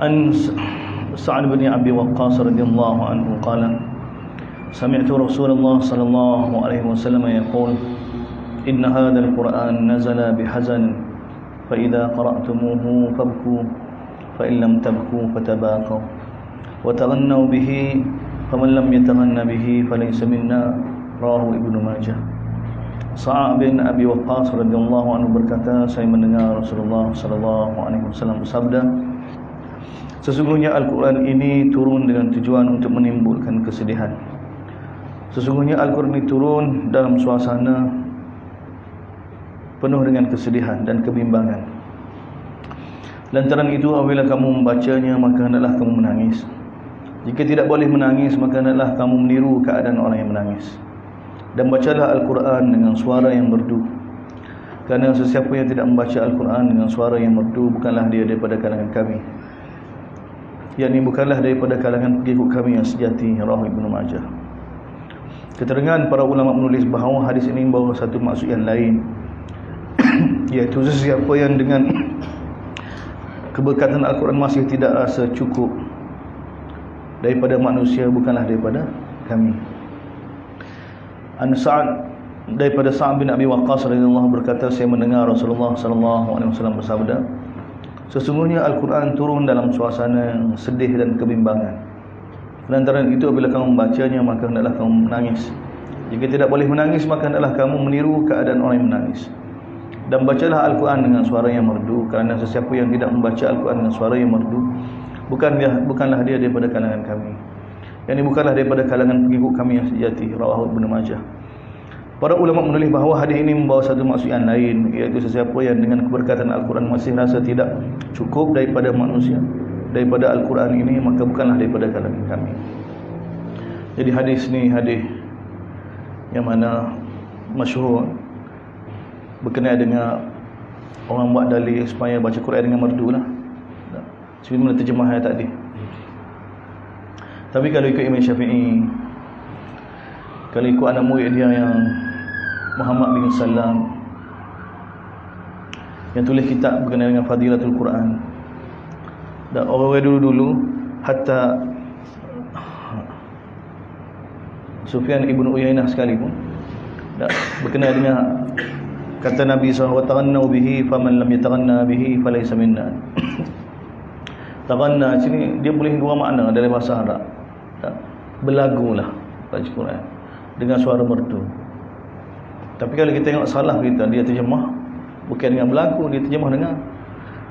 An Sa'ad bin Abi Waqqas radhiyallahu anhu qala sami'tu Rasulullah sallallahu alaihi wasallam yaqul inna hadzal Qur'an nazala bihazan fa idza qara'tumuhu fabku fa in lam tabku fatabaqu wa taghannaw bihi faman lam yataghanna bihi falaysa minna, rawahu Ibnu Majah. Sa'ad bin Abi Waqqas radhiyallahu anhu berkata, saya mendengar Rasulullah sallallahu alaihi wasallam bersabda, sesungguhnya Al-Quran ini turun dengan tujuan untuk menimbulkan kesedihan. Sesungguhnya Al-Quran ini turun dalam suasana penuh dengan kesedihan dan kebimbangan. Lantaran itu apabila kamu membacanya, maka hendaklah kamu menangis. Jika tidak boleh menangis, maka hendaklah kamu meniru keadaan orang yang menangis. Dan bacalah Al-Quran dengan suara yang merdu. Kerana sesiapa yang tidak membaca Al-Quran dengan suara yang merdu, bukanlah dia daripada kalangan kami, yakni bukanlah daripada kalangan pengikut kami yang sejati, rawahu Ibnu Majah. Keterangan para ulama menulis bahawa hadis ini membawa satu maksud yang lain, iaitu sesiapa yang dengan keberkatan Al-Quran masih tidak rasa cukup daripada manusia, bukanlah daripada kami. An Sa'ad, daripada Sa'ad bin Abi Waqqas radhiyallahu berkata, saya mendengar Rasulullah sallallahu alaihi wasallam bersabda, sesungguhnya Al-Quran turun dalam suasana yang sedih dan kebimbangan. Lantaran itu apabila kamu membacanya, maka hendaklah kamu menangis. Jika tidak boleh menangis, maka hendaklah kamu meniru keadaan orang yang menangis. Dan bacalah Al-Quran dengan suara yang merdu, kerana sesiapa yang tidak membaca Al-Quran dengan suara yang merdu, bukanlah dia daripada kalangan kami, yakni bukanlah daripada kalangan pengikut kami yang sejati, rawahu Ibnu Majah. Para ulama menulis bahawa hadis ini membawa satu maksud yang lain, iaitu sesiapa yang dengan keberkatan Al-Quran masih rasa tidak cukup daripada manusia, daripada Al-Quran ini, maka bukanlah daripada kalangan kami. Jadi hadis ni hadis yang mana masyhur berkenaan dengan orang buat dalil supaya baca Quran dengan merdu lah. Sebagaimana terjemah ayat tadi. Tapi kalau ikut Imam Syafi'i, kalau ikut anak murid dia yang Muhammad bin Salam, yang tulis kitab berkenaan dengan Fadilatul Quran, dan orang dulu-dulu, hatta Sufyan ibn Uyainah sekalipun, berkenaan dengan kata Nabi SAW, "Taghannaw bihi faman lam yataghanna bihi falaysa minna." Taghanna sini dia boleh dua makna dalam bahasa Arab. Berlagulah baca Quran dengan suara merdu. Tapi kalau kita tengok salah kita, dia terjemah bukan dengan berlagu, dia terjemah dengan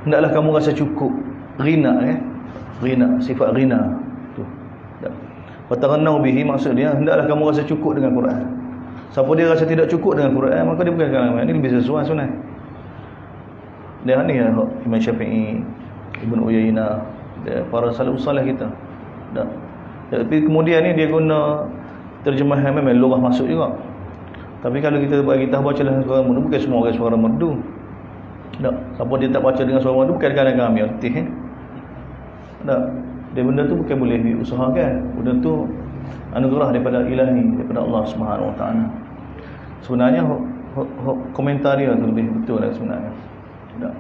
hendaklah kamu rasa cukup. Ghina, ghina, sifat ghina tu. Wa taghannaw bihi maksud dia hendaklah kamu rasa cukup dengan Quran. Siapa dia rasa tidak cukup dengan Quran, maka dia bukan kalangan ini, lebih sesuai sunnah. Dia ni Imam Syafi'i, Ibnu Uyainah, para salafus salih kita. Tapi kemudian ni dia guna terjemahan memang lurah masuk juga. Tapi kalau kita bagi tahu baca dengan suara merdu, bukan semua orang suara merdu. Tak. Siapa dia tak baca dengan suara merdu, bukan kalangan kami artis. Tak. Dia benda tu bukan boleh diusahakan. Benda tu anugerah daripada ilahi, daripada Allah Subhanahu Wa Taala. Sebenarnya komentar dia tu lebih betul lah sebenarnya. Tak.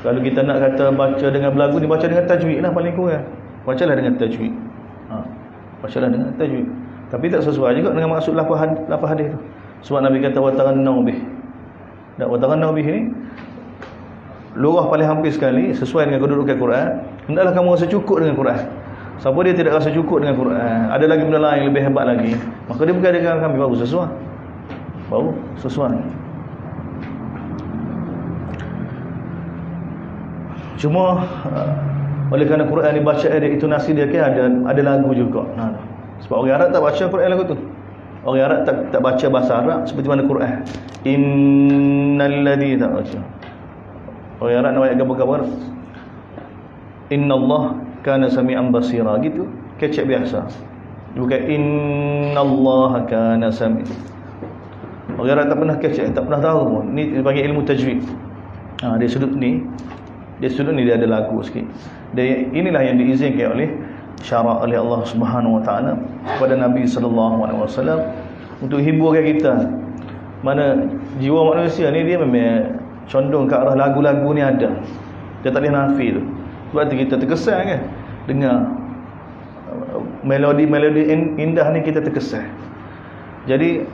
Kalau kita nak kata baca dengan berlagu, ni baca dengan tajwid lah paling kurang. Bacalah dengan tajwid. Bacalah dengan tajwid. Tapi tak sesuai juga dengan maksud lafaz hadis tu. Sebab Nabi kata wa taghannaw bih. Dan wa taghannaw bih ni lurah paling hampir sekali sesuai dengan kedudukan Quran. Hendaklah kamu rasa cukup dengan Quran. Siapa dia tidak rasa cukup dengan Quran, ada lagi benda lain yang lebih hebat lagi, maka dia bukan dengan kami, baru sesuai. Baru sesuai. Cuma oleh kerana Quran dibaca dia intonasi dia kan ada lagu juga. Sebab orang Arab tak baca Quran lagu tu. Orang Arab tak baca bahasa Arab seperti mana Quran. Innal ladzi tak baca. Orang Arab nak ayat gambar-gambar. Innallah kana sami'an basira gitu. Kecek biasa. Bukan innallaha kana sami'. Orang Arab tak pernah kecek, tak pernah tahu pun. Ni panggil ilmu tajwid. Dia sudut ni dia ada lagu sikit. Dan inilah yang diizinkan oleh syarak oleh Allah Subhanahu Wa Taala kepada Nabi sallallahu alaihi wasallam untuk hiburkan kita. Mana jiwa manusia ni dia memang condong ke arah lagu-lagu ni ada. Dia tak boleh nafi tu. Sebab tu kita terkesan kan dengar melodi-melodi indah ni, kita terkesan. Jadi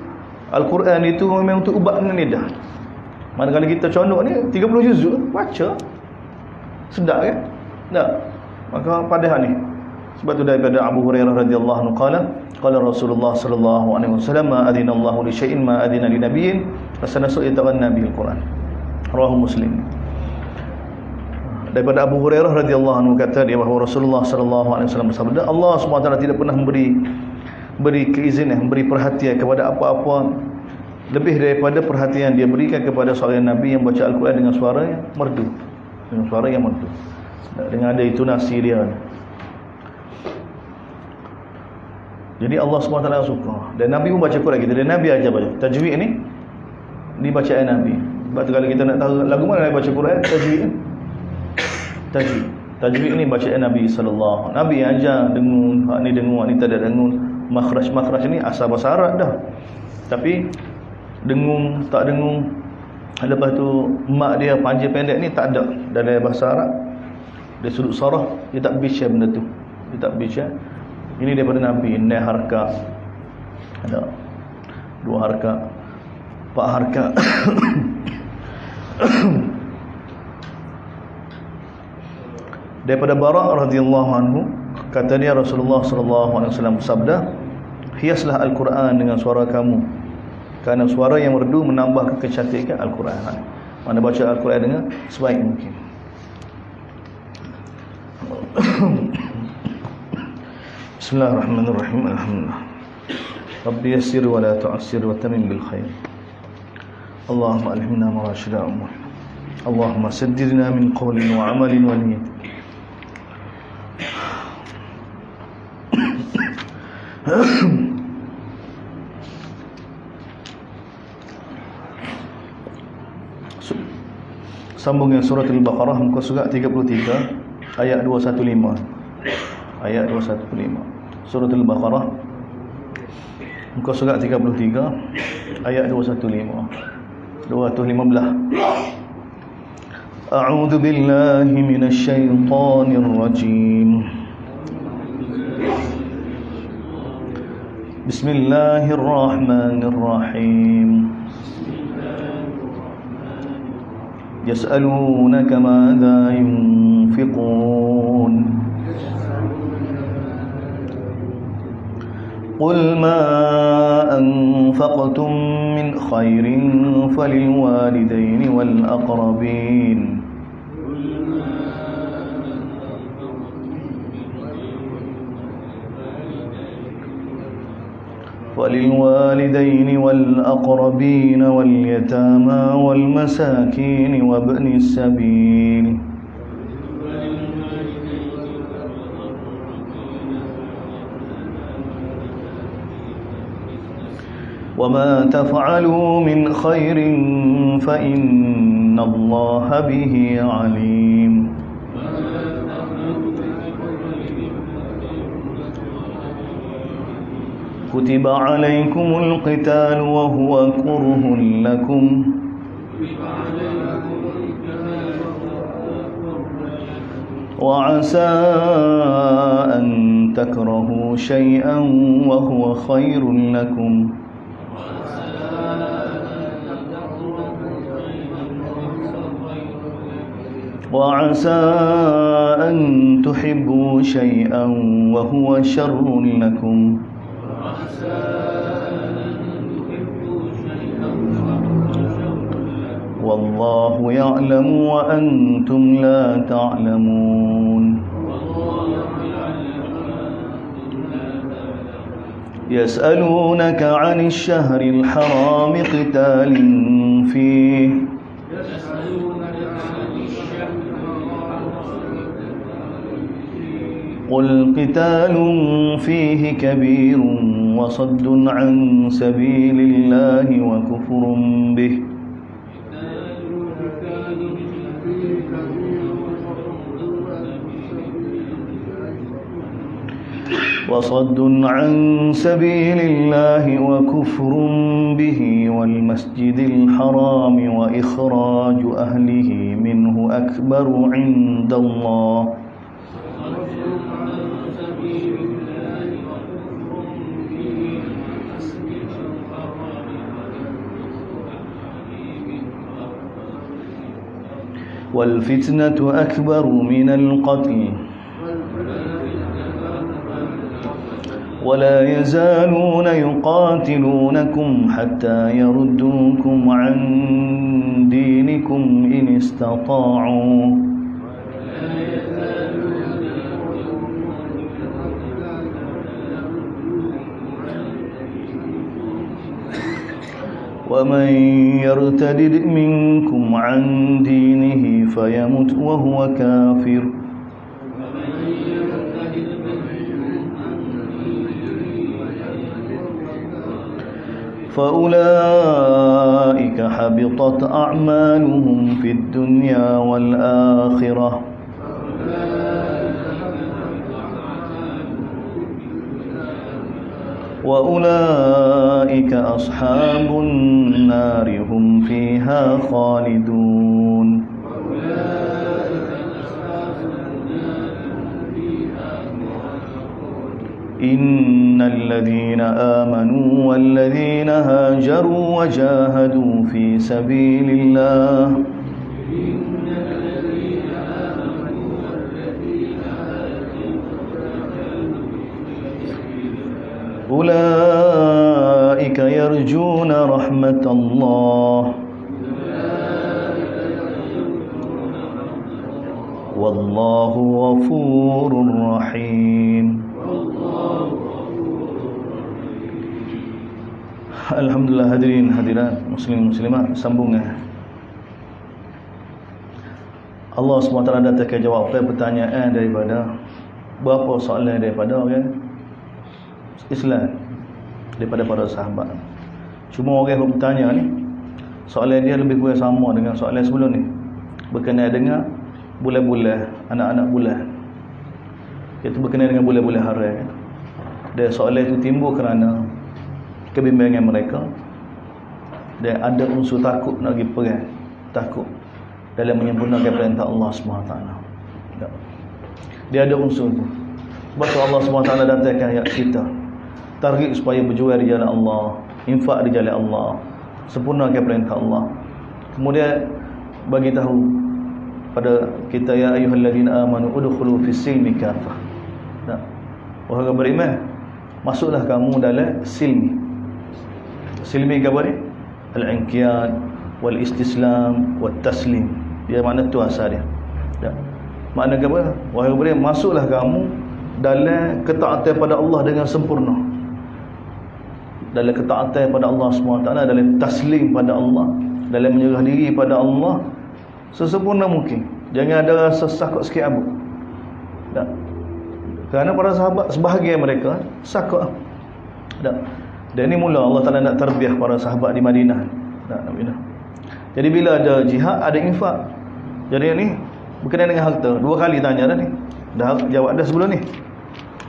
Al-Quran itu memang untuk ubat dengan lidah. Manakala kita condok ni 30 juzuk baca, sedap kan? Tak. Maka pada ni, sebab tu daripada Abu Hurairah radhiyallahu anhu qala Rasulullah sallallahu alaihi wasallam, ma adina Allahu li syai'in ma adina li nabiyyin fasanasu yataghanna bil Quran. Rawahu Muslim. Daripada Abu Hurairah radhiyallahu anhu kata dia bahawa Rasulullah sallallahu alaihi wasallam bersabda, Allah Subhanahu wa taala tidak pernah beri keizinan, memberi perhatian kepada apa-apa lebih daripada perhatian dia berikan kepada seorang nabi yang baca Al-Quran dengan suara yang merdu, dengan suara yang merdu, dengan ada intonasi dia. Jadi Allah SWT suka. Dan Nabi pun baca Quran kita. Dan Nabi ajar baca tajwid ni dibacaan Nabi. Sebab tu kalau kita nak tahu lagu mana Nabi baca Quran, tajwid. Tajwid ni bacaan Nabi sallallahu. Nabi ajar dengung, hak ni dengung, hak ni tak ada dengung. Makhraj ni asal bahasa Arab dah. Tapi dengung, tak dengung, lepas tu mak dia panjang pendek ni tak ada dalam bahasa Arab. Dari sudut sarah dia tak bincang benda tu. Dia tak bincang. Ini daripada Nabi, naik harkat, ada 2 harkat, 4 harkat. Daripada Bara' radhiyallahu anhu, kata dia Rasulullah sallallahu alaihi wasallam bersabda, hiaslah Al-Quran dengan suara kamu, kerana suara yang merdu menambah kecantikan Al-Quran. Mana baca Al-Quran dengan sebaik mungkin. Bismillahirrahmanirrahim. Alhamdulillah. Rabbi yassir wa la tu'assir wa tamim bil khair. Allahumma alhimna marashida umurina. Allahumma saddirna min qawlin wa amalin wa niyyat. Sambung dengan surah Al-Baqarah muka surat 33 ayat 215. Ayat 215. Surah Al-Baqarah muka surat 33 ayat 215. A'udzu billahi minasy syaithanir rajim. Bismillahirrahmanirrahim. Yas'alunaka madza yunfiqun Qul ma anfaqtum min khairin falilwalidaini wal aqrabin وللوالدين والأقربين واليتامى والمساكين وابن السبيل وما تفعلوا من خير فإن الله به عليم كتب عليكم القتال وهو كره لكم وعسى أن تكرهوا شيئا وهو خير لكم وعسى أن تحبوا شيئا وهو شر لكم والله يعلم وأنتم لا تعلمون يسألونك عن الشهر الحرام قتال فيه قل قتال فيه كبير وصد عن سبيل الله وكفر به وصد عن سبيل الله وكفر به والمسجد الحرام وإخراج أهله منه أكبر عند الله والفتنة أكبر من القتل ولا يزالون يقاتلونكم حتى يردوكم عن دينكم إن استطاعوا ومن يرتد منكم عن دينه فيمت وهو كافر فأولئك حبطت أعمالهم في الدنيا والآخرة وأولئك أصحاب النار هم فيها خالدون إن الذين آمنوا والذين هاجروا وجاهدوا في سبيل الله أولئك يرجون رحمة الله والله غفور رحيم. Alhamdulillah, hadirin hadirat muslimin muslimat, sambung Allah SWT datangkan jawapan pertanyaan daripada berapa soalan daripada orang Islam, daripada para sahabat. Cuma orang yang bertanya ni, soalan dia lebih kurang sama dengan soalan sebelum ni, berkenaan dengan bulan-bulan, anak-anak bulan, iaitu berkenaan dengan bulan-bulan haram. Dan soalan itu timbul kerana kebimbangan mereka, dan ada unsur takut nak pergi perang, takut dalam menyempurnakan perintah Allah SWT. Dia ada unsur itu. Sebab tu Allah SWT datangkan ayat kita, targhib supaya berjuang di jalan Allah, infak di jalan Allah, sempurnakan perintah Allah. Kemudian bagi tahu pada kita, ya ayyuhalladzina amanu udkhulu fis-silmi kafah. Wahai orang beriman, masuklah kamu dalam silmi. Silmi apa ni? Al-inqiyad wal istislam wat taslim. Dia makna tu asal dia. Tak. Makna apa? Wahai beriman, masuklah kamu dalam ketaatan pada Allah dengan sempurna. Dalam ketaatan pada Allah SWT, dalam taslim pada Allah, dalam menyerah diri pada Allah sesempurna mungkin. Jangan ada rasa sakut sikit abu. Tak. Kerana para sahabat sebahagian mereka sakut. Tak. Dan ini mula Allah Ta'ala nak terbiah para sahabat di Madinah. Jadi bila ada jihad, ada infak. Jadi ni berkenaan dengan harta. Dua kali tanya dah ni. Dah jawab dah sebelum ni.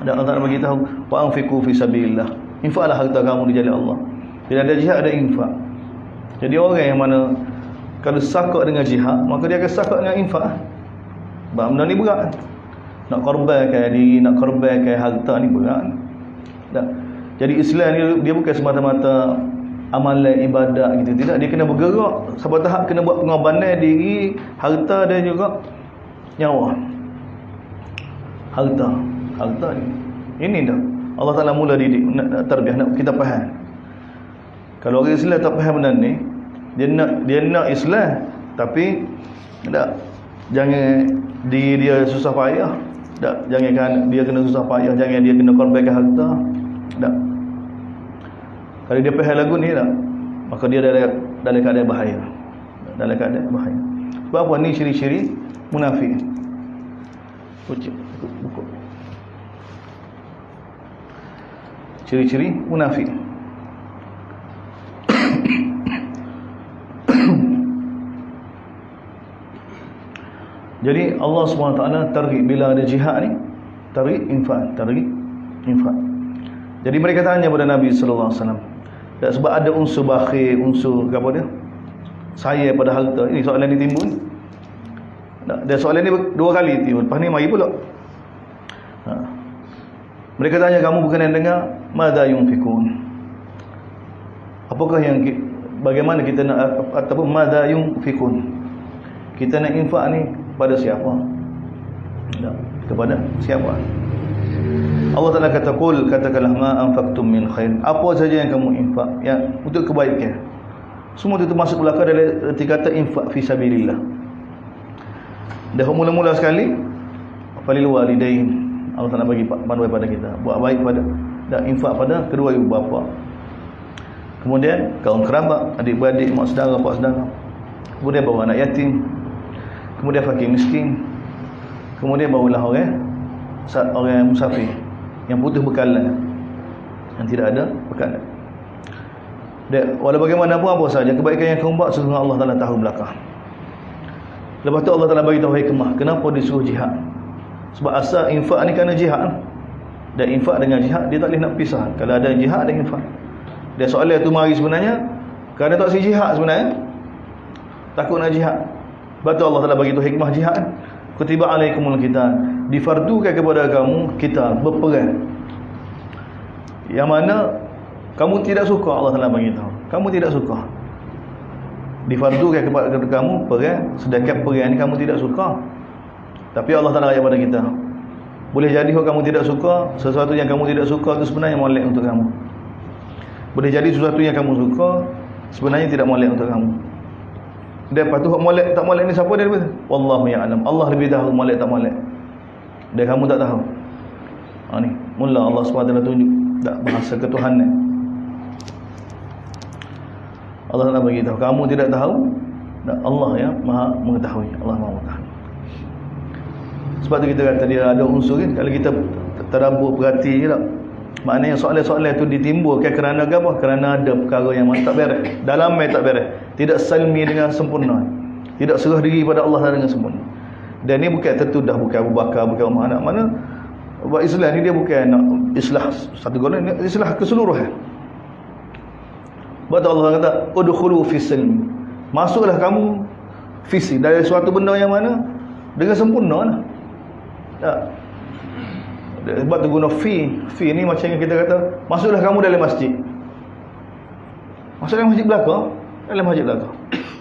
Dan Allah Ta'ala bagi tahu, wa anfiqu fi sabilillah. Infaklah harta kamu di jalan Allah. Bila ada jihad, ada infak. Jadi orang yang mana kalau sakut dengan jihad, maka dia akan sakut dengan infak. Benda ni berat. Nak korbankan diri, nak korbankan harta ni berat. Tak. Jadi Islam ni dia bukan semata-mata amalan ibadat gitu, tidak. Dia kena bergerak sampai tahap kena buat pengorbanan diri, harta dan juga nyawa. Harta ni ini dah Allah Ta'ala mula didik, nak terbiah, nak kita faham. Kalau orang Islam tak faham benda ni, dia nak Islam tapi tak, jangan dia susah payah. Tak, jangan dia kena susah payah, jangan dia kena korbankan harta. Tak. Kalau dia faham lagu ni tak, maka dia dalam keadaan bahaya. Dalam keadaan bahaya. Sebab apa? Ni ciri-ciri munafik. Buku. Ciri-ciri munafik. Jadi Allah SWT targhib bila ada jihad ni, targhib infak. Jadi mereka tanya kepada Nabi sallallahu alaihi wasallam. Sebab ada unsur bakhil, unsur apa dia? Saya pada harta. Ini soalan ni timbul. Dan soalan ni dua kali timbul. Lepas ni mari pula. Mereka tanya kamu berkenaan dengan madza yunfikun. Apakah yang bagaimana kita nak ataupun madza yunfikun? Kita nak infak ni pada siapa? Tak. Kepada siapa? Allah Ta'ala kata, qul, katakanlah, ma anfaqtum min khair, apa saja yang kamu infak yang untuk kebaikan, semua itu termasuk belaka dalam erti kata infak fi sabilillah. Dah mula-mula sekali, falil walidain, Allah Ta'ala bagi panduan pada kita, buat baik pada dan infak pada kedua ibu bapa. Kemudian kaum kerabat, adik-beradik, mak saudara, pak saudara. Kemudian bawa anak yatim. Kemudian fakir miskin. Kemudian bawalah orang musafir yang putus bekalan, yang tidak ada bekalan. Dan walau bagaimanapun apa saja kebaikan yang kamu buat, sesungguhnya Allah Ta'ala tahu belakang. Lepas tu Allah Ta'ala bagi tahu hikmah kenapa disuruh jihad. Sebab asal infak ni kerana jihad. Dan infak dengan jihad dia tak boleh nak pisah. Kalau ada jihad dan infak. Dan soalan tu mari sebenarnya kerana tak si jihad sebenarnya. Takut nak jihad. Sebab tu Allah Ta'ala bagi tahu hikmah jihad. Kutiba alaikumul qital, difardukan kepada kamu kita berperang. Yang mana kamu tidak suka, Allah Ta'ala bagi tahu. Kamu tidak suka. Difardukan kepada kamu perang, sedangkan perang ni kamu tidak suka. Tapi Allah Ta'ala ayat pada kita, boleh jadi kalau kamu tidak suka, sesuatu yang kamu tidak suka itu sebenarnya molek untuk kamu. Boleh jadi sesuatu yang kamu suka sebenarnya tidak molek untuk kamu. Dan lepas tu molek tak molek ni siapa dia? Wallahu ya'lam. Allah lebih tahu molek tak molek. Dan kamu tak tahu. Ni mula Allah SWT tunjuk tak bahasa ketuhanan. Allah nak bagi tahu kamu tidak tahu, dan Allah yang Maha mengetahui. Allah Maha mengetahui. Sebab tu kita kata dia ada unsur kan, kalau kita tadabbur perhati je tak, maknanya soalan-soalan itu ditimbulkan kerana apa? Kerana ada perkara yang tak beres, dalam tak beres, tidak salmi dengan sempurna, tidak serah diri pada Allah dengan sempurna. Dan ni bukan tertudah, bukan Abu Bakar, bukan Umar, anak mana buat Islam ni dia bukan nak islah satu golongan, ni islah keseluruhan. Sebab Allah kata udkhulu fi silm, masuklah kamu fisi dari suatu benda yang mana dengan sempurna lah. Tak. Sebab tu guna fi ni macam yang kita kata masuklah kamu dalam masjid. Masuk dalam masjid belakang, dalam masjid belakang.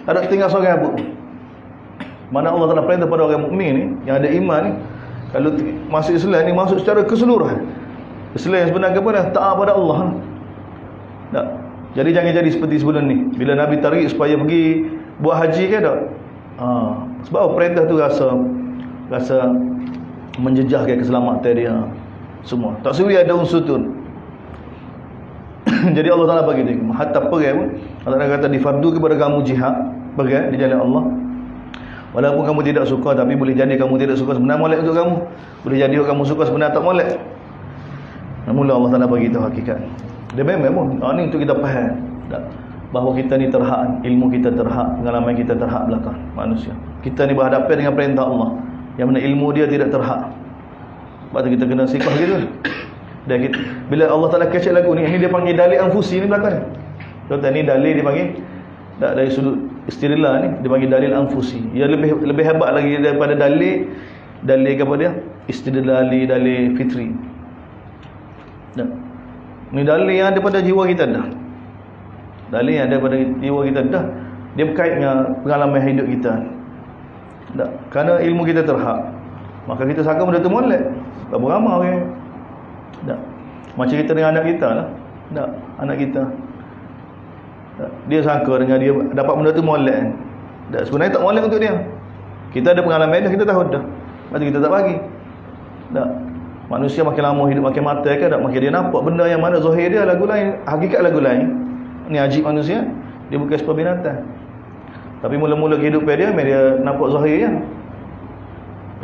Tak ada tinggal seorang pun. Mana Allah Ta'ala perintah pada orang mukmin ni yang ada iman ni, kalau masuk Islam ni masuk secara keseluruhan. Islam yang sebenarnya kepada taat pada Allah. Tak. Jadi jangan jadi seperti sebelum ni. Bila Nabi tarik supaya pergi buat haji ke tak? Sebab perintah tu rasa menjejaskan keselamatan dia semua. Tak suri ada unsur tu. Jadi Allah Ta'ala bagi dia hatta perang pun Allah Ta'ala kata difardu kepada kamu jihad, perang di jalan Allah. Walaupun kamu tidak suka, tapi boleh jadi kamu tidak suka sebenarnya molek untuk kamu. Boleh jadi kamu suka sebenarnya tak molek. Namun Allah Ta'ala bagi tahu hakikat. Dia memang pun ni untuk kita faham tak? Bahawa kita ni terhad, ilmu kita terhad, pengalaman kita terhad belakang manusia. Kita ni berhadapan dengan perintah Allah, yang mana ilmu dia tidak terhad. Sebab tu kita kena sikap gitu. Dan kita, bila Allah Ta'ala kecek lagu ni, ini dia panggil dalil anfusi ni belakang. Contoh ni dalil dia panggil tak, dari sudut istilah ni dia panggil dalil anfusi. Ia lebih hebat lagi daripada dalil apa dia? Istidlali, dalil fitri. Tak. Ni dalil yang ada pada jiwa kita dah. Dalil yang ada pada jiwa kita dah. Dia berkait dengan pengalaman hidup kita. Tak. Kerana ilmu kita terhad, maka kita sangka benda tu molek. Tak beramal orang. Tak. Macam kita dengan anak kita lah. Tak. Anak kita. Tak. Dia sangka dengan dia dapat benda tu molek. Tak. Sebenarnya tak molek untuk dia. Kita ada pengalaman dah, kita tahu dah. Macam kita tak bagi. Tak. Manusia makin lama hidup makin mata kan, tak, makin dia nampak benda yang mana zahir dia lagu lain, hakikat lagu lain. Ni ajib manusia, dia bukan seperti binatang. Tapi mula-mula kehidupan dia nampak zahirnya.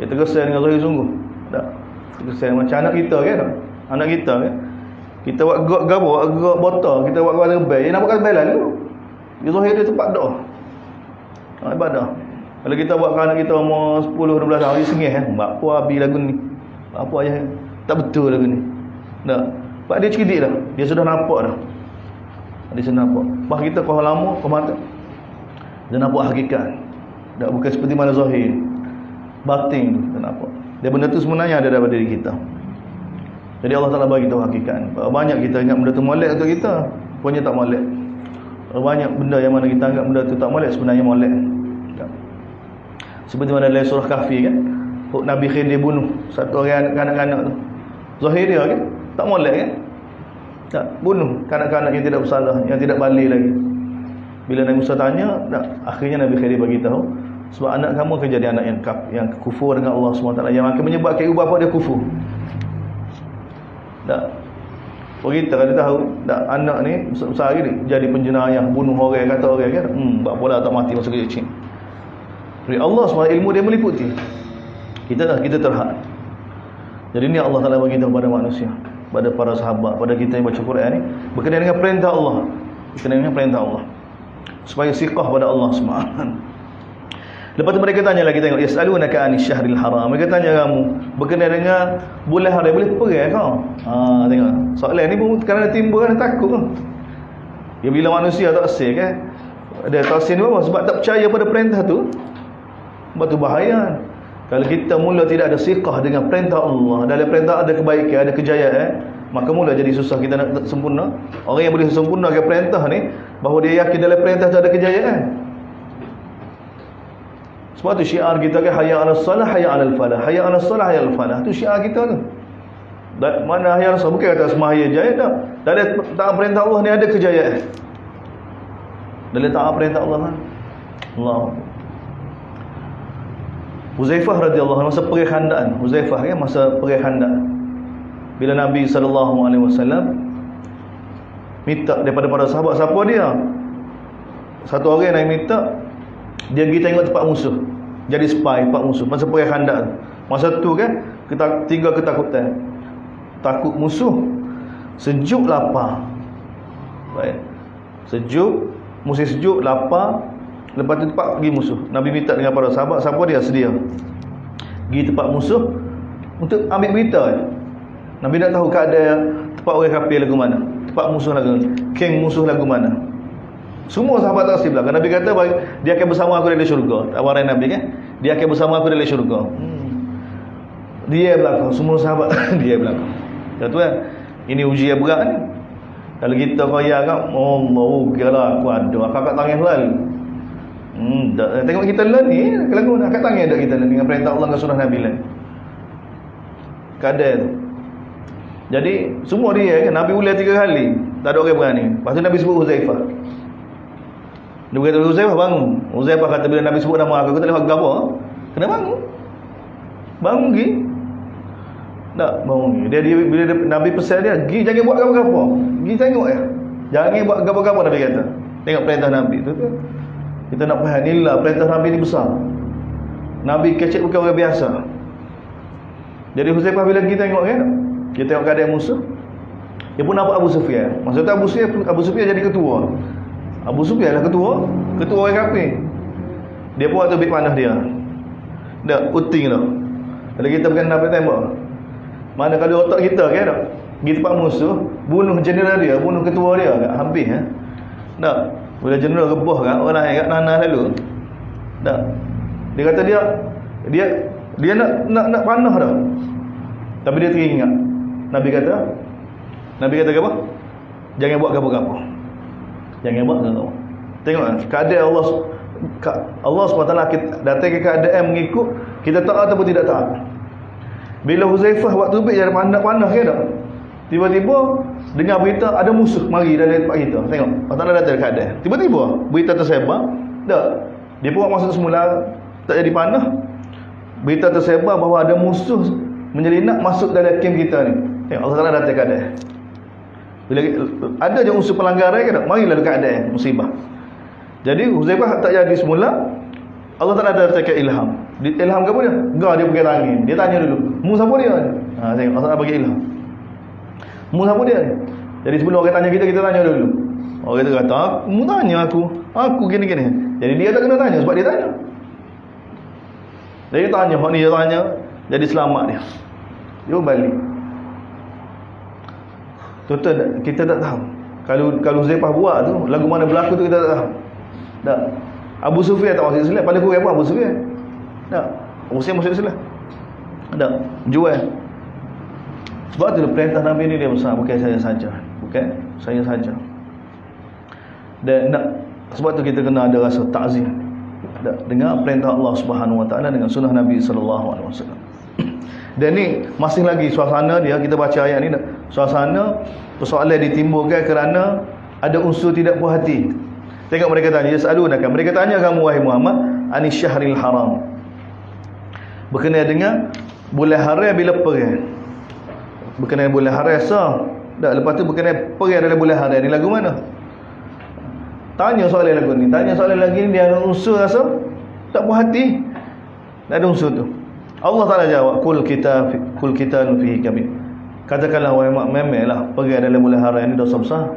Dia terkesan dengan zahir sungguh. Tak. Terkesan macam anak kita kan. Anak kita kan. Kita buat gerak botol, kita buat gerak lebay, dia nampak lebay lalu. Dia zahir dia tempat doa. Ibadah. Kalau kita buat anak kita umur 10 12 tahun dia sengih kan. Mak apa habis lagu ni. Apa aja tak betul lagu ni. Tak. Sebab dia cerdik dah. Dia sudah nampak dah. Dia sudah nampak. Bah kita kau lama kau mata. Dia nampak hakikat. Tak bukan seperti mana zahir. Batin tu dia nampak. Dia benda tu sebenarnya ada dalam diri kita. Jadi Allah Ta'ala bagi tahu hakikat. Banyak kita ingat benda tu molek untuk kita, punya tak molek. Banyak benda yang mana kita anggap benda tu tak molek sebenarnya molek. Seperti mana dalam surah Kahfi kan, Nabi Khidir bunuh satu orang kanak-kanak tu. Zahir dia kan, tak molek kan, tak bunuh kanak-kanak yang tidak bersalah, yang tidak balik lagi. Bila Nabi Musa tanya, akhirnya Nabi Khidir bagi tahu, sebab anak kamu akan jadi anak yang kufur dengan Allah SWT, yang akan menyebabkan ibu bapa dia kufur. Tak. Oh, kita kalau tahu tak, anak ni besar ni jadi penjenayah, bunuh orang, kata orang kan, buat bola tak mati masa kecil. Jadi Allah SWT ilmu dia meliputi. Kita terhad. Jadi ni Allah Taala bagi tahu pada manusia, pada para sahabat, pada kita yang baca Quran ni, berkenaan dengan perintah Allah. Berkenaan dengan perintah Allah. Supaya siqah pada Allah SWT. Lepas tu mereka tanya lagi, tengok, yasalunaka anis syahril haram. Mereka tanya kamu berkenaan dengan bulan haram, boleh pergi kau? Tengok. Soalan ni pun kerana timbul kan takut kan. Ya, bila manusia tak asing kan. Dia tak asing apa? Sebab tak percaya pada perintah tu. Sebab tu bahaya. Kalau kita mula tidak ada siqah dengan perintah Allah, dalam perintah ada kebaikan, ada kejayaan, maka mula jadi susah kita nak sempurna. Orang yang boleh sempurnakan perintah ni, bahawa dia yakin dalam perintah tu ada kejayaan. Sebab tu syiar kita kan, hayya 'alas salah, hayya 'alal falah. Hayya 'alas salah, hayya 'alal falah. Tu syiar kita tu. Dan mana hayya 'alas salah, bukan kata semaya jaya dah. Dalam taat perintah Allah ni ada kejayaan. Dalam taat perintah Allah kan. Allah. Huzaifah radhiyallahu anhu masa perang Khandaq. Huzaifah kan masa perang Khandaq. Bila Nabi SAW minta daripada para sahabat, siapa dia? Satu orang yang minta, dia pergi tengok tempat musuh, jadi spy tempat musuh masa perang Khandaq. Masa tu kan tinggal ketakutan, takut musuh, sejuk lapar. Baik. Sejuk, musim sejuk, lapar. Lepas tu tempat pergi musuh. Nabi minta dengan para sahabat, siapa dia sedia pergi tempat musuh untuk ambil berita. Nabi nak tahu keadaan tempat orang kafir lagu mana, tempat musuh lagu, geng musuh lagu mana. Semua sahabat tak belakang. Nabi kata dia akan bersama aku dalam syurga. Tawaran Nabi kan, dia akan bersama aku dalam syurga. Dia belakang, semua sahabat dia belakang. Kata kan, ini ujian berat ni. Kalau kita kaya kan, Allah, kira aku ada, akak tangan lalu. Tengok kita lah ni, kalau nak kat tangan dak kita dengan perintah Allah dan sunnah Nabi lah. Kadang tu. Jadi semua dia kan, Nabi ulang 3 kali, tak ada orang berani. Lepas tu Nabi sebut Huzaifah. Dia kata Huzaifah bangun. Huzaifah kata bila Nabi sebut nama aku tak boleh buat apa. Kena bangun. Bangun pergi. Tak bangun. Dia bila Nabi pesan dia, pergi jangan buat apa-apa. Pergi tengok ya. Jangan buat apa-apa Nabi kata. Tengok perintah Nabi tu. Kita nak faham inilah perintah Nabi ni besar. Nabi kecil bukan orang biasa. Jadi Huzaifah bila kita tengok kan, kita tengok keadaan musuh, dia pun nampak Abu Sufyan. Maksudnya Abu Sufyan jadi ketua. Abu Sufyan lah ketua orang kafir. Dia pun waktu ambil panah dia. Dah puting dah. Kalau kita bukan Nabi tembak. Mana kalau otak kita kan tak? Pergi tempat musuh, bunuh jeneral dia, bunuh ketua dia, habis ha. Tak. Bila jeneral rebah kan orang yang kat nanah lalu. Tak. Dia kata dia nak panah dah. Tapi dia teringat. Nabi kata apa? Jangan buat gapo-gapo. Jangan buat gapo. Tengok keadaan Allah SWT datang ke keadaan mengikut kita taat ataupun tidak taat. Bila Huzaifah waktu tu jadi panah ke tak? Tiba-tiba dengar berita ada musuh mari dalam tempat kita. Tengok, Allah datang ke keadaan. Tiba-tiba berita tersebar. Tak. Dia pun maksud semula tak jadi panah. Berita tersebar bahawa ada musuh menyelinap masuk dalam kem kita ni. Tengok, Allah Taala datang ke keadaan. Bila ada je unsur pelanggaran ke tak? Marilah keadaan musibah. Jadi Huzaifah tak jadi semula. Allah Taala datang ke ilham. Ilham ke apa dia? Dia pergi angin. Dia tanya dulu, "Mu siapa dia?" Tengok, Allah Taala bagi ilham. "Mu siapa dia?" Jadi sebelum orang tanya kita tanya dulu. Orang tu kata, "Mu tanya aku gini-gini." Jadi dia tak kena tanya sebab dia tanya. Dia tanya, hak ni dia tanya, jadi selamat dia. Dia balik. Total kita tak tahu. Kalau Huzaifah buat tu, lagu mana berlaku tu kita tak tahu. Tak. Abu Sufyan tak masuk Islam, pada kurang apa Abu Sufyan? Tak. Abu Sufyan masuk Islam. Tak. Jual. Sebab tu perintah Nabi ni dia besar, bukan saya saja. Bukan saya saja. Dan sebab tu kita kena ada rasa takzim. Dengar perintah Allah Subhanahu Wa Taala dengan sunnah Nabi sallallahu alaihi wasallam. Dan ni masih lagi suasana dia, kita baca ayat ni, suasana persoalan ditimbulkan kerana ada unsur tidak puas hati. Tengok mereka tanya, yasalunaka, mereka tanya kamu wahai Muhammad, anis syahril haram, berkenaan dengan bulan haram bila perang. Berkenaan bulan haram sah. Dah, lepas tu berkenaan perang dalam bulan haram ni lagu mana? Tanya soalan lagu ni, tanya soalan lagi ni, dia ada unsur rasa tak puas hati. Tak ada unsur tu. Allah Ta'ala jawab, kul kita fihi kabir. Katakanlah wahai memelah pergi dalam bulan haram ini dosa besar.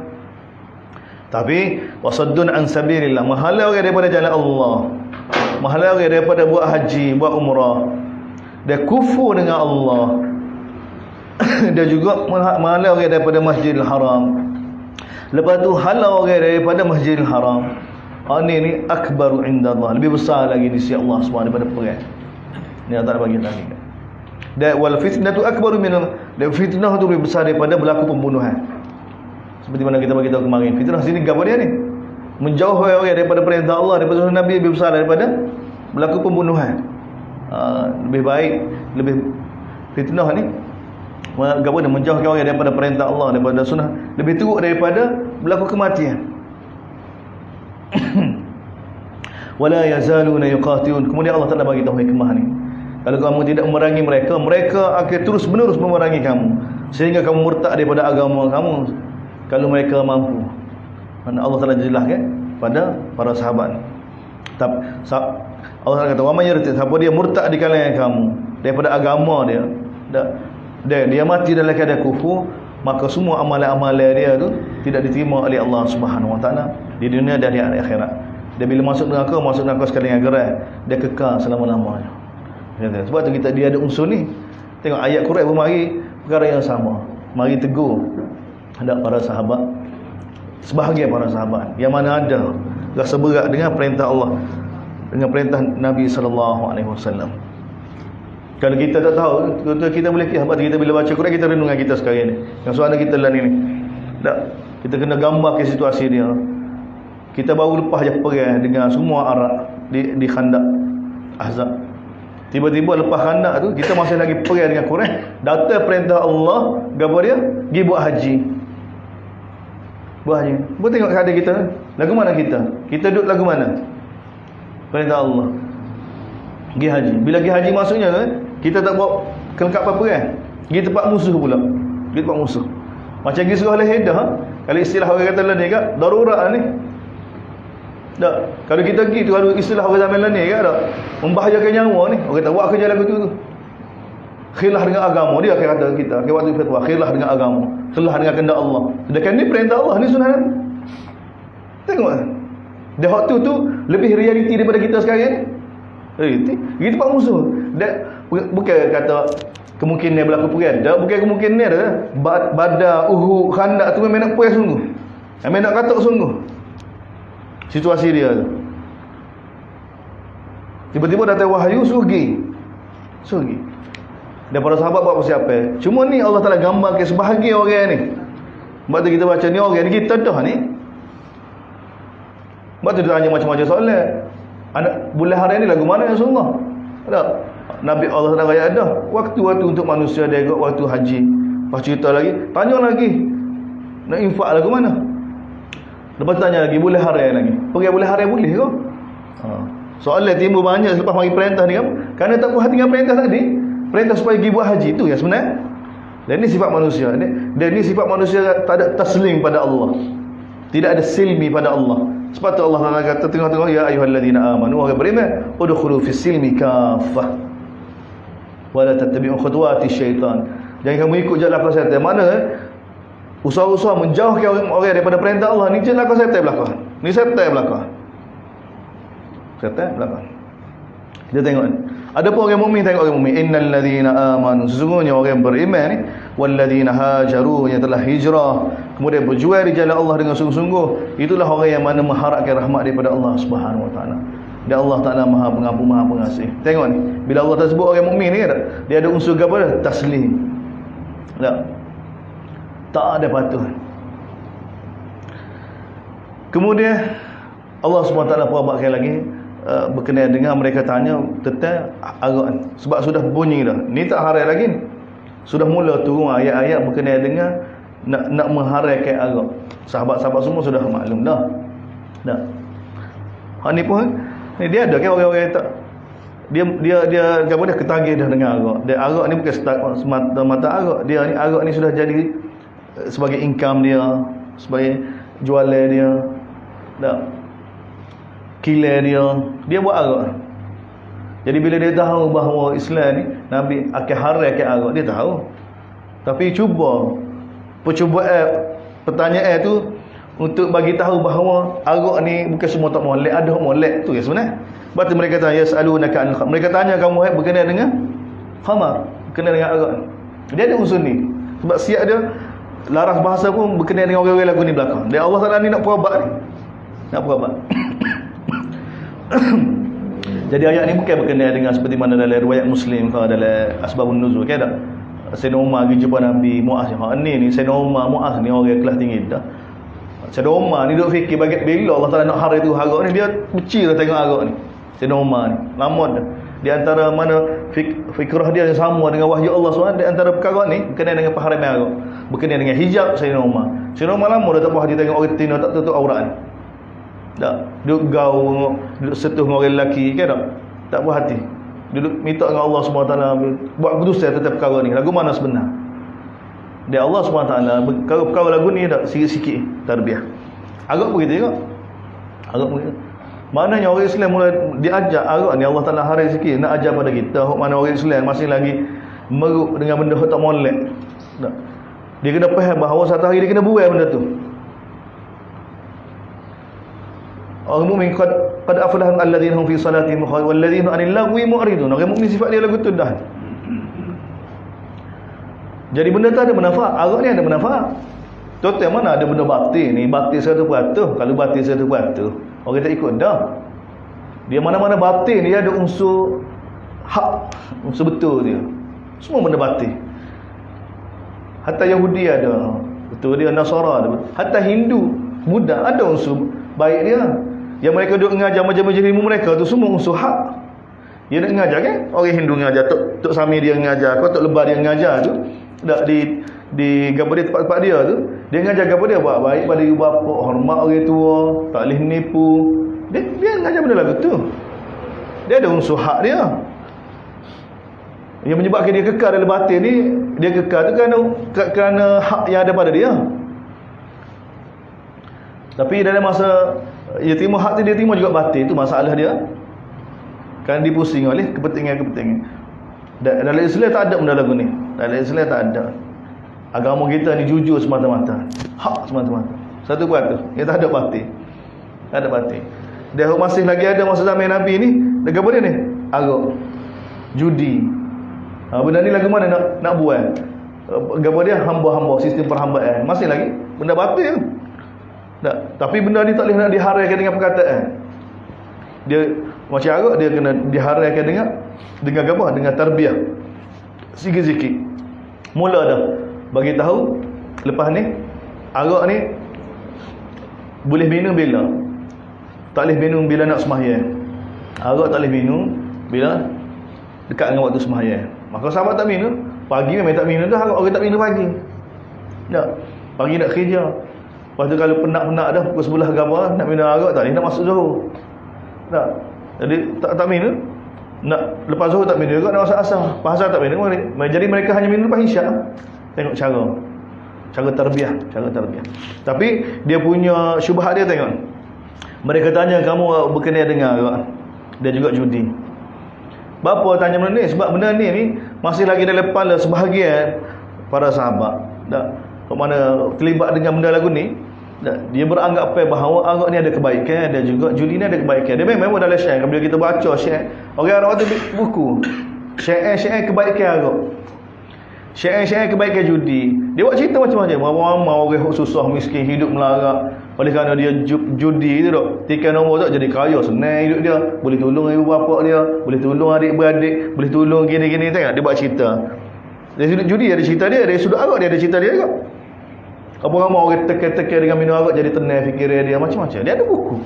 Tapi wasaddun an sabilillah, menghalau orang daripada jalan Allah, menghalau orang daripada buat haji, buat umrah, dia kufur dengan Allah. Dia juga menghalau orang daripada Masjidil Haram. Lepas tu halau orang daripada Masjidil Haram. Ini akbaru indallah, lebih besar lagi di sisi Allah SWT daripada perang. Ni Allah Ta'ala bagi lagi. Dan wal fitnatu akbaru min, dan fitnah tu lebih besar daripada berlaku pembunuhan. Seperti mana kita bagi tahu kemarin, fitnah sini apa dia ni? Menjauh orang daripada perintah Allah, daripada sunnah Nabi, lebih besar daripada berlaku pembunuhan. Lebih baik, lebih fitnah ni apa ni, menjauhkan orang daripada perintah Allah, daripada sunnah, lebih teruk daripada berlaku kematian. Wala yazaluna yuqatilun. Kemudian Allah Ta'ala bagi tahu hikmah ni, kalau kamu tidak memerangi mereka, mereka akan terus menerus memerangi kamu, sehingga kamu murtad daripada agama kamu kalau mereka mampu. Mana Allah Ta'ala jelaskan pada para sahabat. Allah Ta'ala kata, wa man yartad, siapa dia murtad di kalangan kamu daripada agama dia, dia mati dalam keadaan kufur, maka semua amalan-amalan dia tu tidak diterima oleh Allah Subhanahu Wa Taala di dunia dan di akhirat. Dia bila masuk neraka sekali dengan gerai, dia kekal selama-lamanya. Sebab tu dia ada unsur ni. Tengok ayat Quran pun mari perkara yang sama, mari tegur hendak para sahabat, sebahagian para sahabat yang mana ada rasa berat dengan perintah Allah, dengan perintah Nabi sallallahu alaihi wasallam. Kalau kita tak tahu, kita boleh sebab kita bila baca Quran, kita renungan kita sekarang ni, yang suara kita lah ni. Tak, kita kena gambar ke situasi dia. Kita baru lepas je perang dengan semua Arab di Khandaq Ahzab. Tiba-tiba lepas Khandaq tu, kita masih lagi perang dengan Quraisy. Datang perintah Allah, gapo dia? Pergi buat haji. Buat haji. Buat tengok keadaan kita. Lagu mana kita? Kita duduk lagu mana? Perintah Allah. Pergi haji. Bila pergi haji maksudnya kita tak buat kelengkapan perang. Pergi tempat musuh pula. Pergi tempat musuh. Macam pergi surah Al-Haidah. Kalau istilah orang kata lah ni kat, darurat ni. Tak. Kalau kita pergi tu, kalau istilah orang zaman ni kan, tak, membahayakan nyawa ni. Orang kata buat kerja lagu tu. Khilaf dengan agama. Dia akan kata kita, akan waktu fatwa, khilaf dengan agama, khilaf dengan kehendak Allah. Sedangkan ni perintah Allah, ni sunnah Nabi. Tengok. Dia waktu tu lebih realiti daripada kita sekarang ni. Realiti. Kita tempat musuh. Dan bukan kata kemungkinan berlaku perang. Tak, bukan kemungkinan dah. Badar, Uhud, Khandaq tu memang nak perang sungguh. Memang nak katuk sungguh. Situasi dia tu. Tiba-tiba datang wahyu, surgi. Dan para sahabat buat persiapan. Cuma ni Allah Ta'ala gambar ke sebahagian orang ni. Sebab tu kita baca ni orang ni, kita dah ni. Sebab tu dia tanya macam-macam soalan. Bulan hari ni lagu mana ya Rasulullah? Tak? Nabi Allah Ta'ala kaya ada waktu-waktu untuk manusia, dia ikut waktu haji. Lepas cerita lagi, tanya lagi, nak infak lagu mana? Lepas tanya lagi, bulan hari lagi. Pergi bulan hari boleh ke? Soalan timbul banyak selepas mari perintah ni kan. Kerana tak puas hati dengan perintah tadi. Perintah supaya pergi buat haji tu yang sebenarnya. Dan ini sifat manusia. Dan ini sifat manusia tak ada taslim pada Allah. Tidak ada silmi pada Allah. Sebab tu Allah kata tengok-tengok, ya ayyuhalladzina amanu, wahai beriman, udkhulu fis silmi kaffah. Wa la tattabi'u khutuwati syaitan. Jangan kamu ikut jalan akal syaitan. Mana usaha-usaha menjauhkan orang daripada perintah Allah ni, jalan akal syaitan belakang. Ni syaitan belakang. Syaitan belakang. Kita tengok ni. Adapun orang mukmin, tengok orang mukmin, innal ladzina amanu, sesungguhnya orang beriman ni, wal ladzina hajaru, yang telah hijrah, kemudian berjuang di jalan Allah dengan sungguh-sungguh, itulah orang yang mana mengharapkan rahmat daripada Allah Subhanahu wa taala. Dan Allah Taala Maha Pengampun, Maha Pengasih. Tengok ni, bila Allah tersebut orang mukmin ni, dia ada unsur apa dah? Taslim. Tak ada patuh. Kemudian Allah Subhanahu wa taala perabakkan lagi berkenaan dengan mereka tanya tentang arak. Sebab sudah bunyi dah. Ni tak haram lagi ni. Sudah mula turun ayat-ayat berkenaan dengan nak mengharamkan arak. Sahabat-sahabat semua sudah maklum dah. Dah. Hak ni pun ni dia ada kan orang-orang yang tak dia apa dia ketagih dah dengan arak. Dia arak ni bukan semata-mata arak. Dia ni arak ni sudah jadi sebagai income dia, sebagai jualan dia. Dah. Kilang dia buat arak. Jadi bila dia tahu bahawa Islam ni Nabi akan haramkan arak, dia tahu. Tapi percubaan pertanyaan tu untuk bagi tahu bahawa arak ni bukan semua tak molek, ada molek tu ya sebenarnya. Sebab tu mereka tanya yasalunaka anil khamr. Mereka tanya kamu berkenaan dengan khamar, berkenaan dengan arak. Dia ada unsur ni. Sebab siap dia laras bahasa pun berkenaan dengan orang-orang lagu ni belakang. Dia Allah Taala ni nak perabat ni. Nak perabat. Jadi ayat ni bukan berkenaan dengan seperti mana dalam riwayat Muslim ke dalam asbabun nuzul ke tak. Sayyidina Umar pergi jumpa Nabi Muaz. Ni Sayyidina Umar Muaz ni orang kelas tinggi dah. Sayyidina Umar ni duk fikir bila Allah Taala nak haram tu arak ni dia benci dah tengok arak ni. Sayyidina Umar ni lama dah. Di antara mana fikrah dia yang sama dengan wahyu Allah SWT, di antara perkara ni berkenaan dengan pengharaman arak, berkenaan dengan hijab Sayyidina Umar. Sayyidina Umar lama dah tak puas hati tengok orang tina tak tutup aurat ni. Tak, duduk gaul, duduk sentuh dengan orang lelaki kan tak puas hati. Duduk minta dengan Allah SWT buat keputusan tentang perkara ni. Lagu mana sebenar? Dia Allah SWT perkara lagu ni tak sikit-sikit tarbiyah. Arak pun gitu juga. Arak pun gitu. Maknanya orang Islam mula diajar arak ni Allah Taala haram sikit, nak ajar pada kita mana orang Islam masih lagi meruk dengan benda tak molek. Tak. Dia kena faham bahawa satu hari dia kena buai benda tu. Orang mukmin qad aflaha alladhina hum fi salatihim khashi'un walladhina 'anil lagwi mu'ridun. Orang mukmin sifat dia lagu tu dah. Jadi benda tu ada manfaat, arak ni ada manfaat. Total mana ada benda batil ni, batil 100%. Kalau batil 100%, orang tak ikut dah. Dia mana-mana batil ni ada unsur hak, unsur betul dia. Semua benda batil. Hatta Yahudi ada, betul dia, Nasara ada. Hatta Hindu, Buddha ada unsur baik dia. Yang mereka duduk mengajar majlis-majlis ilmu mereka tu semua unsur hak. Dia nak mengajar kan? Orang Hindu mengajar, Tok Sami dia mengajar, Tok Lebar dia mengajar tu. Tak di gapo dia tempat-tempat dia tu, dia mengajar gapo dia buat baik pada ibu bapa, hormat orang tua, tak boleh menipu. Dia mengajar benda lagu tu. Dia ada unsur hak dia. Yang menyebabkan dia kekal dalam batin ni, dia kekal tu kerana hak yang ada pada dia. Tapi dalam masa dia terima hak tu, dia terima juga batin tu masalah dia. Kan dipusing oleh kepentingan-kepentingan. Dalam Islam tak ada benda lagu ni. Dalam Islam tak ada. Agama kita ni jujur semata-mata. Hak semata-mata. 100%. Dia tak ada batin. Tak ada batin. Dia masih lagi ada masa zaman Nabi ni, apa dia ni? Arak. Judi. Benda ni lagu mana nak buat? Apa dia? Hamba-hamba, sistem perhambaan. Masih lagi benda batil. Tak. Tapi benda ni tak boleh nak diharamkan dengan perkataan. Dia macam arak, dia kena diharamkan dengan apa? Dengan tarbiyah. Sikit-sikit. Mula dah bagi tahu lepas ni arak ni boleh minum bila? Tak boleh minum bila nak sembahyang. Arak tak boleh minum bila dekat dengan waktu sembahyang. Maka sahabat tak minum, pagi memang tak minum dah, orang tak minum pagi. Tak. Pagi nak kerja. Lepas tu kalau penat-penat dah pukul 11 ke apa, nak minum arak tak boleh, nak masuk Zuhur. Tak. Jadi tak minum. Nak lepas Zuhur tak minum juga, nak masuk Asar. Lepas Asar tak minum. Jadi mereka hanya minum lepas Isyak. Tengok cara tarbiyah. Tapi dia punya syubhat dia tengok. Mereka tanya kamu berkenaan dengan arak. Dia juga judi. Bapa tanya benda ni? Sebab benda ni masih lagi dalam kepala sebahagian para sahabat. Tak. Mana terlibat dengan benda lagu ni, dia beranggap bahawa arak ni ada kebaikan, dan juga judi ni ada kebaikan. Dia memang dalam syair, bila kita baca syair, orang Arab tu buku syair kebaikan arak, syair kebaikan judi. Dia buat cerita macam-macam. Ramai orang susah miskin hidup melarat oleh kerana dia judi tu dok. Tikai nombor tak jadi kaya, senang hidup dia, boleh tolong ibu bapa dia, boleh tolong adik-beradik, boleh tolong gini-gini. Tengok dia buat cerita. Dari sudut judi ada cerita dia, dari sudut arak dia ada cerita dia juga. Apa ramai orang teka-teka dengan minum arak jadi tenang fikiran dia, macam-macam. Dia ada buku.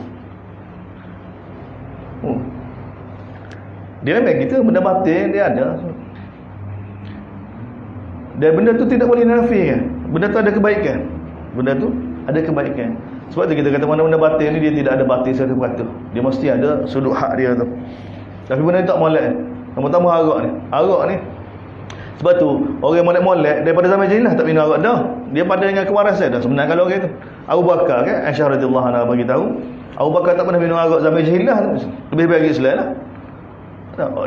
Dia memang kita benda batin dia ada. Dan benda tu tidak boleh nafikan. Benda tu ada kebaikan. Benda tu ada kebaikan. Sebab tu kita kata mana-mana batin ni dia tidak ada batin 100%. Dia mesti ada sudut hak dia tu. Tapi benda ni tak molek. Pertama arak ni. Arak ni sebab tu orang molek-molek daripada zaman jahiliah tak minum arak dah. Dia pada dengan kewarasan dah. Sebenarnya kalau orang tu Abu Bakar kan, Aisyah radhiyallahu anha bagi tahu, Abu Bakar tak pernah minum arak zaman jahiliah. Lebih baik Islam lah.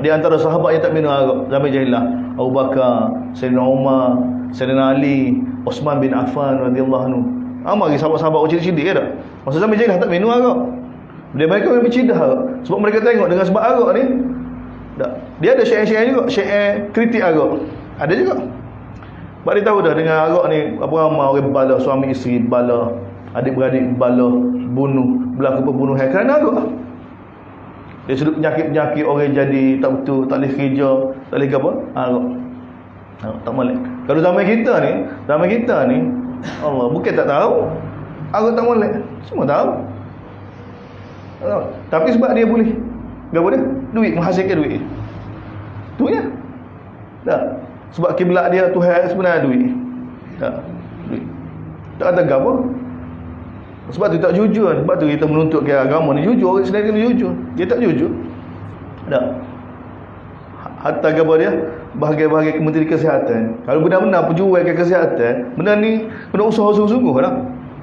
Di antara sahabat yang tak minum arak zaman jahiliah, Abu Bakar, Sayyidina Umar, Sayyidina Ali, Osman bin Affan radhiyallahu anhu. Amari sahabat-sahabat orang cidik-cidik ke tak? Masa zaman jahiliah tak minum arak. Mereka lebih cidah arak. Sebab mereka tengok dengan sebab arak ni dia ada syair-syair juga, syair kritik arak. Ada juga. Sebab dia tahu dah dengan arak ni apa ramai orang bala, suami isteri bala, adik-beradik bala, bunuh, berlaku pembunuhan kerana arak. Dia sudut penyakit-penyakit orang jadi tak betul, tak boleh kerja, tak boleh apa? Arak. Tak boleh. Kalau zaman kita ni Allah bukan tak tahu. Arak tak boleh. Semua tahu. Tapi sebab dia boleh apa dia? Duit, menghasilkan duit. Tu ya. Tak. Sebab kiblat dia Tuhan sebenarnya duit. Tak. Duit. Tak ada apa. Sebab tu tak jujur. Sebab tu kita menuntut ke agama ni jujur. Orang sendiri kena jujur. Dia tak jujur. Tak. Hatta apa dia? Bahagian-bahagian Kementerian Kesihatan. Kalau benar-benar penjual ke kesihatan, benda ni kena usaha sungguh-sungguh lah.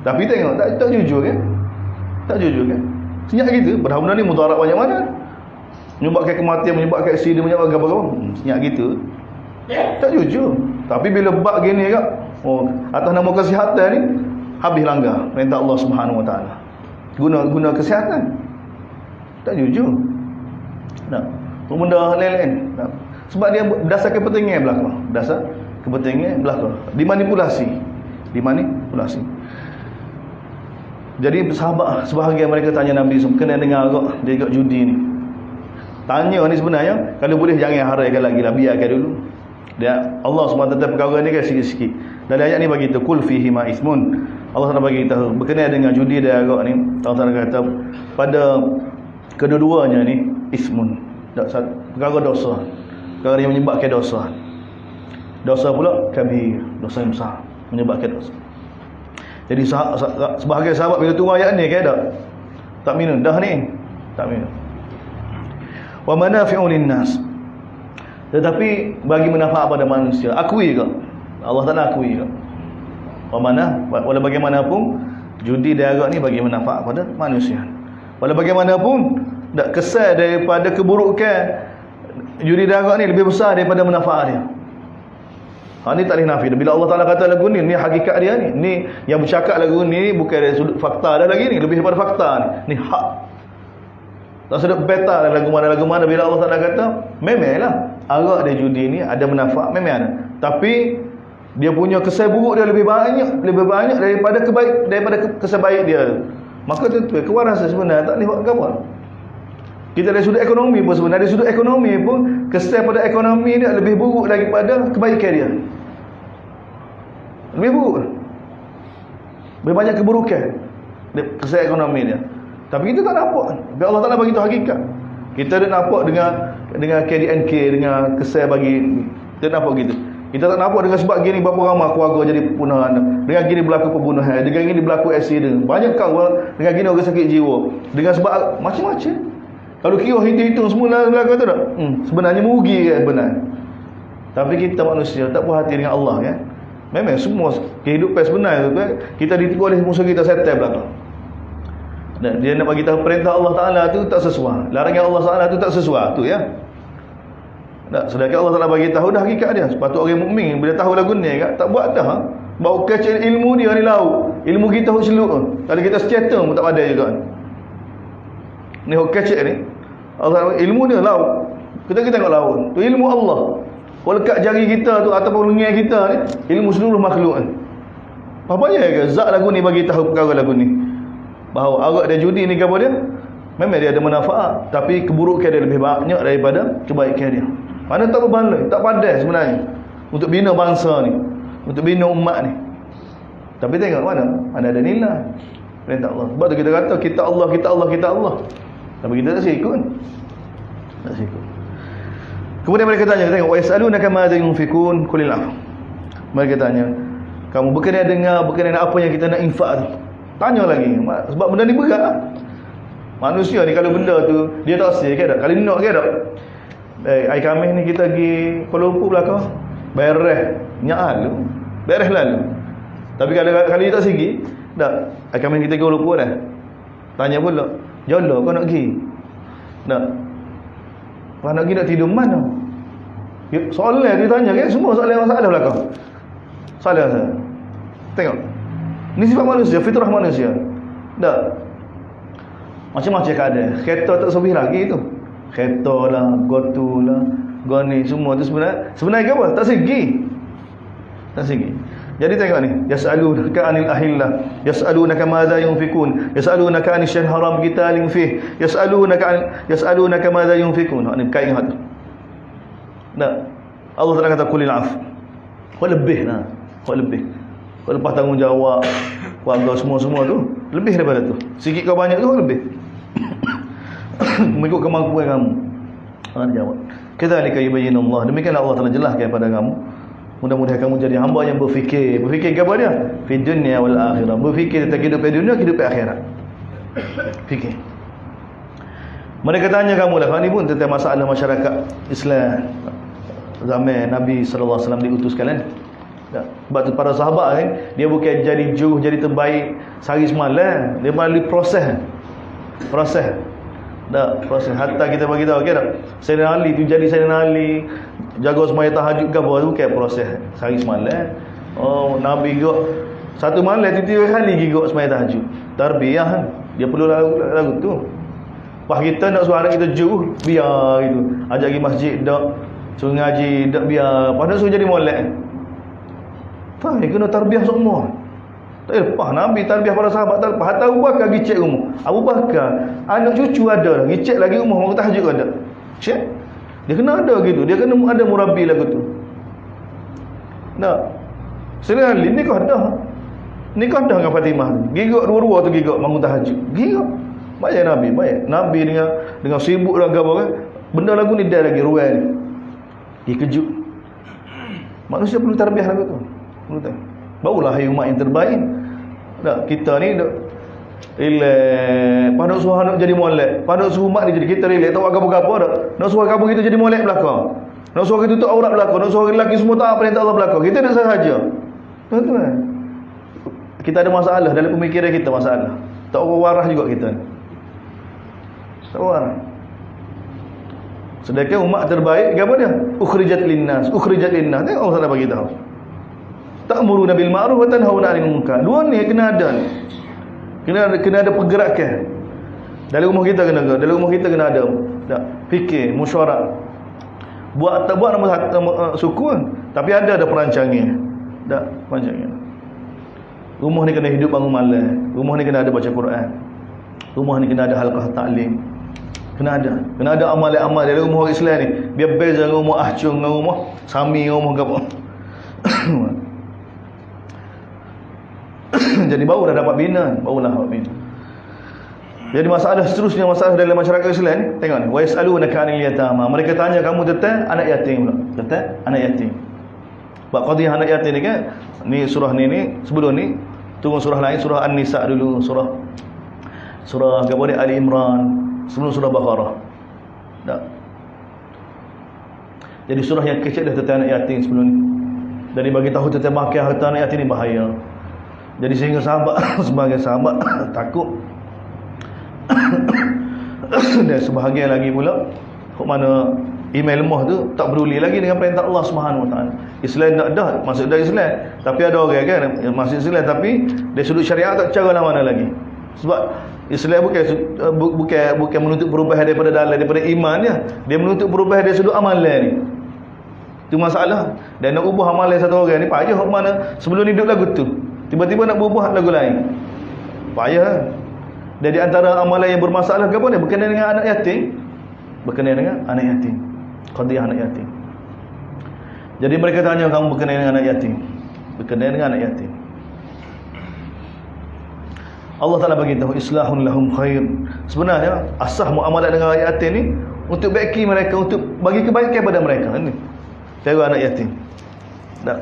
Tapi tengok tak jujur kan? Tak jujur kan? Senyap gitu. Padahal benda ni mudarat banyak mana? Menyebabkan kematian, menyebabkan aksiden, menyebabkan apa-apa. Senyap gitu. Tak jujur. Tapi bila bab gini kak, atas nama kesihatan ni habis langgar perintah Allah Subhanahu Wa Taala. Guna kesihatan. Tak jujur. Nah, benda lain-lain. Nah. Sebab dia berdasarkan kepentingan belaka. Dasar kepentingan belaka. Dimanipulasi. Jadi sahabat sebahagian mereka tanya Nabi kena dengan arak dia ikut judi ni. Tanya ni sebenarnya kalau boleh jangan haraikan lagi lah, biarkan dulu. Dia Allah SWT perkara ni kan sikit-sikit. Dalam ayat ni bagi tahu kul fihi ma ismun. Allah SWT bagi tahu berkenaan dengan judi dan arak ni. Allah SWT kata pada kedua-duanya ni ismun. Perkara dosa. Perkara yang menyebabkan dosa. Dosa pula kabir, dosa yang besar menyebabkan dosa. Jadi sebahagian sahabat bila turun ayat ni kan tak minum dah ni. Tak minum. Wa manafi'u linnas. Tetapi bagi manfaat pada manusia. Akui ke? Allah Taala akui ke? Walau bagaimanapun judi dan arak ni bagi manfaat pada manusia. Walau bagaimanapun tak kesan daripada keburukan judi dan arak ni lebih besar daripada manfaat dia. Ni tak boleh nafi. Bila Allah Taala kata lagu ni hakikat dia ni. Ni yang bercakap lagu ni bukan dari sudut fakta dah lagi ni, lebih daripada fakta ni. Ni hak. Tak sudut beta dah lagu mana bila Allah Taala kata memanglah arak dan judi ni ada manfaat, memang ada. Tapi dia punya kesan buruk dia lebih banyak daripada kesan baik dia. Maka tu kewarasan sebenarnya tak boleh buat apa. Kita dari sudut ekonomi pun sebenarnya dari sudut ekonomi pun kesan pada ekonomi dia lebih buruk daripada kebaikan dia. Lebih buruk. Lebih banyak keburukan kesan ekonomi dia. Tapi kita tak nampak. Biar Allah Taala bagi tahu hakikat. Kita dah nampak dengan KDNK, dengan kesan bagi kita nampak gitu. Kita tak nampak dengan sebab gini berapa ramai keluarga jadi punah. Dengan gini berlaku pembunuhan, dengan gini berlaku aksiden. Banyak kawan dengan gini orang sakit jiwa. Dengan sebab macam-macam. Kalau kira hitung-hitung semula belakang tu tak? Sebenarnya merugi kan benar. Tapi kita manusia tak puas hati dengan Allah kan. Memang semua kehidupan sebenar tu kan, kita ditegur oleh musuh kita setan belakang. Dan dia nak bagi tahu perintah Allah Taala tu tak sesuai. Larangan Allah Taala tu tak sesuai tu ya. Sedangkan Allah Taala bagi tahu dah hakikat dia. Sepatut orang mukmin bila tahu lagu ni kan, tak buat dah. Bau kecil ilmu dia ni laut. Ilmu kita hok seluk. Kalau kita secerita pun tak pandai juga. Ni hok kecil ni. Allah ilmu dia laut. Kita tengok laut. Tu ilmu Allah. Kalau lekat jari kita tu ataupun lengan kita ni, ilmu seluruh makhluk kan. Apa ya ke zat lagu ni bagi tahu perkara lagu ni. Bahawa arak dan judi ni apa dia? Memang dia ada manfaat, tapi keburukan dia lebih banyak daripada kebaikan dia. Mana tak berbaloi, tak pandai sebenarnya untuk bina bangsa ni, untuk bina umat ni. Tapi tengok mana ada nilai perintah Allah. Sebab tu kita kata kita Allah. Tapi kita tak sikut. Tak sikut. Kemudian mereka tanya, tengok, wa yasalunaka madza yunfikun qulil af. Mereka tanya, kamu berkenaan dengan apa yang kita nak infak tu? Tanya lagi. Sebab benda ni berat. Manusia ni kalau benda tu dia tak sel ke tak? Kalau nak ke tak? Ai Khamis ni kita pergi Kuala Lumpur belakang. Beres nyak lalu. Beres lalu. Tapi kalau dia tak segi, tak. Ai Khamis kita pergi Kuala Lumpur dah. Tanya pula, "Jolo kau nak pergi?" Tak. Kau nak pergi nak tidur mana? Soalan dia tanya kan, semua soalan masalah belakang. Soalan. Tengok. Ni sifat manusia, fitrah manusia. Tak. Macam-macam keadaan. Kereta tak sobih lagi tu. Kereta lah, gotu lah, goni semua tu sebenarnya apa? Tak segi. Tak segi. Jadi tengok ni, yas'alunaka 'anil ahillah, yas'alunaka madza yunfikun, yas'alunaka 'anil syahril haram qitalin fih, yas'alunaka madza yunfikun. Ini berkait dengan tu. Tak. Allah Taala kata qulil af. Kau lebih lah. Kau lebih. Kau lepas tanggungjawab keluarga semua tu, lebih daripada tu. Sikit kau banyak tu lebih. Mengikut kemampuan kamu. Allah jawab. Kadzalika yubayyinu Allah. Demikianlah Allah Taala jelaskan kepada kamu. Mudah-mudahan kamu jadi hamba yang berfikir. Berfikir kepada dia? Fi dunya wal akhirah. Berfikir tentang kehidupan dunia, kehidupan akhirat. Fikir. Mereka tanya kamu lah, ni pun tentang masalah masyarakat Islam zaman Nabi sallallahu alaihi wasallam diutuskan kan. Sebab tu para sahabat kan, dia bukan jadi juru, jadi terbaik sehari semalam. Dia melalui proses. Proses. Hatta kita bagi tahu kan, Sayyidina Ali tu jadi Sayyidina Ali, jaga semaya tahajud ke apa tu bukan proses sehari semalam. Oh, Nabi juga satu malam 3 kali gigok semaya tahajud. Tarbiyah kan. Dia perlu lagu tu. Pas kita nak suruh anak kita juru, biar gitu. Ajak pergi masjid dak, suruh ngaji dak, biar. Padahal suruh jadi molek. Tak, kena tarbiyah semua. Tak lepas Nabi tarbiyah para sahabat tak lepas. Hatta Abu Bakar gicek rumah. Abu Bakar anak cucu ada, gicek lagi rumah, mau tahajud ada. Cek. Dia kena ada gitu. Dia kena ada murabbi lagu tu. Tak. Sekali nikah dah. Nikah dah dengan Fatimah tu. Gigok dua-dua tu gigok bangun tahajud. Gigok. Baik Nabi, baik. Nabi dengan sibuk dan gapo kan. Benda lagu ni dah lagi ruan. Dia kejut. Manusia perlu tarbiyah lagu tu. Perlu tahu. Barulah hai umat yang terbaik. Tak, kita ni dak pada suruh nak jadi molek. Pada suruh umat ni jadi kita relax tak gapo-gapo dak. Nak suruh gapo kita jadi molek belakang. Nak suruh kita tutup aurat belakang. Nak suruh lelaki semua tak perintah Allah belakang. Kita dak sahaja. Tuan-tuan. Kita ada masalah dalam pemikiran kita, masalah. Tak waras juga kita. Tak waras. Sedangkan umat terbaik apa dia? Ukhrijat linnas. Tengok Allah Taala bagi tahu. Ta'muruna bil ma'ruf wa tanhauna 'anil munkar. Dua ni kena ada. Kena ada pergerakan. Dalam rumah kita kena ada. Dalam rumah kita kena ada. Tak, fikir, mesyuarat. Buat tak buat nama suku, tapi ada perancangan. Tak, perancangan. Rumah ni kena hidup bangun malam. Rumah ni kena ada baca Quran. Rumah ni kena ada halqah ta'lim. Kena ada amalan-amal dalam rumah orang Islam ni. Biar beza dengan rumah ahcung, dengan rumah sami, dengan rumah apa. Jadi baru dah dapat bina. Jadi masalah seterusnya, masalah dalam masyarakat Islam ni, tengok ni, wa yasalunaka 'anil yatama. Mereka tanya kamu tentang anak yatim pula. Tentang anak yatim. Bab qadhiyah anak yatim ni kan, ni surah ni sebelum ni tunggu surah lain, surah An-Nisa dulu, surah kemudian Ali Imran, sebelum surah Baqarah. Tak. Jadi surah yang kecil dah tentang anak yatim sebelum ni. Dari bagi tahu tentang makan harta anak yatim ni bahaya. Jadi sehingga sahabat sebagai sahabat takut. Dan sebahagian lagi pula kok mana email lemah tu tak peduli lagi dengan perintah Allah Subhanahu Wa Taala. Islam tak dah masuk dah Islam, tapi ada orang kan masuk Islam tapi dari sudut syariat tak cara lah mana lagi. Sebab Islam bukan menuntut perubahan daripada dalam, daripada iman dia menuntut perubahan dari sudut amalan ni. Itu masalah. Dan nak ubah amalan satu orang ni payah hok mana sebelum ni duduk lagu tu. Tiba-tiba nak berubah lagu lain. Payah. Dan di antara amalan yang bermasalah ke apa ni? Berkenaan dengan anak yatim. Qadhiyah anak yatim. Jadi mereka tanya kamu berkenaan dengan anak yatim. Allah Ta'ala bagi tahu islahun lahum khair. Sebenarnya asah muamalah dengan anak yatim ni untuk backing mereka, untuk bagi kebaikan kepada mereka. Ini pera anak yatim. Tak.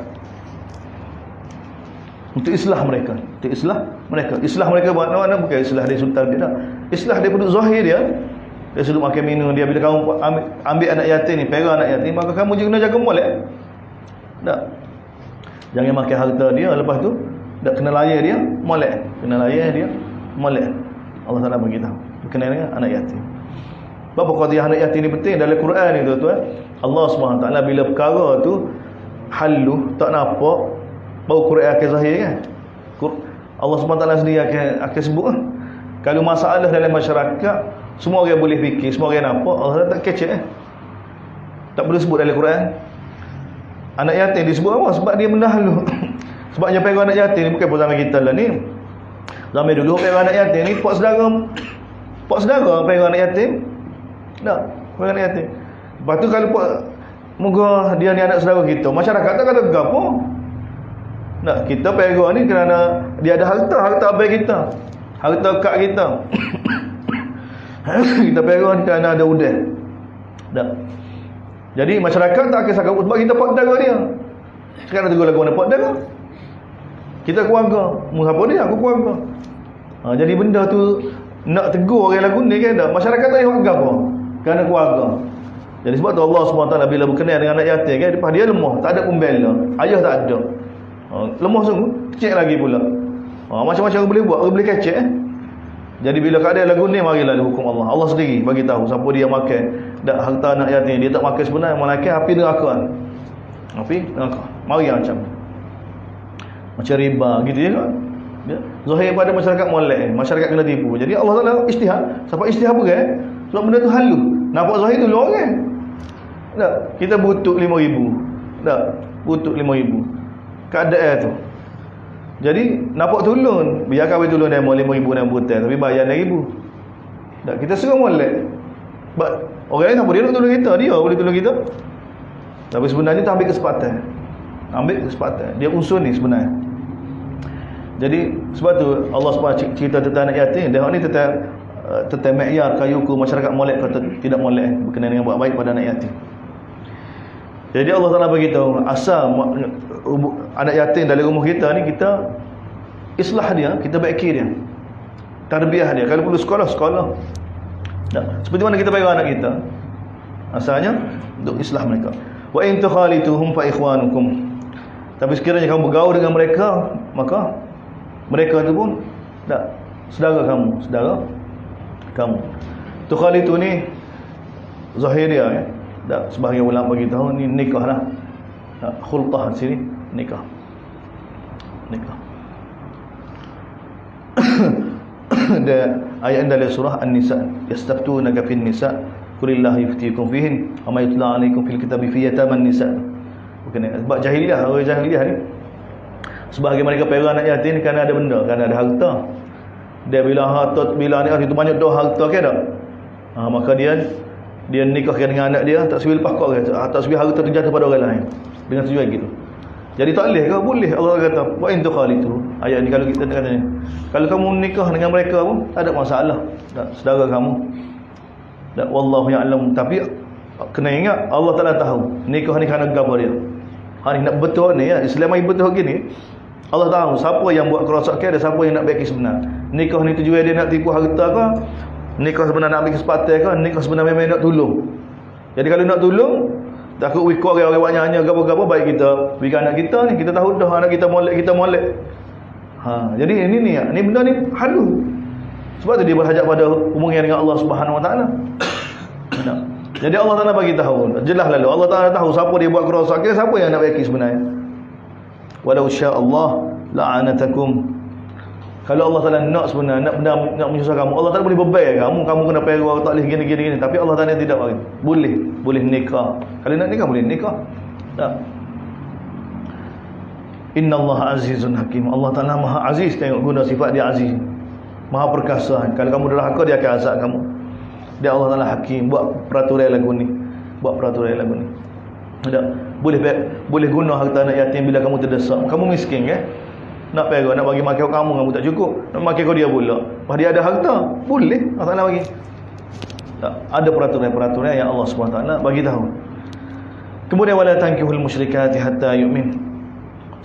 Untuk islah mereka, untuk islah mereka. Islah mereka mana bukan islah dia sultan dia tak. Islah dia penduduk zahir dia. Dia sudah makan minum dia, bila kamu ambil anak yatim ni, pera anak yatim, maka kamu juga kena jaga molek. Tak. Jangan makan harta dia, lepas tu tak kena layan dia, molek. Kena layan dia, molek. Allah Taala bagi tahu berkenaan dengan anak yatim. Berapa qadiyah anak yatim ni penting dalam Quran ni tuan-tuan. Allah Subhanahu Taala bila perkara tu halu tak nampak, baru Quran akan zahir kan. Allah Subhanahu Taala sendiri akan sebut kan. Kalau masalah dalam masyarakat semua orang boleh fikir, semua orang nampak, Allah tak kecek tak perlu sebut dalam Quran. Anak yatim disebut apa? Sebab dia mendahulu. Sebabnya pera anak yatim ni bukan pada zaman kita lah ni. Zaman dulu pera anak yatim ni pak saudara pera anak yatim. Tak, pera anak yatim. Lepas tu kalau pak moga dia ni anak saudara kita, masyarakat tak kata gapo. Tak, kita pera ni kerana dia ada harta abai kita. Harta kak kita. Kita pera ni kerana ada udang. Tak. Jadi masyarakat tak akan sakit sebab kita pak saudara dia. Sekarang tegur lagu mana pak saudara? Kita keluarga. Mu siapa dia? Aku keluarga. Jadi benda tu nak tegur orang lagu ni kan tak? Masyarakat tak payah apa? Kerana keluarga. Jadi sebab tu Allah SWT bila berkenaan dengan anak yatim kan, lepas dia lemah, tak ada pembela. Ayah tak ada. Lemah sungguh, kecil lagi pula. Macam-macam orang boleh buat, orang boleh kecek Jadi bila keadaan lagu ni, marilah dihukum Allah. Allah sendiri bagi tahu siapa dia makan dak harta anak yatim, dia tak makan sebenarnya, malaikat api neraka. Api neraka. Mari macam macam riba gitu ya kan. Ya. Zahir pada masyarakat molek, masyarakat kena tipu. Jadi Allah Taala istihad. Siapa istihad berat? Sebab benda tu halu. Nampak zahir tu luar kan? Tak. Kita butuh 5,000. Tak. Butuh 5,000. Keadaan tu. Jadi nampak tolong, biar kawin tolong demo 5,000 dan butai, tapi bayar 6,000. Tak, kita suruh molek. Sebab orang lain tak boleh nak tolong kita, dia boleh tolong kita. Tapi sebenarnya tak ambil kesempatan. Ambil kesempatan. Dia unsur ni sebenarnya. Jadi sebab tu Allah SWT cerita tentang anak yatim. Dia ni tentang ma'yar kayuku masyarakat molek atau tidak molek berkenaan dengan buat baik pada anak yatim. Jadi Allah Taala bagi tahu asal anak yatim dalam rumah kita ni, kita islah dia, kita baiki dia, tarbiyah dia. Kalau perlu sekolah. Tak. Seperti mana kita bagi anak kita, asalnya untuk islah mereka. Wa in tukhalituhum fa ikhwanukum. Tapi sekiranya kamu bergaul dengan mereka, maka mereka itu pun tak saudara kamu. Tukhalitu ni zahir dia ya. Tak, sebahagian ulama bagi tahu ni nikah lah. Khultah di sini nikah. Ada ayat dalam surah An-Nisa, yastaftunaka fin nisa qulillahu yuftikum fihin wa ma yutla alaikum fil kitabi fi yataman nisa. Bukan sebab jahiliah, orang jahiliah ni sebahagian mereka pera anak yatim kerana ada benda, kerana ada harta. Dia bila ni itu banyak dah harta ke tak? Maka dia nikahkan dengan anak dia, tak sebil lepas kau kata, tak sebil harta terjatuh pada orang lain dengan tujuan gitu. Jadi tak boleh ke? Boleh. Allah kata wa in tukhalitu. Ayat ni kalau kita kata ni, kalau kamu nikah dengan mereka pun tak ada masalah, tak, saudara kamu. Tak, wallahu ya'lam. Tapi kena ingat Allah Taala tahu nikah ni kerana gapo dia. Ni nak betul ni ya, Islam ai betul gini. Allah tahu siapa yang buat kerosakan dan siapa yang nak baiki sebenar. Nikah ni tujuan dia nak tipu harta ke? Nikah sebenar nak ambil kesempatan kan? Nikah sebenar memang nak tolong. Jadi kalau nak tolong, takut wikor orang buat nyanyi gapo-gapo, baik kita bagi anak kita ni, kita tahu dah anak kita molek. Jadi ini benda ni halu. Sebab tu dia berhajat pada hubungan dengan Allah Subhanahu Wa Taala. Jadi Allah Taala bagi tahu, jelas lalu Allah Taala tahu siapa dia buat kerosakan, siapa yang nak bagi sebenarnya. Walau syaa Allah la'anatakum. Kalau Allah Taala nak sebenarnya nak menyusah kamu, Allah Taala boleh bebai kamu kena pera tak boleh gini. Tapi Allah Taala tidak bagi. Boleh nikah. Kalau nak nikah boleh nikah. Tak. Innallaha azizun hakim. Allah Taala Maha Aziz, tengok guna sifat dia aziz. Maha perkasa. Kalau kamu derhaka dia akan azab kamu. Dia Allah Taala hakim, buat peraturan lagu ni. Tak. Boleh guna harta anak yatim bila kamu terdesak. Kamu miskin kan? Nak pera, nak bagi makan kamu tak cukup. Nak makan kau dia pula. Pas dia ada harta, boleh Allah Taala bagi. Tak, ada peraturan-peraturan yang Allah SWT bagi tahu. Kemudian wala tankihul musyrikati hatta yu'min.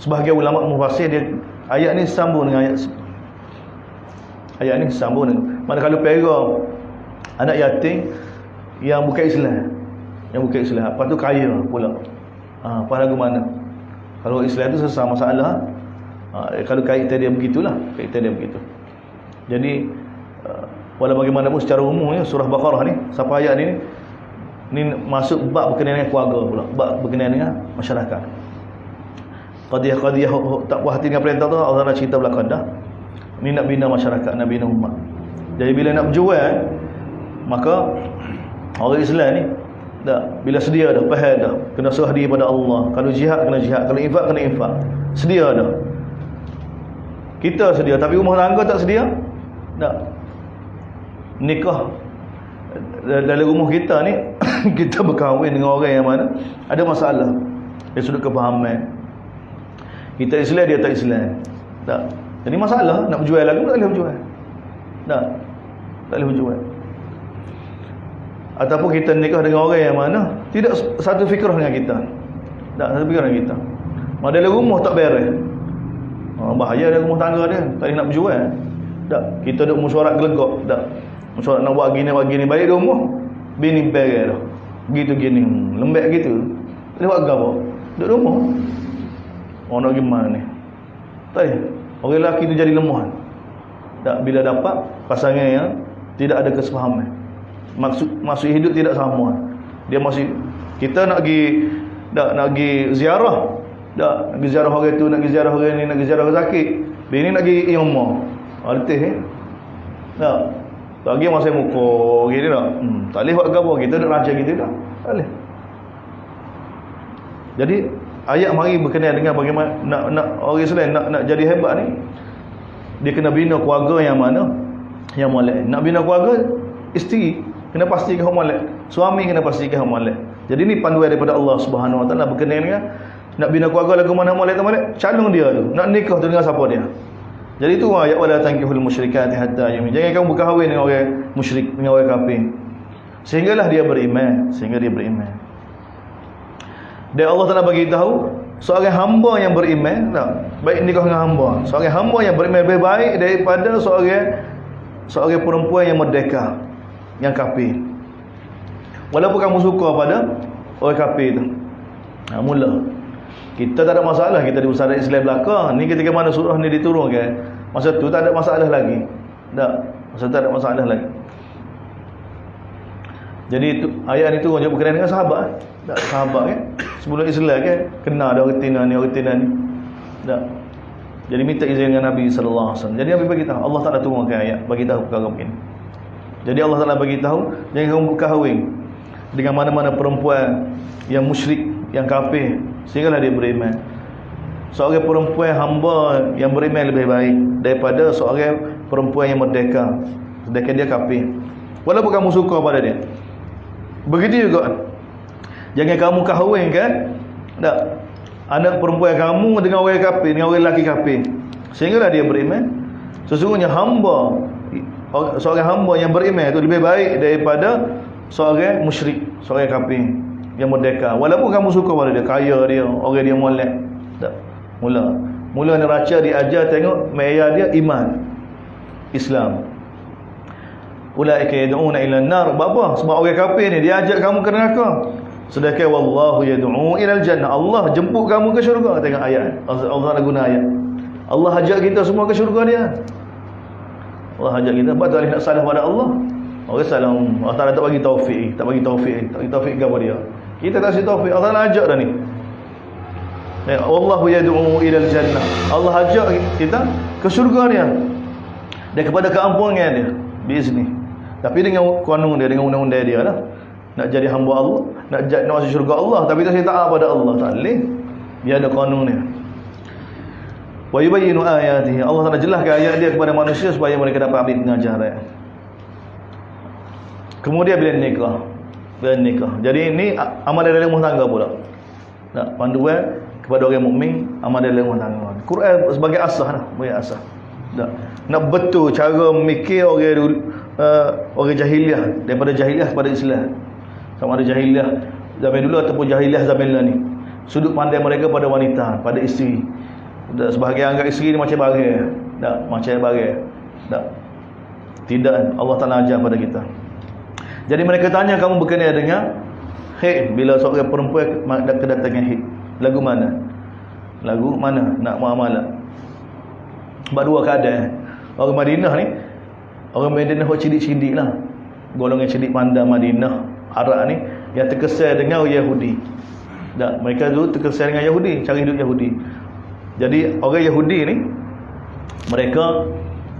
Sebahagian ulama mufassir dia ayat ni sambung dengan ayat ni sambung dengan mana kalau pera anak yatim yang bukan Islam, lepas tu kaya pula. Apa lagu mana? Kalau Islam tu sesama masalah. Kalau kaitan dia begitulah, kaitan dia begitu. Jadi walau bagaimanapun secara umumnya surah Baqarah ni sampai ayat ni masuk bab berkenaan dengan keluarga pula, bab berkenaan dengan masyarakat. Qadiyah tak puas hati dengan perintah tu, Allah nak cerita belakang dah. Ni nak bina masyarakat, nak bina umat. Jadi bila nak berjual, maka orang Islam ni dah bila sedia dah, faham dah, kena serah diri pada Allah. Kalau jihad kena jihad, kalau infak kena infak. Sedia dah. Kita sedia, tapi rumah tangga tak sedia. Tak. Nikah dalam rumah kita ni kita berkahwin dengan orang yang mana ada masalah dari sudut kefahaman. Kita Islam, dia tak Islam. Tak. Jadi masalah nak berjual lagi tak boleh berjual. Tak. Tak boleh berjual. Ataupun kita nikah dengan orang yang mana tidak satu fikrah dengan kita. Tak satu fikrah dengan kita. Mak dalam rumah tak beres. Bahaya dalam rumah tangga dia. Tak boleh nak berjual. Tak. Kita duk mesyuarat gelegak. Tak. Mesyuarat nak buat gini baik di rumah. Bini beres dah. Begitu gini. Lembek gitu. Dia buat apa? Duduk rumah. Orang nak gimana ni? Tak boleh. Orang lelaki tu jadi lemah. Tak. Bila dapat pasangan yang tidak ada kesepahaman. Maksud hidup tidak sama. Dia masih kita nak pergi ziarah. Tak, nak pergi ziarah orang tu, nak pergi ziarah orang ni, nak pergi ziarah orang sakit. Bini nak pergi iumah. Letih tak. Tak pergi masa muka gitu tak. Tak boleh buat apa. Kita nak raja gitu tak. Tak boleh. Jadi ayat mari berkenaan dengan bagaimana nak orang Islam nak jadi hebat ni. Dia kena bina keluarga yang mana? Yang molek. Nak bina keluarga, isteri kena pastikan molek. Suami kena pastikan molek. Jadi ni panduan daripada Allah Subhanahu Wa Taala berkenaan dengan nak bina keluarga lagu mana molek tak molek. Calon dia tu. Nak nikah tu dengan siapa dia. Jadi itu ayat wala tankihul musyrikati hatta yu'min. Jangan kamu berkahwin dengan orang musyrik, dengan orang kafir. Sehinggalah dia beriman, Dan Allah Taala bagi tahu seorang hamba yang beriman, tak, baik nikah dengan hamba. Seorang hamba yang beriman lebih baik daripada seorang perempuan yang merdeka, yang kafir. Walaupun kamu suka pada orang kafir tu. Mula kita tak ada masalah, kita di usaha Islam belakang. Ni ketika mana surah ni diturunkan, masa tu tak ada masalah lagi. Tak, masa tu tak ada masalah lagi. Jadi itu, ayat itu juga berkenaan dengan sahabat. Tak, sahabat kan. Sebelum Islam kan, kena ada orang tina ni. Tak. Jadi minta izin dengan Nabi sallallahu alaihi wasallam. Jadi Nabi bagi tahu, Allah Taala turunkan ayat bagi tahu perkara begini. Jadi Allah Taala bagi tahu, jangan kamu berkahwin dengan mana-mana perempuan yang musyrik, yang kafir, sehinggalah dia beriman. Seorang perempuan hamba yang beriman lebih baik daripada seorang perempuan yang merdeka, sedangkan dia kafir. Walaupun kamu suka pada dia. Begitu juga, jangan kamu kahwinkan tak anak perempuan kamu dengan orang kafir, dengan orang lelaki kafir, sehinggalah dia beriman. Sesungguhnya seorang hamba yang beriman itu lebih baik daripada seorang musyrik, seorang kafir yang merdeka. Walaupun kamu suka pada dia, kaya dia, orang dia molek. Tak. Mula neraca diajar tengok maya dia iman, Islam. Ulaika yad'una ila an-nar. Apa? Sebab orang kafir ni dia ajak kamu ke neraka. Sedangkan wallahu yad'u ila al-jannah. Allah jemput kamu ke syurga. Tengok ayat. Allah nak guna ayat. Allah ajak kita semua ke syurga dia. Allah ajak kita. Sebab tak boleh nak salah pada Allah. Orang salah, Allah Taala tak bagi taufik. Tak bagi taufik kepada dia. Kita tak kasih taufik. Allah Taala ajak dah ni. Wallahu yad'u ila al-jannah. Allah ajak kita ke syurga dia. Dan kepada keampunan dia biizni. Tapi dengan kanun dia, dengan undang-undang dia lah. Nak jadi hamba Allah, nak masuk syurga Allah, tapi tak taat pada Allah, tak boleh. Dia ada kanun dia. Wa yubayyinu ayatihi. Allah Taala jelaskan ayat dia kepada manusia supaya mereka dapat ambil pengajaran. Kemudian bila nikah. Jadi ini amalan dalam rumah tangga pula. Nak panduan kepada orang mukmin, amalan dalam rumah tangga. Quran sebagai asas lah, sebagai asas. Nak betul cara mikir orang orang jahiliah, daripada jahiliah kepada Islam. Sama ada jahiliah zaman dulu ataupun jahiliah zaman ni. Sudut pandang mereka pada wanita, pada isteri. Sebahagian anggap isteri ni macam barang. Tak, macam barang. Tak. Tidak, Allah Taala ajar pada kita. Jadi mereka tanya, kamu berkenaan dengan haid, bila seorang perempuan kedatangan haid. Lagu mana? Lagu mana nak muamalah? Sebab dua keadaan. Orang Madinah ni, orang Madinah cidik-cidik lah, golongan cidik pandang Madinah Arab ni, yang terkesan dengan Yahudi. Tak, mereka dulu terkesan dengan Yahudi, cara hidup Yahudi. Jadi orang Yahudi ni, mereka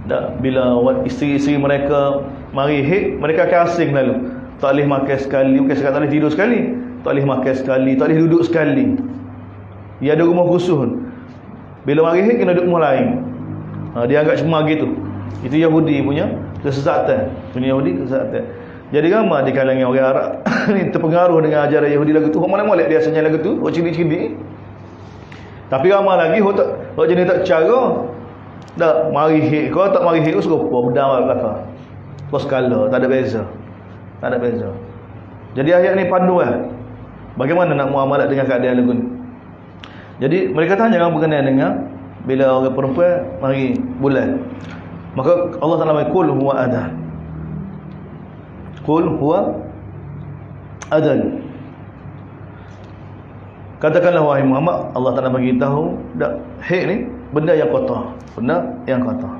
tak, bila isteri-isteri mereka mari haid, mereka akan asing lalu. Tak boleh makan sekali, bukan sekali, tak boleh tidur sekali, tak boleh makan sekali, tak boleh duduk sekali. Dia ada rumah khusus. Bila mari haid kena duduk rumah lain. Dia anggap cuma gitu. Itu Yahudi punya kesesatan. Punya Yahudi kesesatan. Jadi ramai di kalangan orang Arab ni terpengaruh dengan ajaran Yahudi lagu tu. Orang mana molek dia asalnya lagu tu, orang cilik-cilik. Tapi ramai lagi orang jenis tak cara. Tak mari haid, kau tak mari haid kau serupa bedang belaka. Kau skala, tak ada beza. Tak ada beza. Jadi ayat ni panduan bagaimana nak muamalah dengan keadaan lagu ni. Jadi mereka tanya kan berkenaan dengan bila orang perempuan mari bulan. Maka Allah Taala qul huwa adan. Qul huwa adan. Katakanlah wahai Muhammad, Allah Taala bagi tahu dak haid ni benda yang kotor, benda yang kotor.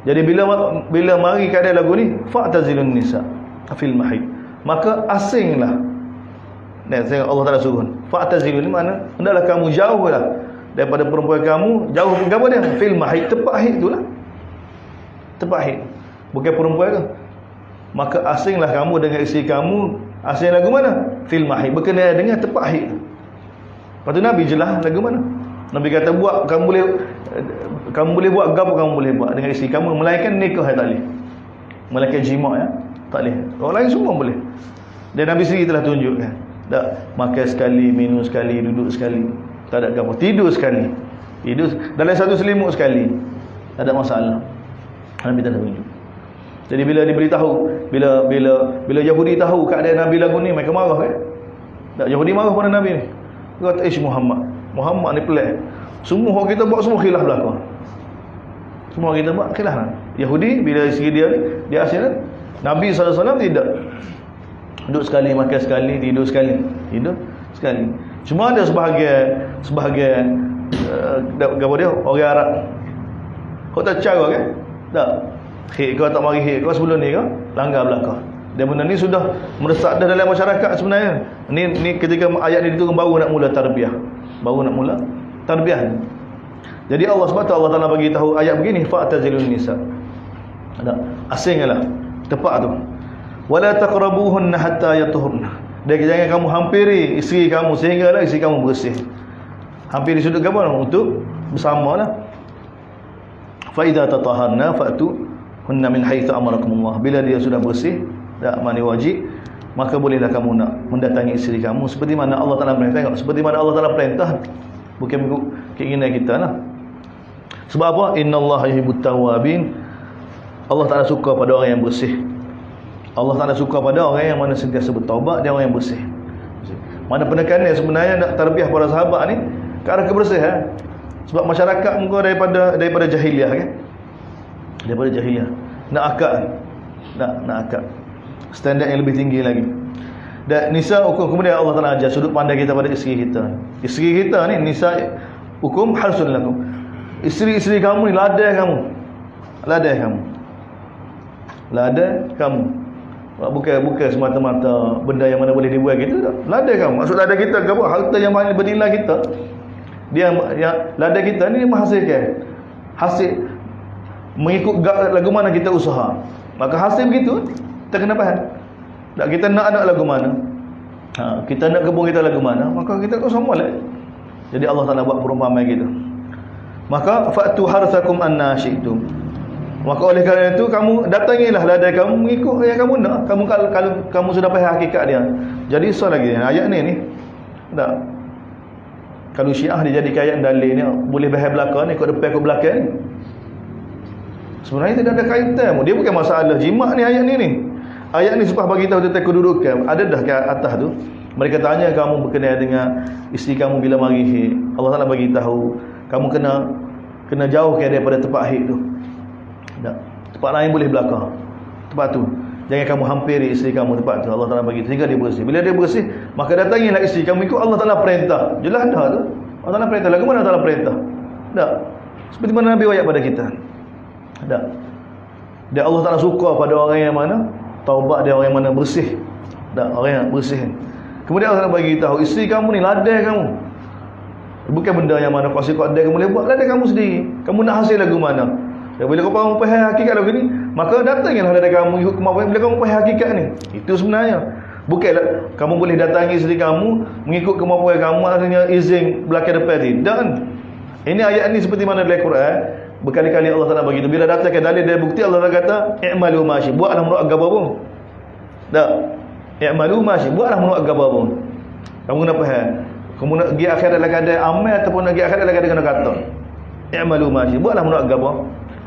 Jadi bila mari keadaan lagu ni, fa'tazilun nisa fil mahid. Maka asinglah. Dan Allah Taala suruh, fa'tazilun ni mana? Hendaklah kamu jauhlah daripada perempuan kamu, jauh ke apa dia? Fil mahid, tempat haid itulah. Tempat haid. Bukan perempuan ke? Maka asinglah kamu dengan isteri kamu. Asing lagu mana? Fil mahid, berkenaan dengan tempat haid. Lepas tu Nabi jelas lagu mana. Nabi kata buat, kamu boleh buat apa kamu boleh buat dengan isteri kamu, melainkan nikah tak boleh. Melainkan jima' ya, tak boleh. Orang lain semua boleh. Dan Nabi sendiri telah tunjukkan. Tak makan sekali, minum sekali, duduk sekali. Tak ada apa, tidur sekali. Tidur dalam satu selimut sekali. Tak ada masalah. Nabi telah tunjuk. Jadi bila diberitahu, bila Yahudi tahu keadaan Nabi lagu ni, mereka marah kan? Tak, Yahudi marah pada Nabi ni. Dia kata, Muhammad ni pelik. Semua orang kita buat semua khilaf belakang. Semua orang kita buat khilaf. Yahudi bila isteri dia ni, dia asyik Nabi SAW tidak. Duduk sekali, makan sekali, tidur sekali. Tidur sekali. Cuma ada sebahagian apa dia, orang Arab. Kau tak cara kan? Tak. Kau tak mari hik kau sebelum ni kau langgar belakang. Dan benda ni sudah meresap dah dalam masyarakat sebenarnya. Ni ketika ayat ni diturun baru nak mula tarbiyah. Baru nak mula tarbiyah. Jadi Allah SWT Allah Taala bagi tahu ayat begini, fa'tazilun nisa. Ada asinglah tepat tu. Wala taqrabuhunna hatta yatuhurna. Dan jangan kamu hampiri isteri kamu sehinggalah isteri kamu bersih. Hampiri sudut kamu untuk bersamalah. Fa idza tataharna fa'tu hunna min haitsu amarakumullah. Bila dia sudah bersih, tak mandi wajib, maka bolehlah kamu nak mendatangi isteri kamu seperti mana Allah Taala perintah. Tengok, seperti mana Allah Taala perintah, bukan ikut keinginan kita lah. Sebab apa? Innallaha yuhibbut tawwabin. Allah Taala suka pada orang yang bersih. Allah Taala suka pada orang yang mana sentiasa bertaubat, dia orang yang bersih. Mana penekanan sebenarnya nak tarbiyah para sahabat ni ke arah kebersihan. Sebab masyarakat muka daripada jahiliah kan. Daripada jahiliah. Nak akad. Nak akad. Standard yang lebih tinggi lagi. Dan nisa hukum, kemudian Allah Taala ajar sudut pandang kita pada isteri kita. Isteri kita ni nisa hukum harsun lakum. Isteri-isteri kamu ni ladai kamu. Ladai kamu. Ladai kamu. Bukan semata-mata benda yang mana boleh dibuat gitu tak. Ladai kamu. Maksud ladai kita ke apa? Harta yang paling bernilai kita. Dia yang ladai kita ni menghasilkan. Hasil mengikut lagu mana kita usaha. Maka hasil begitu kita kena faham. Tak, kita nak anak lagu mana, kita nak kebun kita lagu mana, maka kita tu sama lah. Jadi Allah Taala buat perumpamaan gitu. Maka fa'tu harsakum anna syi'tum. Maka oleh kerana itu kamu datangilah ladai kamu mengikut yang kamu nak. Kalau kamu sudah faham hakikat dia. Jadi so lagi ayat ni tak. Kalau Syiah dia jadikan ayat dalil ni boleh bahas belakang ni, ikut depan ikut belakang ni. Sebenarnya tidak ada kaitan. Dia bukan masalah jima' ni ayat ni. Ayat ni supaya bagi tahu tentang kedudukan. Ada dah ke atas tu. Mereka tanya kamu berkenaan dengan isteri kamu bila mari haid. Allah Taala bagi tahu kamu kena jauhkan daripada tempat haid tu. Tak. Tempat lain boleh belakang. Tempat tu. Jangan kamu hampiri isteri kamu tempat tu. Allah Taala bagi sehingga dia bersih. Bila dia bersih, maka datangilah isteri kamu ikut Allah Taala perintah. Jelas dah tu. Allah Taala perintah. Lagu mana Allah Taala perintah? Tak. Seperti mana Nabi ayat pada kita. Tak. Dan Allah Taala suka pada orang yang mana taubat dia, orang yang mana bersih. Tak, orang yang bersih. Kemudian Allah Taala bagi tahu isteri kamu ni ladai kamu. Bukan benda yang mana kau sikap dia kamu boleh buat, ladai kamu sendiri. Kamu nak hasil lagu mana? Dan bila kau faham hakikat lagu ni, maka datanglah ladai kamu ikut kemampuan bila kamu faham hakikat ni. Itu sebenarnya. Bukanlah kamu boleh datangi isteri kamu mengikut kemampuan kamu, artinya izin belakang depan tidak kan? Ini ayat ni seperti mana dalam Quran, berkali-kali Allah Taala bagi tu. Bila datangkan dalil dan bukti, Allah Taala kata i'malu ma syi, buatlah menurut agama pun. Tak. I'malu ma syi, buatlah menurut agama pun. Kamu nak faham? Kamu nak pergi akhirat dalam keadaan amal ataupun nak pergi akhirat dalam keadaan kena kata. I'malu ma syi, buatlah menurut agama.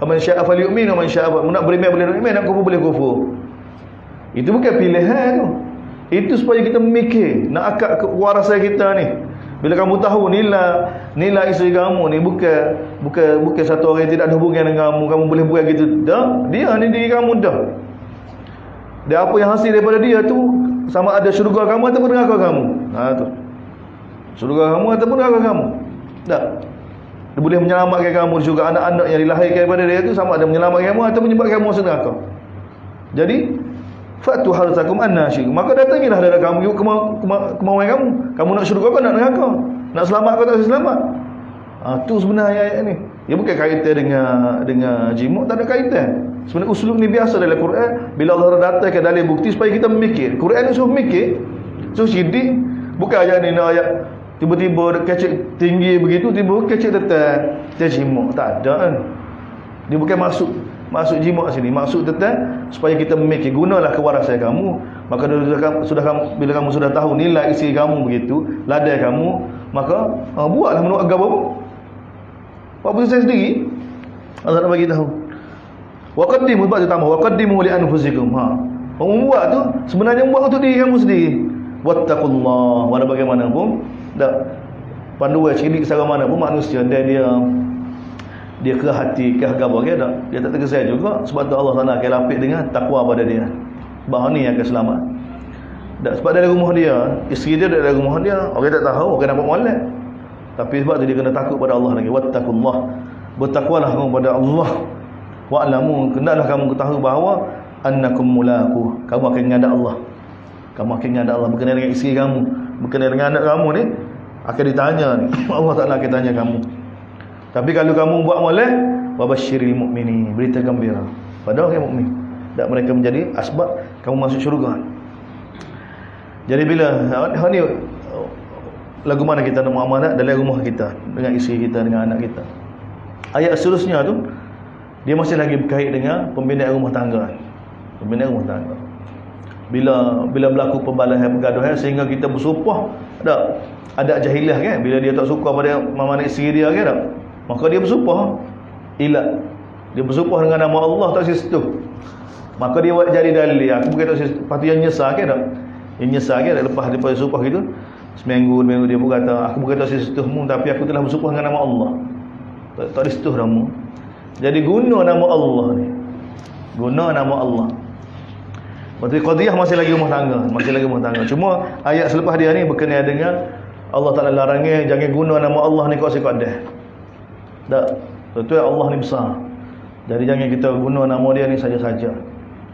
Man syaa falyu'min wa man syaa nak beriman boleh beriman, nak kufur boleh kufur. Itu bukan pilihan tu. Itu supaya kita memikir, nak akad kewarasan kita ni. Bila kamu tahu nilai isteri kamu ni bukan satu orang yang tidak ada hubungan dengan kamu boleh buat gitu. Dah, dia ni diri kamu dah. Dan apa yang hasil daripada dia tu sama ada syurga kamu ataupun neraka kamu. Tu. Syurga kamu ataupun neraka kamu. Tak. Dia boleh menyelamatkan kamu juga, anak-anak yang dilahirkan daripada dia tu sama ada menyelamatkan kamu atau menyebabkan kamu masuk neraka. Jadi fatu harsakum annasyi, maka datangilah dari kamu ikut kemauan kamu. Kamu nak syurga ke nak neraka? Nak selamat ke tak selamat? Tu sebenarnya ayat ni. Dia bukan kaitan dengan jimuk, tak ada kaitan. Sebenarnya uslub ni biasa dalam Quran. Bila Allah datangkan dalil bukti supaya kita memikir. Quran ni suruh mikir, suruh sidik. Bukan ayat ni nak ayat tiba-tiba kecil tinggi begitu, tiba kecil datang jimuk. Tak ada kan. Dia bukan masuk jimuk sini. Maksud tentang supaya kita memikir, gunalah kewarasan kamu. Maka bila kamu sudah tahu nilai isteri kamu begitu, ladai kamu, maka buatlah menurut agama pun. Buat putusan sendiri. Allah nak bagi tahu. Wa qaddimu, sebab dia tambah wa qaddimu li anfusikum. Orang buat tu sebenarnya buat untuk diri kamu sendiri. Wattaqullah. Walau bagaimanapun, tak panduan cilik secara mana pun manusia dia ke hati, ke agama dia tak. Dia tak terkesan juga. Sebab tu Allah Taala akan lapik dengan takwa pada dia. Bahawa ni yang akan selamat. Tak, sebab dalam rumah dia, isteri dia dalam rumah dia, orang tak tahu, orang nampak molek. Tapi sebab tu dia kena takut pada Allah lagi. Wattaqullah. Bertakwalah kamu pada Allah. Wa'lamu, hendaklah kamu ketahui bahawa annakum mulaku. Kamu akan menghadap Allah. Kamu akan menghadap Allah berkenaan dengan isteri kamu, berkenaan dengan anak kamu ni akan ditanya ni. Allah Taala akan tanya kamu. Tapi kalau kamu buat molek, wabasyiril mukminin, berita gembira pada orang mukmin, dan mereka menjadi asbab kamu masuk syurga. Jadi bila ni lagu mana kita nak muamalah dalam rumah kita, dengan isteri kita, dengan anak kita. Ayat seterusnya tu dia masih lagi berkait dengan pembinaan rumah tangga. Pembinaan rumah tangga. Bila berlaku pembalahan pergaduhan sehingga kita bersumpah, ada jahiliah kan, bila dia tak suka pada mana isteri dia kan, maka dia bersumpah ilat. Dia bersumpah dengan nama Allah tak sesuatu. Maka dia buat jadi dalil. Aku bukan tak sesuatu. Lepas tu yang nyesal kan tak? Yang nyesal kan lepas daripada sumpah gitu. Seminggu dia pun kata, aku bukan tak sesuatumu, tapi aku telah bersumpah dengan nama Allah. Tak disetuh kamu. Jadi guna nama Allah ni. Guna nama Allah. Berarti qadiyah masih lagi rumah tangga. Masih lagi rumah tangga. Cuma ayat selepas dia ni berkenaan dengan Allah Ta'ala larangnya jangan guna nama Allah ni kau sekadar. Tak. Betul Allah ni besar. Jadi jangan kita guna nama dia ni saja-saja.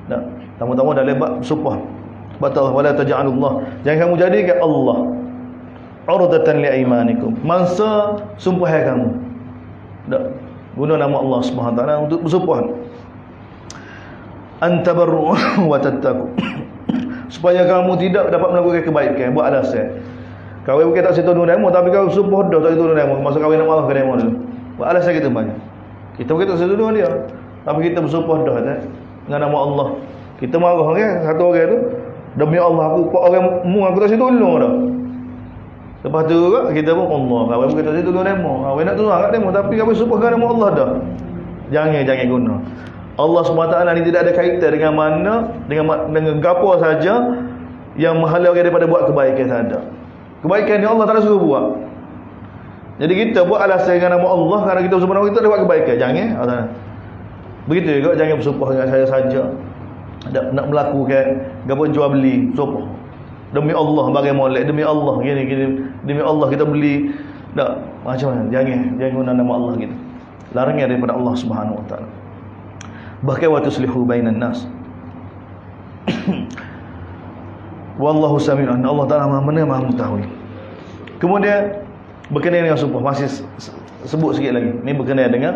Tak. Tamu-tamu dah lebat sumpah. Batal wala taj'alullah. Jangan kamu jadikan Allah urdatan li aimanikum. Mangsa sumpah kamu. Tak. Guna nama Allah Subhanahu Wa Taala untuk bersumpah. Antabarru wa tattaqu. Supaya kamu tidak dapat melakukan kebaikan, buat alasan. Kau bukan tak setuju demo tapi kau sumpah dah tak setuju demo. Masa kau nak marah ke demo dulu. Buat alasan kita banyak. Kita bukan tak setuju dia, tapi kita bersumpah dah dengan nama Allah. Kita marah kan satu orang tu, demi Allah aku orang mu aku tak setuju dah. Lepas tu kita pun Allah, kau bukan tak setuju demo. Kau nak tu sangat demo tapi kau sumpah dengan nama Allah dah. Jangan guna. Allah SWT ni tidak ada kaitan dengan mana, dengan gapo saja yang menghalang daripada buat kebaikan. Tak ada. Kebaikan ni Allah tak suruh buat. Jadi kita buat alasan dengan nama Allah kerana kita sebenarnya kita ada buat kebaikan. Jangan. Begitu juga jangan bersumpah dengan saya saja. Nak melakukan gapo jual beli, sumpah. Demi Allah bagi molek, demi Allah gini, demi Allah kita beli. Tak, macam mana? Jangan guna nama Allah gitu. Larangan daripada Allah Subhanahu Wa Taala. Bahkan wa tuslihu bainan nas. Wallahu sami'un. Allah Taala Maha mendengar, Maha mengetahui. Kemudian berkenaan dengan sumpah, masih sebut sikit lagi. Ni berkenaan dengan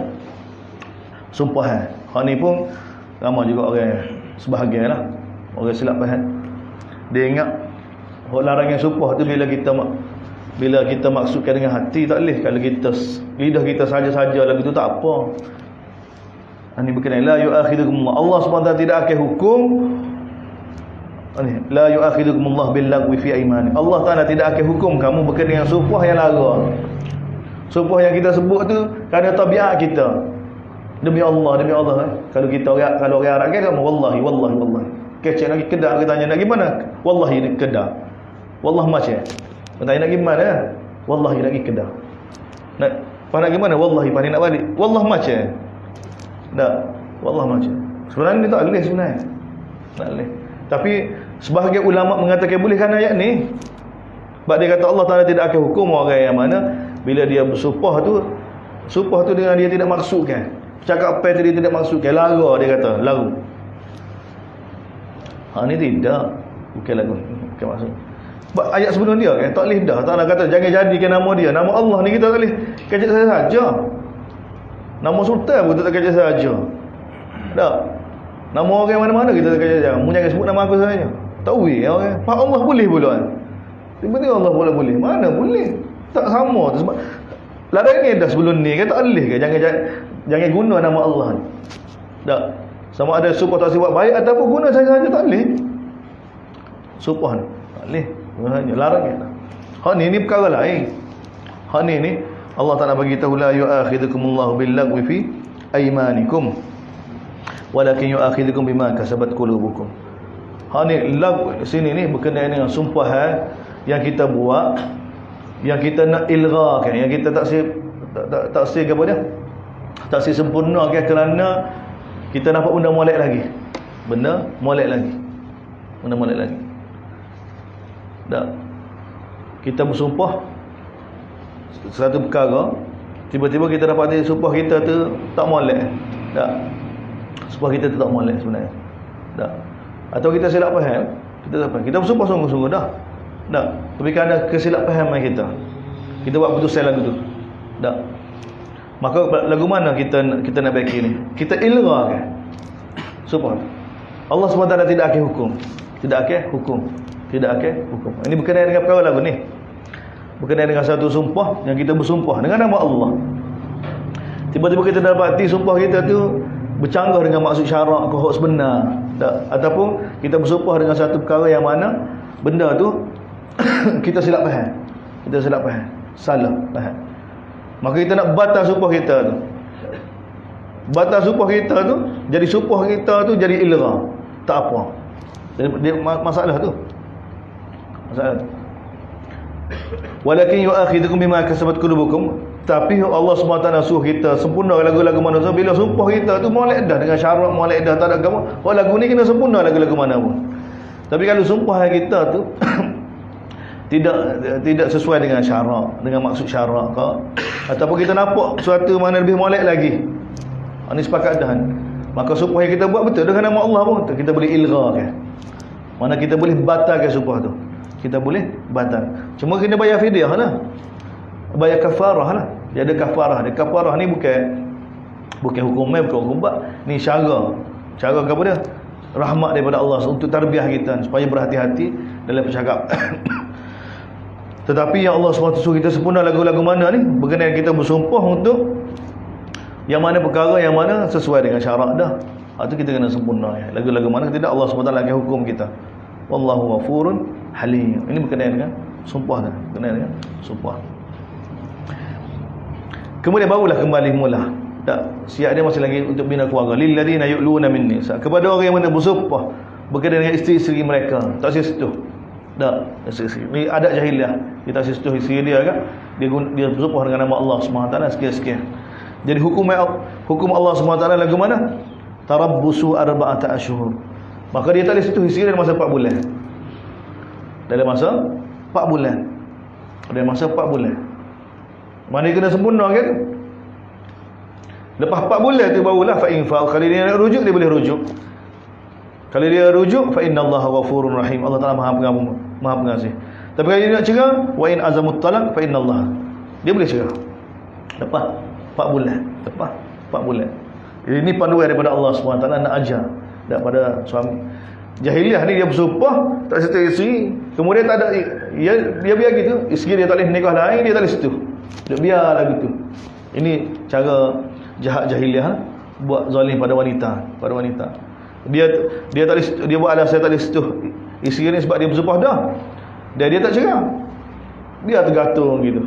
sumpah. Hak ni pun ramai juga orang sebahagianlah orang silap faham. Dia ingat larangan sumpah tu bila kita maksudkan dengan hati tak boleh. Kalau kita lidah kita saja-saja lagu tu tak apa. Ini berkenaan la yu'akhidukum Allah SWT tidak akan hukum. La yu'akhidukum Allah bil lagwi fi aimani. Allah Taala tidak akan hukum kamu berkenaan dengan sumpah yang lara. Sumpah yang kita sebut tu kerana tabiat kita. Demi Allah. Kalau orang Arab kata wallahi. Kecek lagi kedah, kita tanya nak gimana? Wallahi nak kedah. Wallah macam. Kita tanya nak gimana? Wallahi nak kedah. Nak pandai gimana? Wallahi pandai nak balik. Wallah macam. Tak. Wallah macam. Sebenarnya ni tak boleh sebenarnya. Tak boleh. Tapi sebahagian ulama mengatakan boleh kerana ayat ni. Sebab dia kata Allah Taala tidak akan hukum orang yang mana bila dia bersumpah tu dengan dia tidak maksudkan. Cakap apa yang dia tidak maksudkan, lara dia kata, lagu. Ni tidak. Bukan lagu. Bukan maksud. Sebab ayat sebelum dia kan, tak boleh dah. Tak nak kata, jangan jadikan nama dia. Nama Allah ni kita tak boleh kacau saya saja. Nama Sultan pun kita tak kacau saja. Tak. Nama orang mana-mana kita tak kacau saja. Mu jangan sebut nama aku saja. Tak boleh orang. Pak Allah boleh pula kan. Tiba-tiba Allah boleh. Mana boleh? Tak sama tu sebab larangan dah sebelum ni kan tak boleh ke jangan guna nama Allah ni. Tak. Sama ada sumpah tak buat baik ataupun guna saja tak boleh. Sumpah ni tak boleh. Hanya larangan. Hak ni perkara lain. Hak ni Allah Taala bagi tahu la yu'akhidukumullahu bil-lagwi fi aymanikum walakin yu'akhidukum bima kasabat qulubukum. Hak ni lag sini ni berkenaan dengan sumpah yang kita buat, yang kita nak ilghakan, yang kita tak apa dia? Tak sempurnakan kerana kita dapat benda molek lagi. Benda molek lagi. Tak. Kita bersumpah satu perkara, tiba-tiba kita dapat sumpah kita tu tak molek. Tak. Sumpah kita tu tak molek sebenarnya. Tak. Atau kita silap faham, kita bersumpah sungguh-sungguh dah. Tak. Tapi kerana kesilap fahaman kita buat putusan lagu tu. Tak. Maka lagu mana kita nak bagi ni? Kita ilghakan. Sumpah. Allah SWT tidak akan hukum. Ini berkenaan dengan perkara lagu ni. Berkenaan dengan satu sumpah yang kita bersumpah dengan nama Allah. Tiba-tiba kita dapati sumpah kita tu bercanggah dengan maksud syarak ke hak sebenar. Tak. Ataupun kita bersumpah dengan satu perkara yang mana benda tu kita silap faham. Salah faham. Maka kita nak batal sumpah kita tu. Jadi sumpah kita tu jadi ilgha. Tak apa. Dia masalah tu. Walakin yu'akhidukum bima kasabat qulubukum. Tapi Allah SWT suruh kita sempurna lagu-lagu mana. So, bila sumpah kita tu molek dah dengan syarat, molek dah tak ada agama. Kalau lagu ni kena sempurna lagu-lagu mana pun. Tapi kalau sumpah kita tu tidak sesuai dengan syarak, dengan maksud syarak ke, ataupun kita nampak sesuatu mana lebih molek lagi, ini sepakat dah. Maka sumpah yang kita buat betul dengan nama Allah pun kita boleh ilghakan. Mana kita boleh batalkan sumpah tu. Kita boleh batal. Cuma kena bayar fidyah lah. Bayar kafarah lah. Dia ada kafarah. Dia kafarah ni bukan hukum bukan hukum bab. Ni cara apa dia? Rahmat daripada Allah untuk tarbiyah kita supaya berhati-hati dalam bercakap. Tetapi yang Allah SWT suruh kita sempurna lagu-lagu mana ni berkenaan kita bersumpah untuk yang mana perkara yang mana sesuai dengan syarak dah. Itu kita kena sempurna ya. Lagu-lagu mana tidak Allah SWT akan hukum kita. Wallahu ghafurun halim. Ini berkenaan dengan sumpah dah. Berkenaan dengan sumpah. Kemudian barulah kembali mula Tak, siap dia masih lagi untuk bina keluarga. Lil ladina yu'luna minni. Kepada orang yang mana bersumpah berkaitan dengan isteri-isteri mereka, tak sentuh. Tak, ni adat jahiliah. Kita sentuh isteri dia kan. Dia bersumpah dengan nama Allah SWT sekian-sekian. Jadi hukum Allah SWT lagu mana? Tarabbusu arba'ata ashhur. Maka dia tak boleh sentuh isteri dalam masa 4 bulan. Dalam masa 4 bulan. Dalam masa 4 bulan. Mana dia kena sempurna kan? Lepas 4 bulan tu barulah fa in fa. Kalau dia nak rujuk, dia boleh rujuk. Kalau dia rujuk, fa innallaha ghafurur rahim. Allah Taala Maha Pengampun, Maha Pengasih. Tapi kalau dia nak cerah, wa in azamut talaq fa innallaha. Dia boleh cerah. Lepas 4 bulan. Lepas 4 bulan. Ini panduan daripada Allah SWT nak ajar daripada suami. Jahiliah ni dia bersumpah tak sentuh isteri, kemudian tak ada dia biar gitu, isteri dia tak boleh nikah lain, dia tak boleh sentuh. Dia biarlah gitu. Ini cara jahat jahiliah buat zalim pada wanita, Dia tak boleh, dia buat alasan tak boleh sentuh isteri ni sebab dia bersumpah dah. Dan dia tak cerah. Dia tergantung gitu.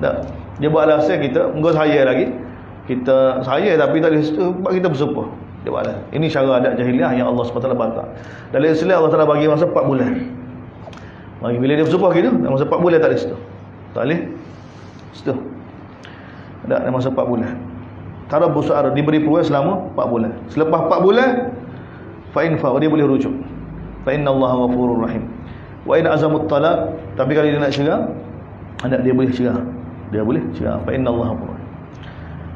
Tak. Dia buat alasan kita, engkau saya lagi. Kita saya tapi tak boleh sentuh sebab kita bersumpah. Dia buat alasan. Ini cara adat jahiliah yang Allah SWT bantah. Dalam Islam Allah Taala bagi masa 4 bulan. Bagi bila dia bersumpah gitu, dalam masa 4 bulan tak boleh sentuh. Tak boleh sentuh. Dalam masa 4 bulan. Tarabbusu diberi peluang selama 4 bulan. Selepas 4 bulan fa in fa dia boleh rujuk. Fa innallaha ghafurur rahim. Wa in azamut talaq, tapi kalau dia nak cerah, anak dia boleh cerah. Dia boleh cerah. Fa innallaha ghafurur.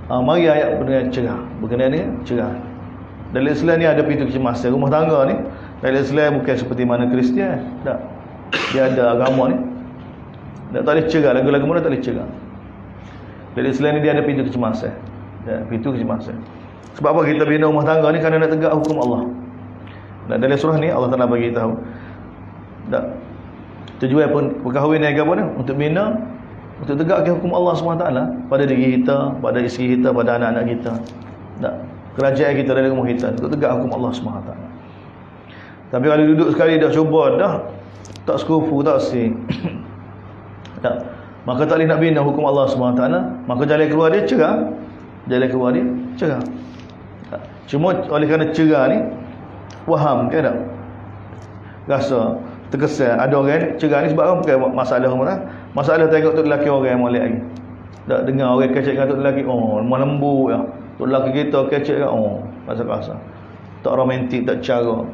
Mari ayat berkenaan dengan cerah. Dalam Islam ni ada pintu kecemasan rumah tangga ni. Dalam Islam bukan seperti mana Kristian. Tak. Dia ada agama ni. Tak boleh cerah, lagu-lagu mana tak boleh cerah. Dalam Islam ni dia ada pintu kecemasan. Pintu kecemasan. Sebab apa kita bina rumah tangga ni? Kerana nak tegak hukum Allah. Dan dalam surah ni Allah Taala bagi tahu. Tak. Tujuan pun perkahwinan agama ni untuk bina, untuk tegakkan hukum Allah SWT pada diri kita, pada isteri kita, pada anak-anak kita. Tak. Kerajaan kita dalam rumah kita untuk tegak hukum Allah SWT. Tapi kalau duduk sekali dah cuba dah tak sekufu, tak sih. Tak. Maka tak boleh nak bina hukum Allah SWT. Maka jalan keluar dia cerah. Tak. Cuma oleh kerana cerah ni faham ke tak? Rasa terkesan ada orang cerah ni sebab apa? Bukan masalah mana? Masalah tengok tu lelaki orang yang molek lagi. Tak dengar orang kecek dengan tu lelaki, lemah lembut ya. Tu lelaki kita kecek kan, rasa-rasa. Tak romantik, tak cara.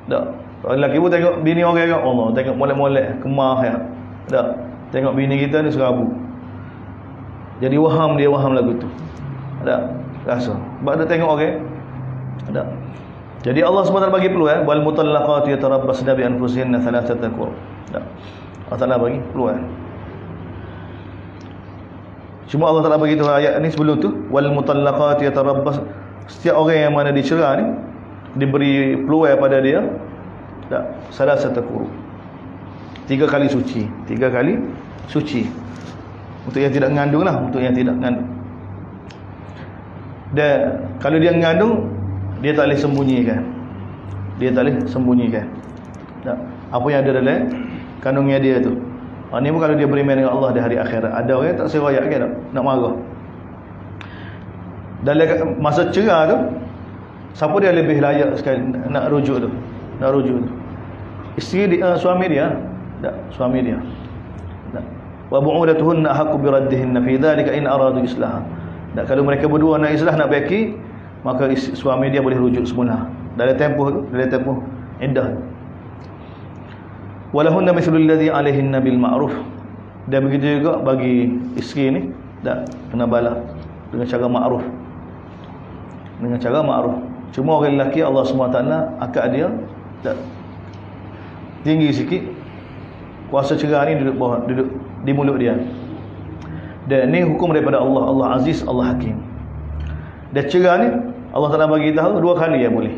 Tak. Lelaki pun tengok bini orang kan, tengok molek-molek, kemah ya. Tak. Tengok bini kita ni serabu. Jadi dia waham lagu tu. Tak. Rasa. Sebab dia tengok orang. Tak. Jadi Allah SWT bagi peluang, wal mutallaqatu yatarabbasna bi anfusihinna thalathata qur. Tak. Allah Taala bagi peluang. Cuma Allah Taala bagi tu ayat ni sebelum tu, wal mutallaqatu yatarabbas, setiap orang yang mana dicerah ni diberi peluang pada dia tak thalathata qur. 3 kali suci. Untuk yang tidak mengandung lah, Dan kalau dia mengandung, dia tak boleh sembunyikan. Tak. Apa yang ada dalam kandungnya dia tu. Ini pun kalau dia beriman dengan Allah di hari akhirat. Ada orang yang tak seroyak kan, nak marah. Dalam masa cerah tu, siapa dia lebih layak sekali nak rujuk tu? Isteri dia, suami dia. Tak, suami dia. Tak. Wa bu'ulatuhunna ahqqu bi raddihinna fi dhalika in aradu islaha. Tak, kalau mereka berdua nak islah, nak baiki, maka suami dia boleh rujuk semula dalam tempoh iddah. Walahunna mithlu alladhi 'alaihinna bil ma'ruf. Dan begitu juga bagi isteri ni, tak kena balas dengan cara ma'ruf. Cuma orang lelaki Allah SWT akad dia tak tinggi sikit. Kuasa cerah ni duduk di mulut dia. Dan ni hukum daripada Allah. Allah Aziz, Allah Hakim. Dan cerah ni Allah Taala bagi tahu 2 kali ya boleh.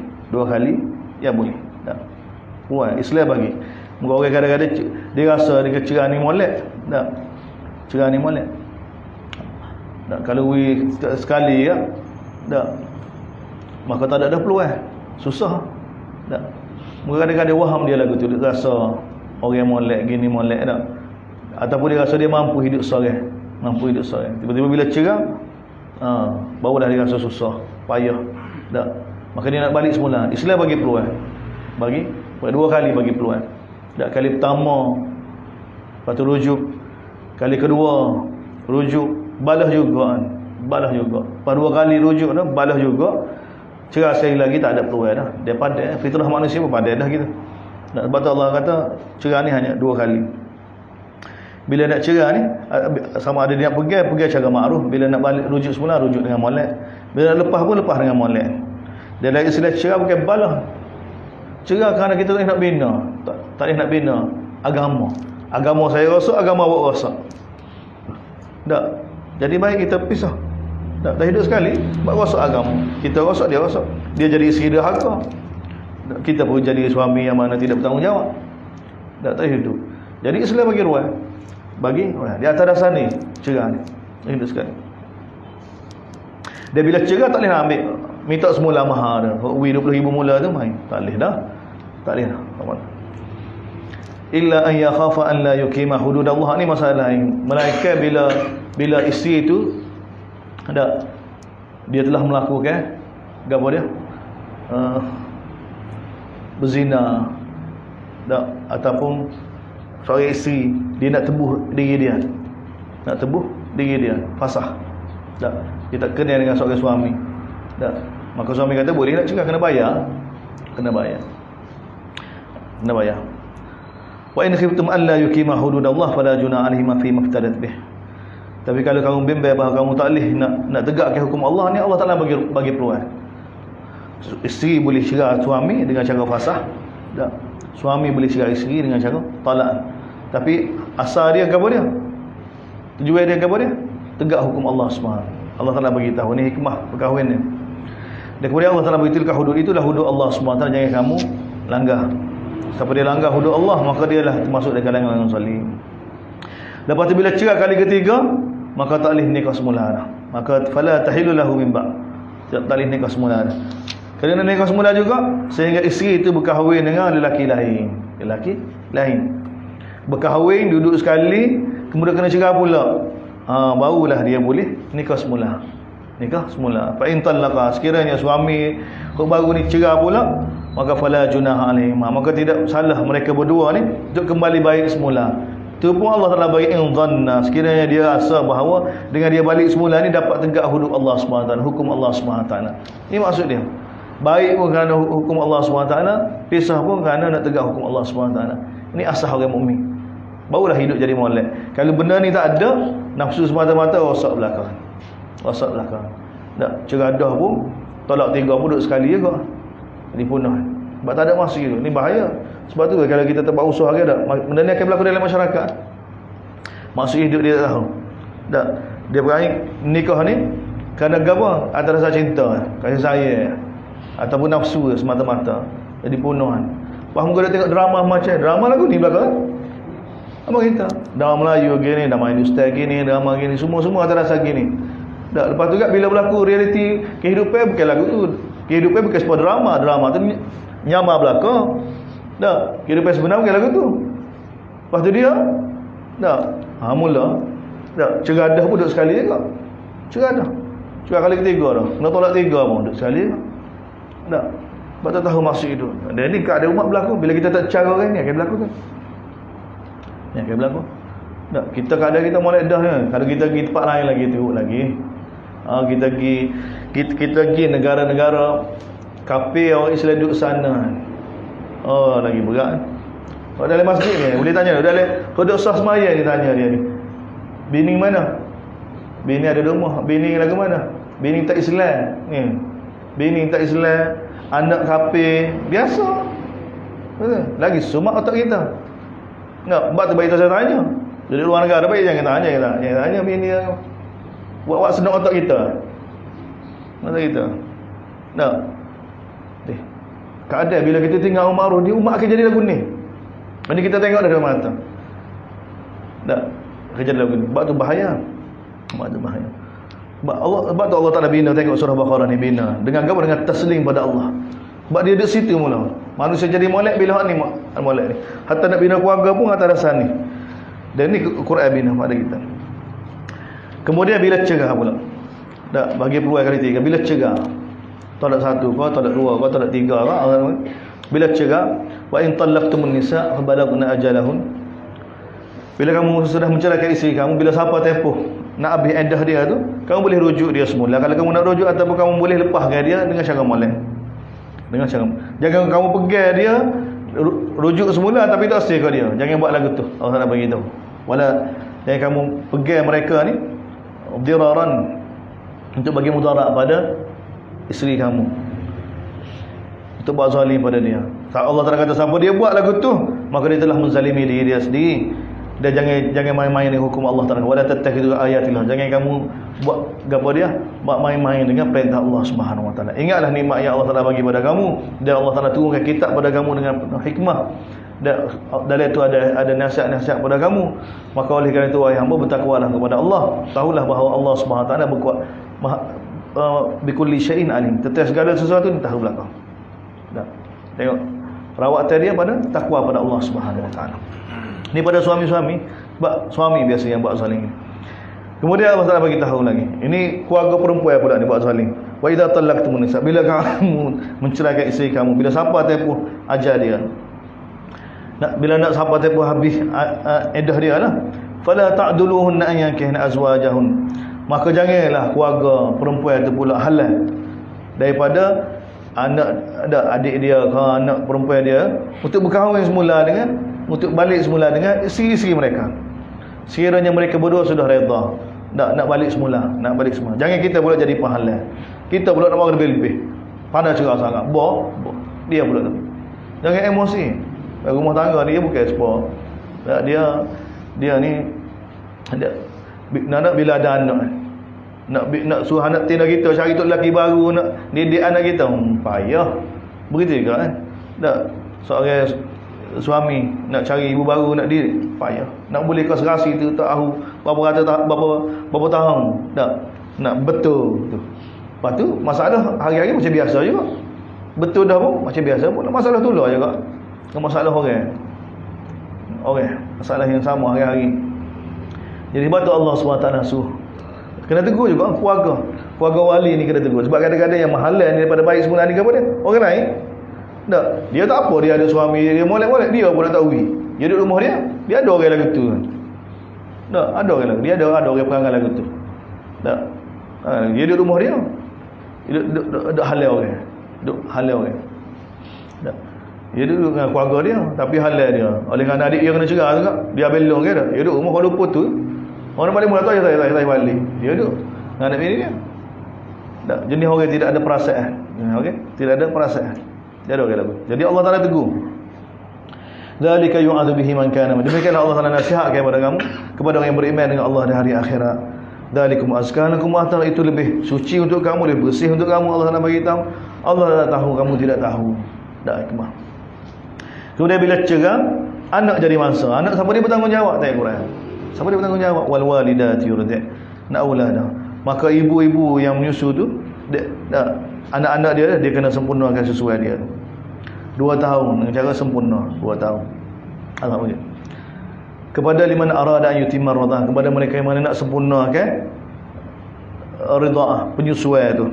Tak. Islam bagi. Muka orang kadang-kadang dia rasa dia cerah ni molek. Tak. Cerah ni molek. Tak, kalau sekali ya. Tak. Maka tak ada peluang. Susah. Tak. Muka kadang-kadang waham dia lagu tu, dia rasa orang molek gini molek tak. Ataupun dia rasa dia mampu hidup seorang. Tiba-tiba bila cerah Barulah dia rasa susah, payah. Tak. Maka dia nak balik semula. Islam bagi peluang. Bagi 2 kali bagi peluang. Tak, kali pertama lepas tu rujuk, kali kedua rujuk, balas juga kan. Balas juga. Lepas 2 kali rujuk dah, balas juga. Cerai sekali lagi tak ada peluang dah. Dia pandai, fitrah manusia pun pandai dah kita. Sebab tu Allah kata cerai ni hanya 2 kali. Bila nak cerai ni, sama ada dia nak pergi cara ma'ruf. Bila nak balik rujuk semula, rujuk dengan molek. Bila nak lepas pun, lepas dengan molek. Dan dari istilah cerai bukan balah. Cerai kerana kita tak nak bina. Tak nak bina agama. Agama saya rosak, agama awak rosak. Tak. Jadi baik kita pisah. Tak hidup sekali, buat rosak agama. Kita rosak, dia rosak. Dia jadi isteri derhaka. Kita pun jadi suami yang mana tidak bertanggungjawab. Tak hidup. Jadi Islam bagi ruang. Bagi di atas dasar ni cerai ni hidup sekali. Dia bila cerai tak boleh nak ambil minta semula mahar dah. $20,000 mula tu main. Tak boleh dah. Tak boleh dah. Illa an yakhafa an la yuqima hududallah. Ni masalah lain. Melainkan bila isteri itu dia telah melakukan apa dia? Berzina. Ataupun seorang isteri dia nak tebuh diri dia. Nak tebuh diri dia, fasah. Tak. Dia tak kenal dengan seorang suami. Tak. Maka suami kata boleh nak cerai, kena bayar. Kena bayar. Kena bayar. Wa in khiftum alla yuqima hududallah fala junaha alaihima fi maftadat bih. Tapi kalau kamu bimbang bahawa kamu tak boleh nak tegakkan hukum Allah ni, Allah Taala bagi peluang. Isteri boleh cerai suami dengan cara fasah. Tak. Suami boleh cerai isteri dengan cara talak. Tapi asal dia apa dia? Tujuan dia apa dia? Tegak hukum Allah Subhanahu. Allah Taala bagi tahu ni hikmah perkahwinan ni. Dan kemudian Allah Taala beritahu hudud itulah hudud Allah Subhanahu, jangan kamu langgar. Siapa dia langgar hudud Allah, maka dialah termasuk dalam kalangan orang zalim. Lepas tu bila cerai kali ketiga, maka tak boleh nikah semula dah. Maka fala tahillu lahu min ba'. Tak boleh nikah semula dah. Kerana nikah semula juga sehingga isteri itu berkahwin dengan lelaki lain. Lelaki lain. Berkahwin, duduk sekali, kemudian kena cerai pula. Barulah dia boleh nikah semula. Nikah semula. Fa in talaqa, sekiranya suami kau baru ni cerai pula, maka fala junaha alaihima, maka tidak salah mereka berdua ni untuk kembali baik semula. Itu pun Allah Taala bagi in dhanna, sekiranya dia rasa bahawa dengan dia balik semula ni dapat tegak hudud Allah Subhanahu taala, hukum Allah Subhanahu taala. Ini maksud dia. Baik pun kerana hukum Allah Subhanahu taala, pisah pun kerana nak tegak hukum Allah Subhanahu taala. Ini asas orang mukmin. Barulah hidup jadi molek. Kalau benda ni tak ada, nafsu semata-mata rosak belakang. Rosak belakang. Tak ceradah pun tolak 3 pun duduk sekali juga. Jadi punah. Sebab tak ada masa gitu. Ni bahaya. Sebab tu kalau kita tak buat usaha ke tak, benda ni akan berlaku dalam masyarakat. Maksud hidup dia tak tahu. Tak. Dia berani nikah ni kerana apa? Antara rasa cinta, kasih sayang ataupun nafsu semata-mata. Jadi punuhan. Faham kau dah tengok drama macam drama lagu ni belakang. Apa kita? Drama Melayu gini, drama Hindustan gini, drama gini, semua antara rasa gini. Tak, lepas tu kan bila berlaku realiti kehidupan bukan lagu tu. Kehidupan bukan sebuah drama. Drama tu nyamar belakang. Tak, kehidupan sebenar bukan lagu tu. Lepas tu dia tak, mula tak, ceradah pun duduk sekali juga. Ceradah. Cerai kali ketiga dah. Nak tolak 3 pun duduk sekali juga. Tak. Sebab tak tahu maksud itu. Dan ni keadaan umat berlaku. Bila kita tak cara orang ni akan berlaku kan. Ni akan berlaku. Tak, kita keadaan kita molek dah ni. Kalau kita pergi tempat lain lagi teruk lagi. Kita pergi negara-negara kafir orang Islam duduk sana. Lagi berat. Kalau dalam masjid ni boleh tanya dalam kodok sah semaya dia tanya dia ni. Bini mana? Bini ada rumah. Bini lagu mana? Bini tak Islam. Ni. Bini tak Islam, anak kafir, biasa. Betul? Lagi sumak otak kita. Enggak, sebab tu baik saya tanya. Jadi luar negara baik jangan tanya kita. Jangan tanya bini dia. Buat senang otak kita. Mata kita. Tak. Keadaan bila kita tinggal Umar ni, umat akan jadi lagu ni. Ini kita tengok dah dalam mata. Tak. Akan jadi lagu ni. Sebab tu bahaya. Sebab tu bahaya. Sebab tu Allah Ta'ala bina, tengok surah Baqarah ni bina. Dengan apa? Dengan taslim pada Allah. Sebab dia duduk situ mula. Manusia jadi molek bila hak ni molek ni. Hatta nak bina keluarga pun atas dasar ni. Dan ni Quran bina pada kita. Kemudian bila cerai pula. Tak bagi peluang kali 3. Bila cegar, talak 1 kau, talak 2 kau, talak 3 kau. Bila cegar, wa in talaqtumun nisa fa balaghna ajalahun. Bila kamu sudah menceraikan isteri kamu, bila siapa tempoh nak habis iddah dia tu, kamu boleh rujuk dia semula. Kalau kamu nak rujuk ataupun kamu boleh lepaskan dia dengan cara molek. Dengan cara, jangan kamu pegang dia rujuk semula tapi tak sah dia. Jangan buat lagu tu. Allah nak bagi tahu. Wala jangan kamu pegang mereka ni diraran untuk bagi mudarat pada isteri kamu. Untuk buat zalim pada dia. Allah Taala kata siapa dia buat lagu tu, maka dia telah menzalimi diri dia sendiri. Dan jangan main-main dengan hukum Allah Taala. Wala tattakhidu ayatillah. Jangan kamu buat gapo dia? Buat main-main dengan perintah Allah Subhanahu Wa Taala. Ingatlah nikmat yang Allah Taala bagi pada kamu, dan Allah Taala turunkan kitab pada kamu dengan penuh hikmah. Dan dalam itu ada nasihat-nasihat pada kamu. Maka oleh kerana itu wahai hamba, bertakwalah kepada Allah. Tahulah bahawa Allah Subhanahu Wa Taala berkuat bikulli syai'in alim. Tentang segala sesuatu ni tahu belakang. Dah. Tengok rawatan dia pada takwa pada Allah Subhanahu Wa Taala. Ni pada suami-suami, sebab suami biasa yang buat zalim. Kemudian Allah Taala bagi tahu lagi. Ini keluarga perempuan pula ni buat zalim. Wa idza talaqtumun nisa, bila kamu menceraikan isteri kamu, bila siapa tempoh ajal dia. Bila nak siapa tempoh habis iddah dia lah. Fala ta'duluhunna an yankihna azwajahun. Maka janganlah keluarga perempuan itu pula halal daripada adik dia ke anak perempuan dia untuk berkahwin semula dengan, untuk balik semula dengan isteri-isteri mereka. Sekiranya mereka berdua sudah redha nak balik semula, jangan kita pula jadi pahala. Kita pula nak mahu lebih-lebih, pandai cerah sangat, dia pula tu. Jangan emosi. Rumah tangga dia bukan sport. Dia ni nak bila ada anak, nak suruh anak tina kita cari tu lelaki baru, nak didik anak kita, payah. Begitu juga kan. Tak seorang suami nak cari ibu baru, nak didik, payah. Nak boleh kau serasi tu tak tahu berapa tahun. Tak nak betul tu. Lepas tu masalah hari-hari macam biasa juga. Betul dah pun macam biasa pun. Masalah tu lah juga. Masalah orang. Masalah yang sama hari-hari. Jadi sebab tu Allah SWT suruh kena tegur juga keluarga wali ni, kena tegur. Sebab kadang-kadang yang mahalan ni daripada baik sebenarnya ni kepada orang lain. Tak, dia tak apa, dia ada suami dia molek-molek, dia pun nak tahu. Dia duduk rumah dia ada orang lagu tu. Tak, ada orang lagu. Dia ada orang perangai lagu tu. Tak. Dia duduk rumah dia. Dia duduk halal orang. Duduk halal orang. Tak. Dia duduk dengan keluarga dia, tapi halal dia. Oleh kerana adik dia kena cerah juga, dia belong ke dah. Dia duduk rumah kalau lupa tu. Orang paling mula tahu saya balik. Dia duduk dengan anak bini dia. Tak, jenis orang tidak ada perasaan. Okey, tidak ada perasaan. Dia ada orang lagu. Jadi Allah Taala tegur. Zalika yu'adzu bihi man kana. Demikianlah Allah Taala nasihat kepada kamu, kepada orang yang beriman dengan Allah di hari akhirat. Dzalikum azkanakum wa ta'ala, itu lebih suci untuk kamu, lebih bersih untuk kamu. Allah Taala bagi tahu. Allah Taala tahu, kamu tidak tahu. Tak hikmah. Kemudian bila cerai, anak jadi mangsa. Anak siapa dia bertanggungjawab? Tak Quran. Siapa dia bertanggungjawab? Wal walidati yurdi'na aulada. Maka ibu-ibu yang menyusu tu, anak-anak dia kena sempurnakan sesuai dia. 2 tahun dengan cara sempurna, 2 tahun. Alhamdulillah. Kepada liman arada an yutimma ar-radhah, kepada mereka yang mana nak sempurnakan ridha'ah, penyusuan tu.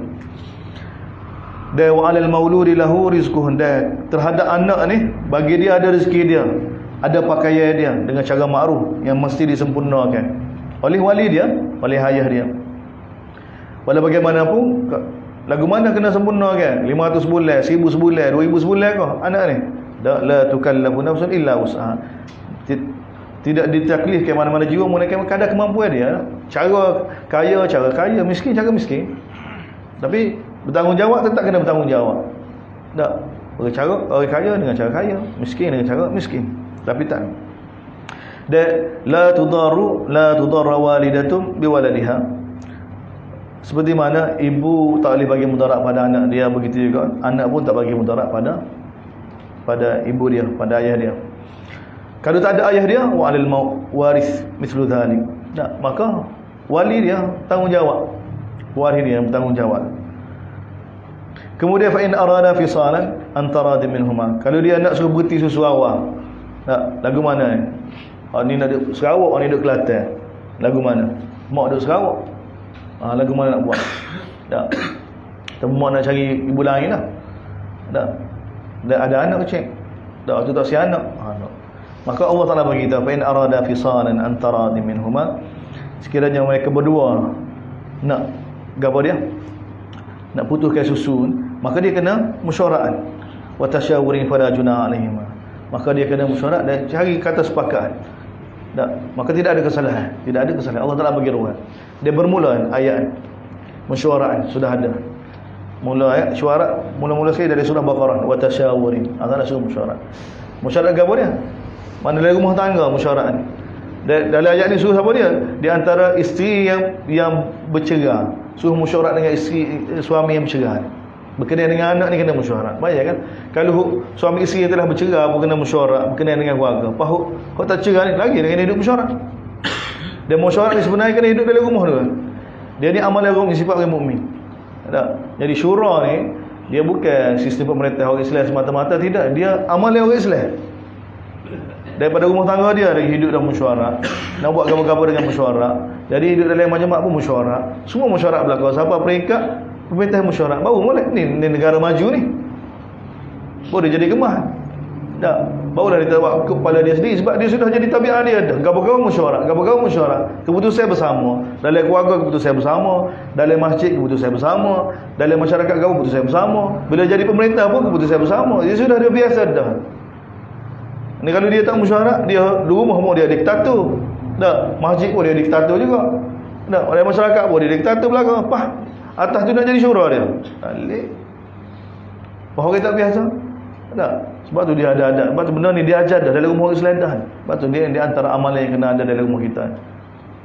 Dan wa 'alal mauludi lahu rizquhun, dan terhadap anak ni bagi dia ada rezeki dia, ada pakaian dia dengan cara makruf yang mesti disempurnakan oleh wali dia, oleh ayah dia. Walau bagaimanapun, lagu mana kena sempurnakan? 500 bulan, 1000 sebulan, 2000 sebulan kau anak ni. La tukallafu nafsun illa wus'aha. Tidak ditaklif ke mana-mana jiwa melainkan kadar kemampuan dia. Cara kaya, miskin cara miskin. Tapi bertanggungjawab tetap kena bertanggungjawab. Tak. Orang kaya dengan cara kaya, miskin dengan cara miskin. Tapi tak. Dan la tudarra walidatun biwaladiha. Seperti mana ibu tak boleh bagi mudarat pada anak dia, begitu juga anak pun tak bagi mudarat pada ibu dia, pada ayah dia. Kalau tak ada ayah dia, wa 'alal waris mithlu dhalik. Tak, maka wali dia tanggungjawab. Waris dia yang bertanggungjawab. Kemudian fa in arada fisalan antara minhuma. Kalau dia nak suruh berhenti susu awal. Tak, lagu mana ni? Ni nak duduk Sarawak, ni duduk Kelantan. Lagu mana? Mak duduk Sarawak. Lagu mana nak buat? Tak. Temu nak cari ibu lain lah. Tak. Ada anak kecil. Tak, tu tak si anak. Maka Allah Taala bagi kita, fa in arada fisalan antara minhuma, sekiranya mereka berdua nak gapo dia? Nak putuskan susu, maka dia kena mesyuarat. Wa tasyawurin fala junah alaihim. Maka dia kena mesyuarat dan cari kata sepakat. Tak, maka tidak ada kesalahan. Tidak ada kesalahan. Allah Taala bagi ruang. Dia bermula ayat mesyuarat sudah ada. Mula ayat syuara mula-mula sekali dari surah Baqarah, wa tasyawurin. Allah suruh mesyuarat. Mesyuarat gapo dia? Mana dalam rumah tangga mesyuarat ni. Dalam ayat ni suruh siapa dia? Di antara isteri yang bercerai, suruh mesyuarat dengan suami yang bercerai. Berkenaan dengan anak ni kena mesyuarat. Bayar kan? Kalau suami isteri yang telah bercerai pun kena mesyuarat berkenaan dengan keluarga. Kau tak cerai ni lagi dengan hidup mesyuarat. Dan mesyuarat ni sebenarnya kena hidup dalam rumah tu. Dia ni amalan orang sifat orang mukmin. Tak. Jadi syura ni dia bukan sistem pemerintah orang Islam semata-mata, tidak. Dia amalan orang Islam. Daripada rumah tangga dia hidup dalam mesyuarat. Nak buat apa-apa dengan mesyuarat. Jadi hidup dalam majlis pun mesyuarat. Semua mesyuarat berlaku. Sampai peringkat pemerintah mesyuarat. Baru mulai ni negara maju ni. Baru dia jadi gemah. Tak. Barulah dia buat kepala dia sendiri sebab dia sudah jadi tabiat dia dah. Gapo-gapo mesyuarat, gapo-gapo mesyuarat. Keputusan bersama. Dalam keluarga keputusan bersama, dalam masjid keputusan bersama, dalam masyarakat keputusan bersama. Bila jadi pemerintah pun keputusan bersama. Dia sudah dia biasa dah. Ni kalau dia tak mesyuarat, dia di rumah pun dia diktator. Tak, masjid pun dia diktator juga. Tak, oleh masyarakat pun dia diktator belakang. Apa? Atas tu nak jadi syura dia. Alik. Bahawa kita tak biasa. Tak. Sebab tu dia ada. Sebab tu benda ni dia ajar dah dalam rumah Islam dah. Sebab tu dia antara amalan yang kena ada dalam rumah kita.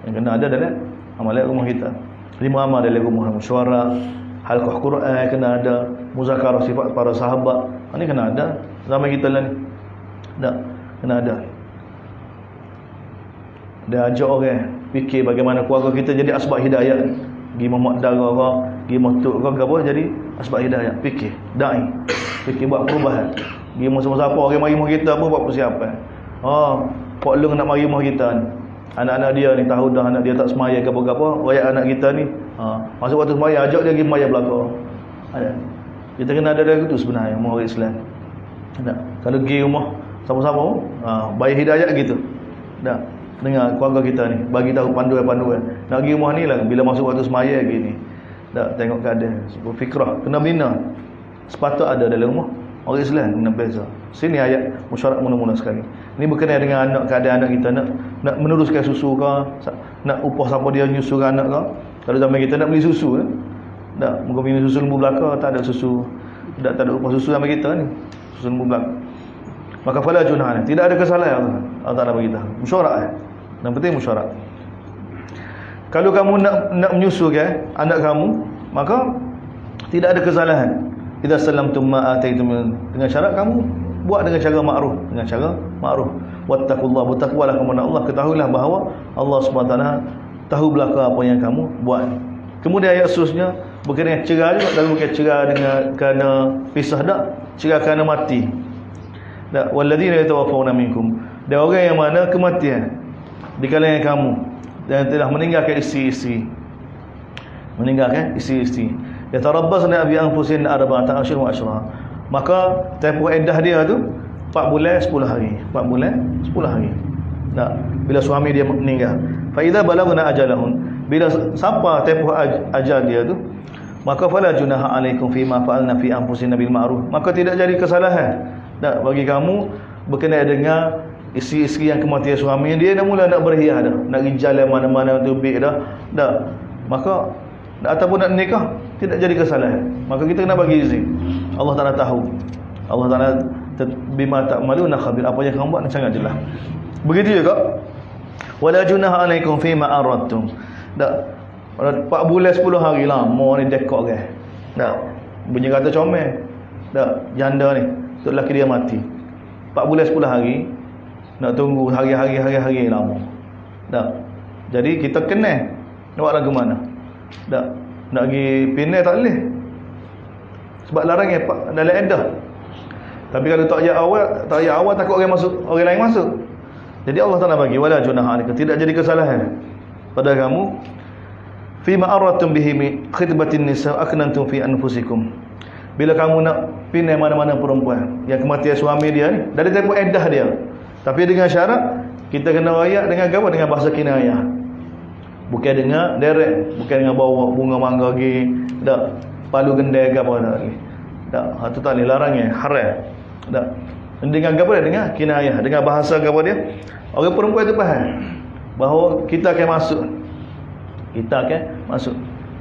Yang kena ada dalam amalan rumah kita. 5 amal dalam rumah, mesyuarat, halqah Quran kena ada, muzakarah sifat para sahabat. Ini kena ada zaman kita lah ni. Tak, kena ada. Dia ajak orang fikir bagaimana keluarga kita jadi asbab hidayah. Pergi mamak dara ke, pergi motok ke apa jadi asbab hidayah. Fikir, dai. Fikir buat perubahan. Pergi masa-masa apa orang mari rumah kita apa buat persiapan. Pak Long nak mari rumah kita ni. Anak-anak dia ni tahu dah anak dia tak semaya ke apa-apa, royak anak kita ni. Masuk waktu semaya ajak dia pergi semaya belakang. Ada. Kita kena ada dari itu sebenarnya rumah orang Islam. Tak. Kalau pergi rumah sama-sama bayi hidayah gitu. Dah dengar keluarga kita ni bagi tahu panduan-panduan. Nak pergi rumah ni lah bila masuk waktu semaya gini. Dah tengok keadaan sebuah fikrah kena bina. Sepatut ada dalam rumah orang Islam kena beza. Sini ayat mesyuarat mula-mula sekali. Ini berkenaan dengan anak, keadaan anak kita nak meneruskan susu ke, nak upah siapa dia nyusu anak ke. Kalau zaman kita nak beli susu dah muka minum susu lembu belaka tak ada susu. Tak ada upah susu zaman kita ni. Susu lembu belaka. Maka fala junah, tidak ada kesalahan. Allah Taala bagi tahu. Mesyuarat. Yang penting mesyuarat. Kalau kamu nak menyusukan anak kamu, maka tidak ada kesalahan. Idza sallamtum ma ataitum, dengan syarat kamu buat dengan cara makruf, dengan cara makruf. Wattaqullah, bertakwalah kepada Allah, ketahuilah bahawa Allah Subhanahu taala tahu belaka apa yang kamu buat. Kemudian ayat seterusnya berkenaan cerai juga, dalam bukan cerai dengan kerana pisah dak, cerai kerana mati. Tak, walladzina yatawaffawna minkum, dan orang yang mana kematian di kalangan kamu dan telah meninggalkan isteri-isteri, yatarabbasna bi anfusihinna arba'ata ashhur wa ashra, maka tempoh iddah dia tu 4 bulan 10 hari. 4 bulan 10 hari. Tak, bila suami dia meninggal. Fa idza balagna ajalahun, bila sampai tempoh ajal dia tu, maka fala junaha alaikum fima fa'alna fi anfusihinna bil ma'ruf, maka tidak jadi kesalahan tak bagi kamu berkenaan dengan isteri-isteri yang kematian suami dia dah mula nak berhias dah, nak pergi jalan mana-mana tu bik dah. Tak, maka ataupun nak nikah tidak jadi kesalahan, maka kita kena bagi izin. Allah Taala tahu. Allah Taala bima ta'maluna khabir, apa yang kamu buat ni sangat jelas. Begitu juga wala junaha alaikum fima aradtum. Tak, 4 bulan 10 hari lama ni dekok kan. Tak, bunyi kata comel. Tak, janda ni tu lelaki dia mati 4 bulan 10 hari, nak tunggu hari-hari lama. Tak, jadi kita kena nak buat lagu mana. Tak, nak pergi Penang tak boleh sebab larang dalam edah. Tapi kalau tak ayat awal takut orang lain masuk. Jadi Allah Taala bagi wala junaha alaikum, tidak jadi kesalahan pada kamu Fima aradtum bihi min khitbatin nisa aknantum fi anfusikum. Bila kamu nak pindah mana-mana perempuan yang kematian suami dia ni, dari tempoh iddah dia. Tapi dengan syarat kita kena royak dengan apa? Dengan bahasa kinayah. Bukan dengan direct, bukan dengan bawa bunga mangga lagi, tak palu gendai ke apa lagi. Tak, itu tak boleh, larangnya haram. Tak. Dengan apa dia? Dengan kinayah, dengan bahasa apa dia? Orang perempuan itu faham bahawa kita akan masuk. Kita akan masuk.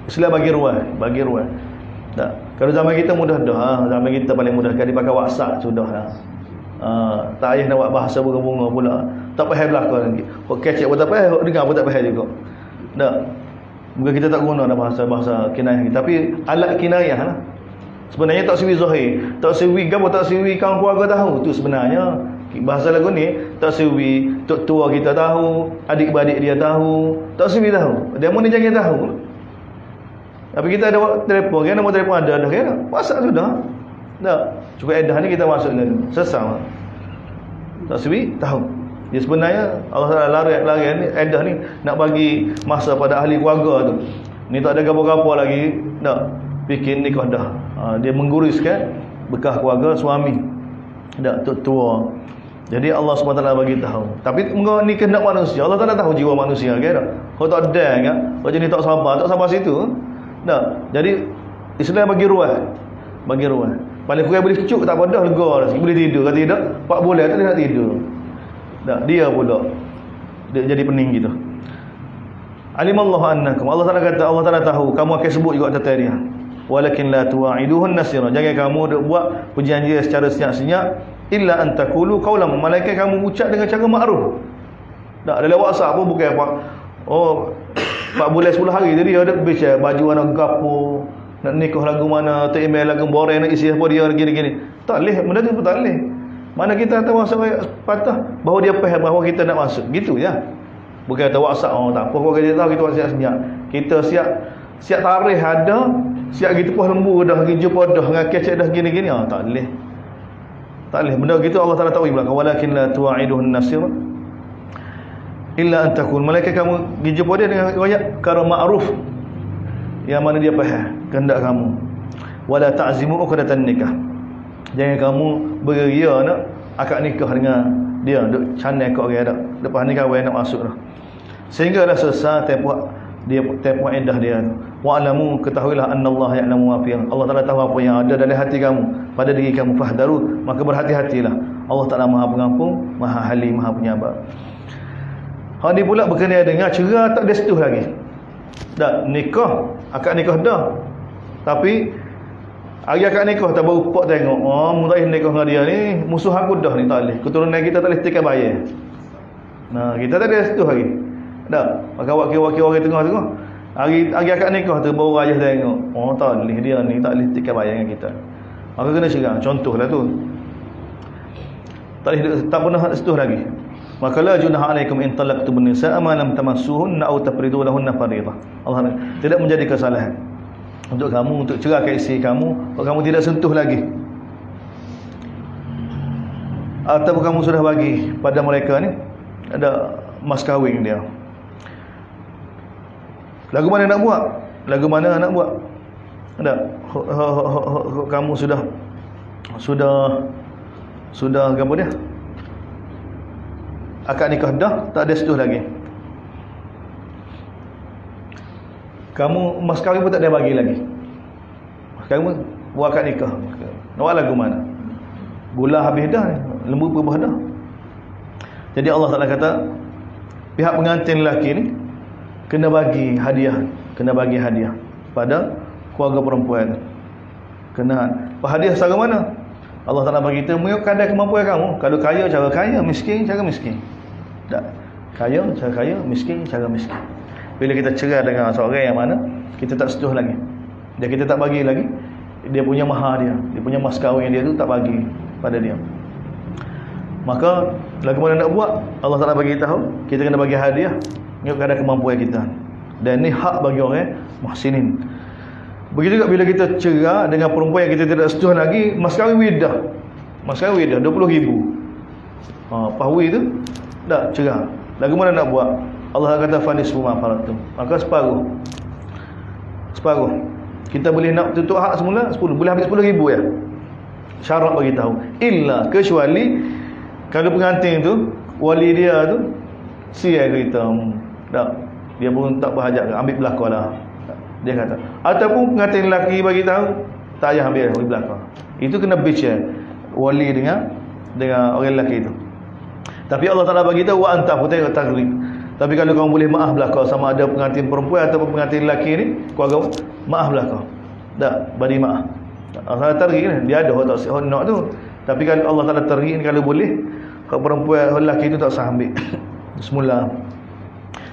Islam bagi ruang. Tak. Kalau zaman kita mudah dah, zaman kita paling mudah kali pakai WhatsApp sudah dah. Tak payah nak buat bahasa bunga-bunga pula. Tak payah belakang lagi. Kok kecek pun tak payah, kok dengar pun tak payah juga. Tak. Bukan kita tak guna bahasa kinayah kita, tapi alat kinayah lah. Sebenarnya tak siwi zahir, tak siwi gapo, tak siwi kawan keluarga tahu. Tu sebenarnya bahasa lagu ni tak siwi tok tua kita tahu, adik-beradik dia tahu, tak siwi tahu. Dia mau ni jangan tahu. Tapi kita ada telefon, kan nombor telefon ada dah kan? WhatsApp sudah. Tak. Cukup edah ni kita masuk dulu. Sesama. Tak siwi tahu. Dia sebenarnya Allah Taala lari ni edah ni nak bagi masa pada ahli keluarga tu. Ni tak ada gapo-gapo lagi, tak bikin nikah dah. Dia mengguriskan bekas keluarga suami. Tak tua. Jadi Allah SWT bagi tahu. Tapi ni kehendak manusia. Allah Taala tahu jiwa manusia kan. Kalau tak ada kan, kalau jenis tak sabar situ. Tak. Jadi Islam bagi ruang. Paling kurang boleh cucuk tak apa dah, lega dah. Boleh tidur. Kalau tidak 4 bulan tak dia nak tidur. Tak, dia pula dia jadi pening gitu. Alimallahu annakum. Allah Taala tahu kamu akan sebut juga atas dia. Walakin la tuwa'iduhun nasira. Jangan kamu duk buat perjanjian secara senyap-senyap illa an taqulu qawlan. Malaikat kamu ucap dengan cara makruf. Tak dalam WhatsApp pun bukan apa. Oh 4 bulan 10 hari tadi dia ada bincang baju warna gapo, nak nikah lagu mana, tak email lagu boreng nak isi apa dia gini-gini. Tak leh, benda tu pun tak leh. Mana kita tahu WhatsApp patah bahawa dia faham bahawa kita nak masuk. Gitu ya. Bukan tahu WhatsApp tak apa kalau kita tahu kita siap senyap. Kita siap tarikh ada, siap gitu pun lembu dah pergi jumpa dah dengan kecek dah gini-gini. Tak leh. Tak leh. Benda gitu Allah Taala tahu belakang. Walakin la tuwa'iduhun nasir illa an takun. Malaikat kamu pergi jumpa dia dengan royak cara ma'ruf. Yang mana dia faham kehendak kamu. Wala ta'zimu uqdatan nikah. Jangan kamu beria nak akad nikah dengan dia, duk canai kat orang dak. Lepas ni kawan nak masuk dah. Sehingga dah selesai tempoh iddah dia. Wa alamu, ketahuilah annallaha ya'lamu ma fi. Allah Taala tahu apa yang ada dalam hati kamu, pada diri kamu. Fahdaru, maka berhati-hatilah. Allah Taala Maha Pengampun, Maha Halim, Maha Penyabar. Hal ni pula berkenaan dengan cerai tak disetuh lagi. Dak nikah, akad nikah dah. Tapi hari akad nikah tak baru pak tengok, mulaih nikah dengan dia ni musuh aku dah ni tak boleh. Keturunan kita tak boleh tikai bayar. Nah, kita tak ada setuh lagi. Tak. Maka wakil-wakil orang tengah-tengah. Hari akad nikah tu baru ayah tengok. Tak boleh dia ni tak boleh tikai bayar dengan kita. Maka kena cerai. Contohlah tu. Tak pernah setuh lagi. Maka la junaha alaikum in talaqtum nisaa ma lam tamassuhunna aw tafridu lahunna fariidah. Allah tidak menjadi kesalahan untuk kamu untuk cerai isteri kamu kalau kamu tidak sentuh lagi, atau kamu sudah bagi pada mereka ni ada mas kahwin dia. Lagu mana nak buat? Ada kamu sudah apa dia? Akad nikah dah, tak ada setuh lagi. Kamu mas kahwin pun tak ada bagi lagi. Mas kahwin pun buat akad nikah. Nak buat lagu mana? Gula habis dah, lembu berubah dah. Jadi Allah Taala kata pihak pengantin lelaki ni kena bagi hadiah pada keluarga perempuan. Kena hadiah secara mana? Allah Taala bagi kita mengikut kadar kemampuan kamu. Kalau kaya cara kaya, miskin cara miskin. Tak. Kaya cara kaya, miskin cara miskin. Bila kita cerai dengan seorang yang mana kita tak setuh lagi, dia kita tak bagi lagi dia punya mahar dia punya mas kahwin dia tu tak bagi pada dia, maka lagu mana nak buat, Allah Taala bagi tahu kita kena bagi hadiah mengikut kadar kemampuan kita. Dan ni hak bagi orang muhsinin. Begitu juga bila kita cerai dengan perempuan yang kita tidak setuh lagi, mas kahwin widah 20,000. Pahwi tu dah cerai. Lagu mana nak buat? Allah kata fanisfu ma faratum. Maka separuh separuh. Kita boleh nak tutup hak semula 10, boleh ambil 10,000 ya. Syarat bagi tahu. Illa kecuali kalau pengantin tu wali dia tu siap kita. Tak. Dia pun tak berhajat ambil belakang lah. Dia kata. Ataupun pengantin lelaki bagi tahu tak payah ambil belakang. Itu kena bicara wali dengan orang lelaki itu. Tapi Allah Taala bagi tahu wa anta tengok takrib. Tapi kalau kamu boleh maaf belaka sama ada pengantin perempuan ataupun pengantin lelaki ni, keluarga maaf belaka. Tak bagi maaf. Allah tarik ni dia ada tak nak tu. Tapi kalau Allah Taala tarik kalau boleh, kalau perempuan lelaki tu tak sah ambil semula.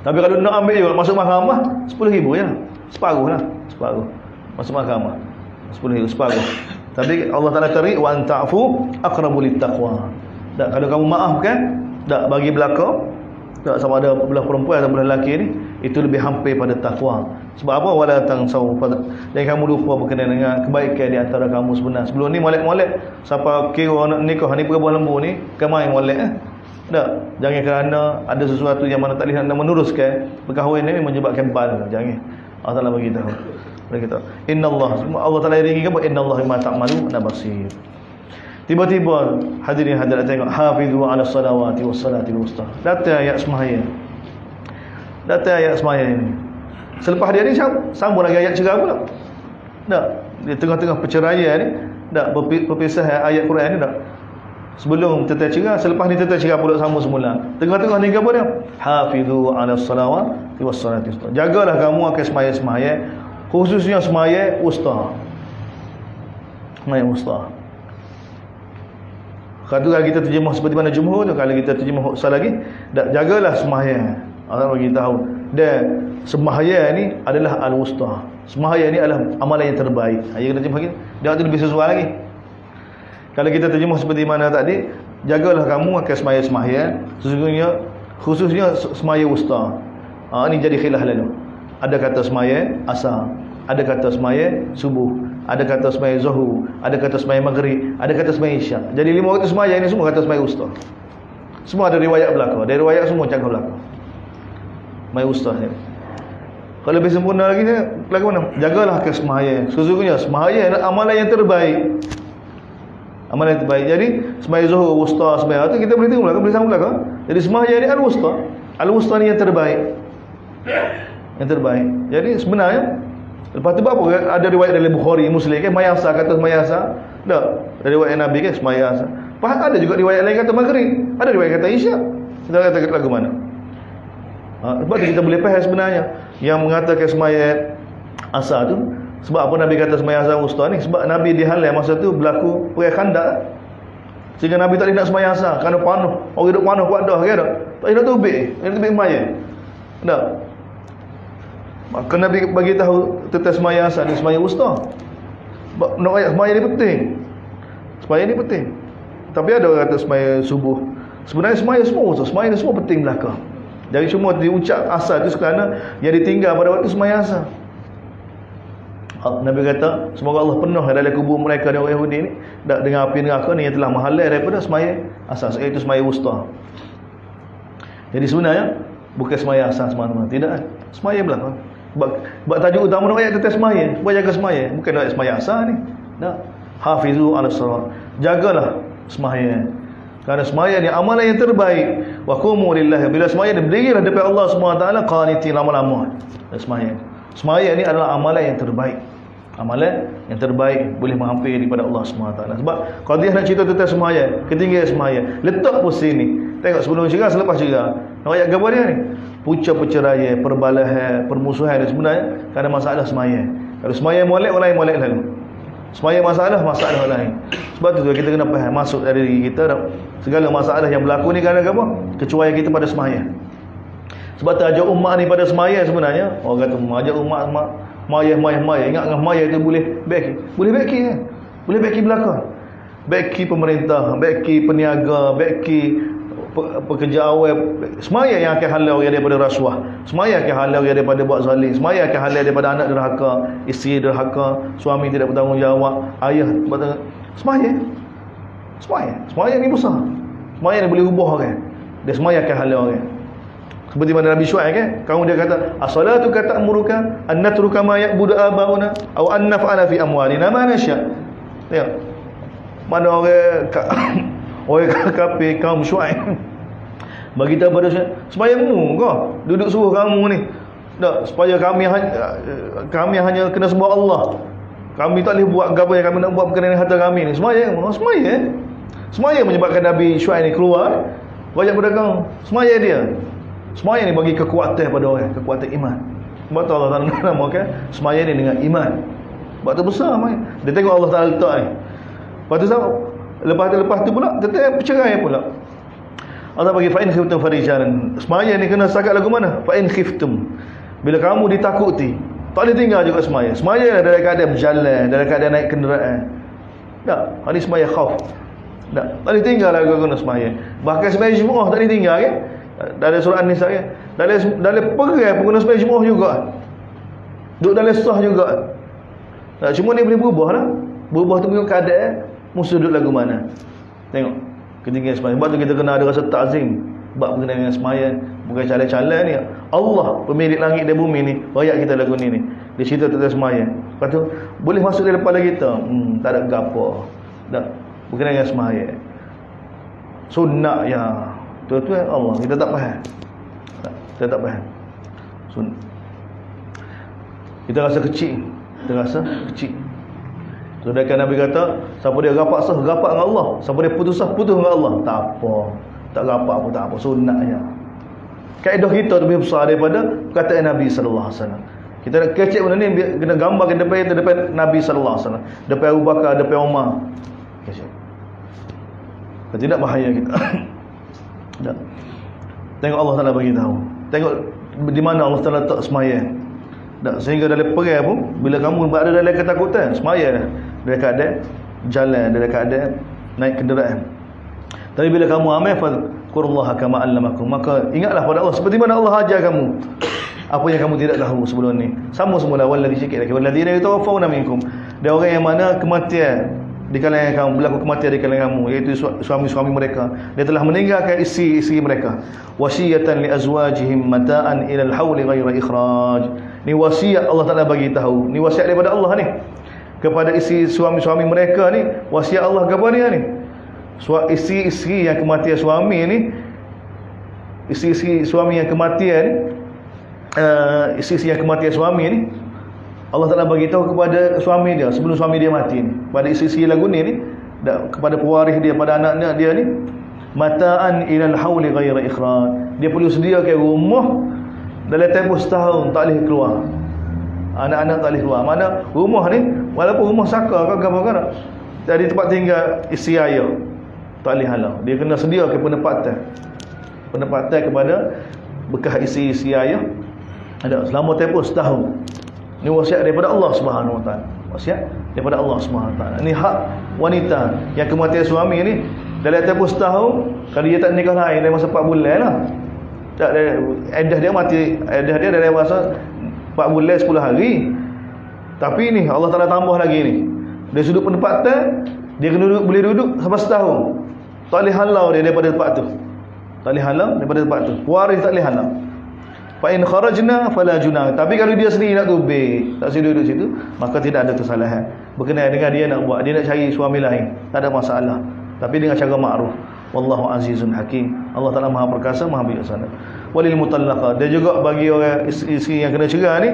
Tapi kalau nak ambil juga masuk mahkamah 10,000 ya. Separuh lah, separuh. Masuk mahkamah 10,000 separuh. Tapi Allah Taala tarik wa anta'fu aqrabu littaqwa. Tak kalau kamu maafkan, tak bagi belaka, tak sama ada belah perempuan atau belah lelaki ni, itu lebih hampir pada takwa. Sebab apa? Wala tansau, dan kamu lupa berkenaan dengan kebaikan di antara kamu sebenar. Sebelum ni molek-molek, siapa kira nak nikah ni perempuan lembu ni, kemai molek tak. Jangan kerana ada sesuatu yang mana tak boleh nak meneruskan perkahwinan ini menyebabkan bal. Jangan. Allah Taala bagi tahu. Bagi tahu. Allah Taala iringi apa? Innallaha bima ta'maluna basir. Tiba-tiba hadirin hadirat tengok hafizu 'ala salawati was salatil wusta. Datang ayat sembahyang. Datang ayat sembahyang ini. Selepas dia ni sambung lagi ayat cerai pula. Tak. Di tengah-tengah perceraian ni, tak perpisahan ayat Quran ni tak. Sebelum tentang cerai, selepas ni tentang cerai pula sambung semula. Tengah-tengah ni apa dia? Hafizu 'ala salawati was salatil wusta. Jagalah kamu akan sembahyang, khususnya sembahyang wusta. Sembahyang wusta. Kalau kita terjemah seperti mana jumhur tu, kalau kita terjemah salah lagi, jagalah sembahyang. Allah bagi tahu dan sembahyang ni adalah al-wusta. Sembahyang ni adalah amalan yang terbaik. Ayat kita terjemah gini, dia tu lebih sesuai lagi. Kalau kita terjemah seperti mana tadi, jagalah kamu akan sembahyang, sesungguhnya khususnya sembahyang wusta. Ini jadi khilaf lalu. Ada kata sembahyang asar, ada kata sembahyang subuh, ada kata sembahyang zuhur, ada kata sembahyang maghrib, ada kata sembahyang isyak. Jadi 5 waktu sembahyang ini semua kata sembahyang wusta. Semua ada riwayat belaka. Dari riwayat semua cakap belaka. Sembahyang wusta ni. Kalau lebih sempurna lagi ni, lagu mana? Jagalah ke sembahyang. Sesungguhnya sembahyang adalah amalan yang terbaik. Amalan yang terbaik. Jadi sembahyang zuhur, wusta, sembahyang tu kita boleh tengok belaka, boleh sambung belaka. Jadi sembahyang ni al-wusta. Al-wusta ni yang terbaik. Yang terbaik. Jadi sebenarnya lepas tu apa? Ada riwayat dari Bukhari, Muslim kan, mayasa kata mayasa. Tak. Ada riwayat Nabi kan mayasa. Faham ada juga riwayat lain kata maghrib. Ada riwayat kata isyak. Kita kata lagu mana? Sebab tu kita boleh faham sebenarnya yang mengatakan sembahyang asar tu. Sebab apa Nabi kata sembahyang asar wusta ni? Sebab Nabi dihalau masa tu berlaku perang Khandaq. Sehingga Nabi tak boleh nak sembahyang asar kerana panuh. Orang duduk panuh kuat dah kan. Tak boleh nak tubik. Nak tubik sembahyang. Tak. Maka Nabi bagi tahu tentang sembahyang asar dan sembahyang wusta. Nak ayat sembahyang ni penting. Sembahyang ni penting. Tapi ada orang kata sembahyang subuh. Sebenarnya sembahyang semua wusta, sembahyang ni semua penting belaka. Jadi semua diucap asar itu kerana yang ditinggal pada waktu sembahyang asar. Nabi kata semoga Allah penuh dalam kubur mereka dan orang Yahudi ni dengan api neraka ni yang telah menghalal daripada sembahyang asar, iaitu sembahyang wusta. Jadi sebenarnya bukan sembahyang asar semata-mata, tidak. Sembahyang belaka. Sebab tajuk utama ayat tentang sembahyang, supaya jaga sembahyang, bukan ayat sembahyang asar ni. Tak. Hafizu 'ala salat. Jagalah sembahyang. Kerana sembahyang ni amalan yang terbaik. Wa qumu lillahi. Bila sembahyang berdirilah depan Allah SWT qanitin lama-lama. Sembahyang. Sembahyang ni adalah amalan yang terbaik. Amalan yang terbaik boleh menghampiri kepada Allah SWT. Sebab kalau dia nak cerita tentang sembahyang, ketinggian sembahyang, letak pun sini. Tengok sebelum cerai, selepas cerai. Ayat gambar dia ni. Punca perceraian, perbalahan, permusuhan dan sebenarnya kerana masalah sembahyang. Kalau sembahyang molek, orang lain molek lalu. Sembahyang masalah orang lain. Sebab tu kita kena faham masuk dari diri kita segala masalah yang berlaku ni kerana apa? Kecuali kita pada sembahyang. Sebab tu ajak umat ni pada sembahyang sebenarnya. Orang kata ajak umat mayah. Ingat dengan mayah tu boleh baiki. Boleh baiki kan? Boleh baiki belakang. Baiki pemerintah, baiki peniaga, baiki pekerja awal. Semaya yang akan halau dia daripada rasuah, semaya akan halau dia daripada buat zalim, semaya akan halau daripada anak derhaka, isteri derhaka, suami tidak bertanggungjawab, ayah semaya ni besar. Semaya ni boleh ubah orang. Dia semaya akan halau orang. Seperti mana Nabi Syuaib kan, kaum dia kata, as-salatu ta'muruka an natruka ma ya'budu abauna aw an naf'ala fi amwalina ma nasya. Tengok. Mana orang kafir kaum Syuaib bagi tahu pada sembahyangmu kau, duduk suruh kamu ni. Tak, supaya kami hanya kena sembah Allah. Kami tak boleh buat apa yang kami nak buat berkenaan harta kami ni. Sembahyang menyebabkan Nabi Syuaib ni keluar banyak pedagang. Sembahyang ni bagi kekuatan pada orang, kekuatan iman. Sebab tu Allah Taala namakan sembahyang ni dengan iman. Sebab tu besar mai. Dia tengok Allah Taala letak ni. Lepas tu pula tetap bercerai pula. Allah bagi fa'in khiftum farijalan. Sembahyang ni kena setakat lagu mana? Fa'in khiftum. Bila kamu ditakuti, tak boleh tinggal juga sembahyang. Sembahyang dalam keadaan berjalan, dalam keadaan naik kenderaan. Tak, ini sembahyang khauf. Tak boleh tinggal lagu guna sembahyang. Bahkan sembahyang Jumaat tak boleh tinggal kan? Dalam surah An-Nisa kan? Dalam perang pun guna sembahyang Jumaat juga. Duduk dalam sah juga. Tak, cuma dia boleh berubah lah. Berubah tu punya keadaan musuh duduk lagu mana. Tengok ketinggian sembahyang. Sebab tu kita kena ada rasa ta'zim bab berkenaan dengan sembahyang. Bukan calon-calon ni. Allah pemilik langit dan bumi ni royak kita lagu ni. Dia cerita tentang sembahyang. Lepas tu boleh masuk dalam kepala kita. Tak ada gapo. Tak berkenaan dengan sembahyang. Sunnah ya. Tu Allah kita tak faham. Kita tak faham. Sunnah. Kita rasa kecil. Sedangkan Nabi kata, siapa dia rapat sah, rapat dengan Allah. Siapa dia putus sah, putus dengan Allah. Tak apa. Tak rapat pun tak apa. Sunnahnya. Kaedah kita lebih besar daripada perkataan Nabi sallallahu alaihi wasallam. Kita nak kecek benda ni, kena gambarkan depan Nabi sallallahu alaihi wasallam. Depan Abu Bakar, depan Umar. Kecek. Kalau tidak bahaya kita. Tak. Tengok Allah Taala bagi tahu. Tengok di mana Allah Taala letak sembahyang. Tak, sehingga dalam perang pun bila kamu berada dalam ketakutan, sembahyang dalam keadaan jalan, dalam keadaan naik kenderaan. Tapi bila kamu amal fadhkurullaha kama 'allamakum, maka ingatlah pada Allah seperti mana Allah ajar kamu apa yang kamu tidak tahu sebelum ni. Sama semula wallazi sikit lagi walladzina yatawaffawna minkum. Dia orang yang mana kematian di kalangan kamu, berlaku kematian di kalangan kamu, iaitu suami-suami mereka. Dia telah meninggalkan isteri-isteri mereka. Wasiyatan li azwajihim mata'an ila al-hauli ghaira ikhraj. Ni wasiat Allah Taala bagi tahu. Ni wasiat daripada Allah ni kepada isteri suami-suami mereka ni. Wasiat Allah kepada dia ni. Isteri-isteri yang kematian suami ni, isteri-isteri suami yang kematian isteri-isteri yang kematian suami ni, Allah Taala bagi tahu kepada suami dia sebelum suami dia mati ni, pada isteri-isteri lagu ni kepada pewaris dia, pada anaknya dia ni, mata'an ilal hauli ghaira ikhraj. Dia perlu sediakan rumah dalam tempoh setahun tak boleh keluar. Anak-anak tak boleh keluar. Mana rumah ni walaupun rumah saka ke apa-apa, jadi tempat tinggal isteri ayah tak boleh halau. Dia kena sediakan penempatan kepada bekas isteri ayah ada selama tempoh setahun. Ini wasiat daripada Allah Subhanahu Wa Taala. Wasiat daripada Allah Subhanahu Wa Taala. Ini hak wanita yang kematian suami ni dalam tempoh setahun. Kalau dia tak nikah lain dalam masa 4 bulan lah. Tak ada iddah dia mati. Iddah dia dalam masa 4 bulan 10 hari. Tapi ni Allah Taala tambah lagi ni. Dari sudut penempatan dia kena boleh duduk sampai setahun. Tak boleh halau dia daripada tempat tu. Tak boleh halau daripada tempat tu. Waris tak boleh halau. Fa in kharajna fala junah. Tapi kalau dia sendiri nak tubik, tak sendiri duduk situ, maka tidak ada kesalahan. Berkenaan dengan dia nak buat, dia nak cari suami lain, tak ada masalah. Tapi dengan cara makruf. Wallahu azizun hakim. Allah Taala Maha Perkasa, Maha Bijaksana. Walil mutallaqah. Dia juga bagi orang isteri yang kena cerai ni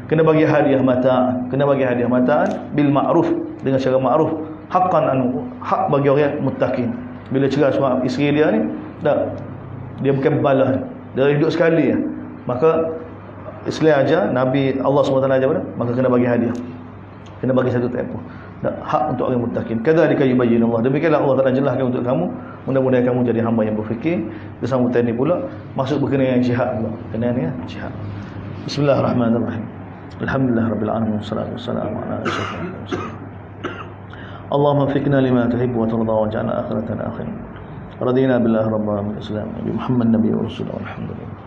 kena bagi hadiah mata', kena bagi hadiah mata'an bil ma'ruf, dengan cara makruf. Haqqan anu, hak bagi orang muttaqin. Bila cerai suami isteri dia ni, tak, dia bukan balas. Dia hidup sekali ya. Maka Islam aja, Nabi Allah SWT aja pada, maka kena bagi hadiah, kena bagi satu tempoh. Hak untuk orang muttaqin. Kadzalika yubayyinullah. Demikianlah Allah Taala jelaskan untuk kamu. Mudah-mudahan kamu jadi hamba yang berfikir. Kesambutan ini pula masuk berkenaan dengan jihad pula. Kenaan ya, jihad. Bismillahirrahmanirrahim. Alhamdulillahirabbil alamin. Wassalatu wassalamu ala asyrafil mursalin. Allahumma fiqna lima tuhibbu wa tarda wa ja'alna akhiratana akhirin. Radina billahi rabbil alamin. Islam Nabi Muhammad nabiy wa rasul. Alhamdulillah.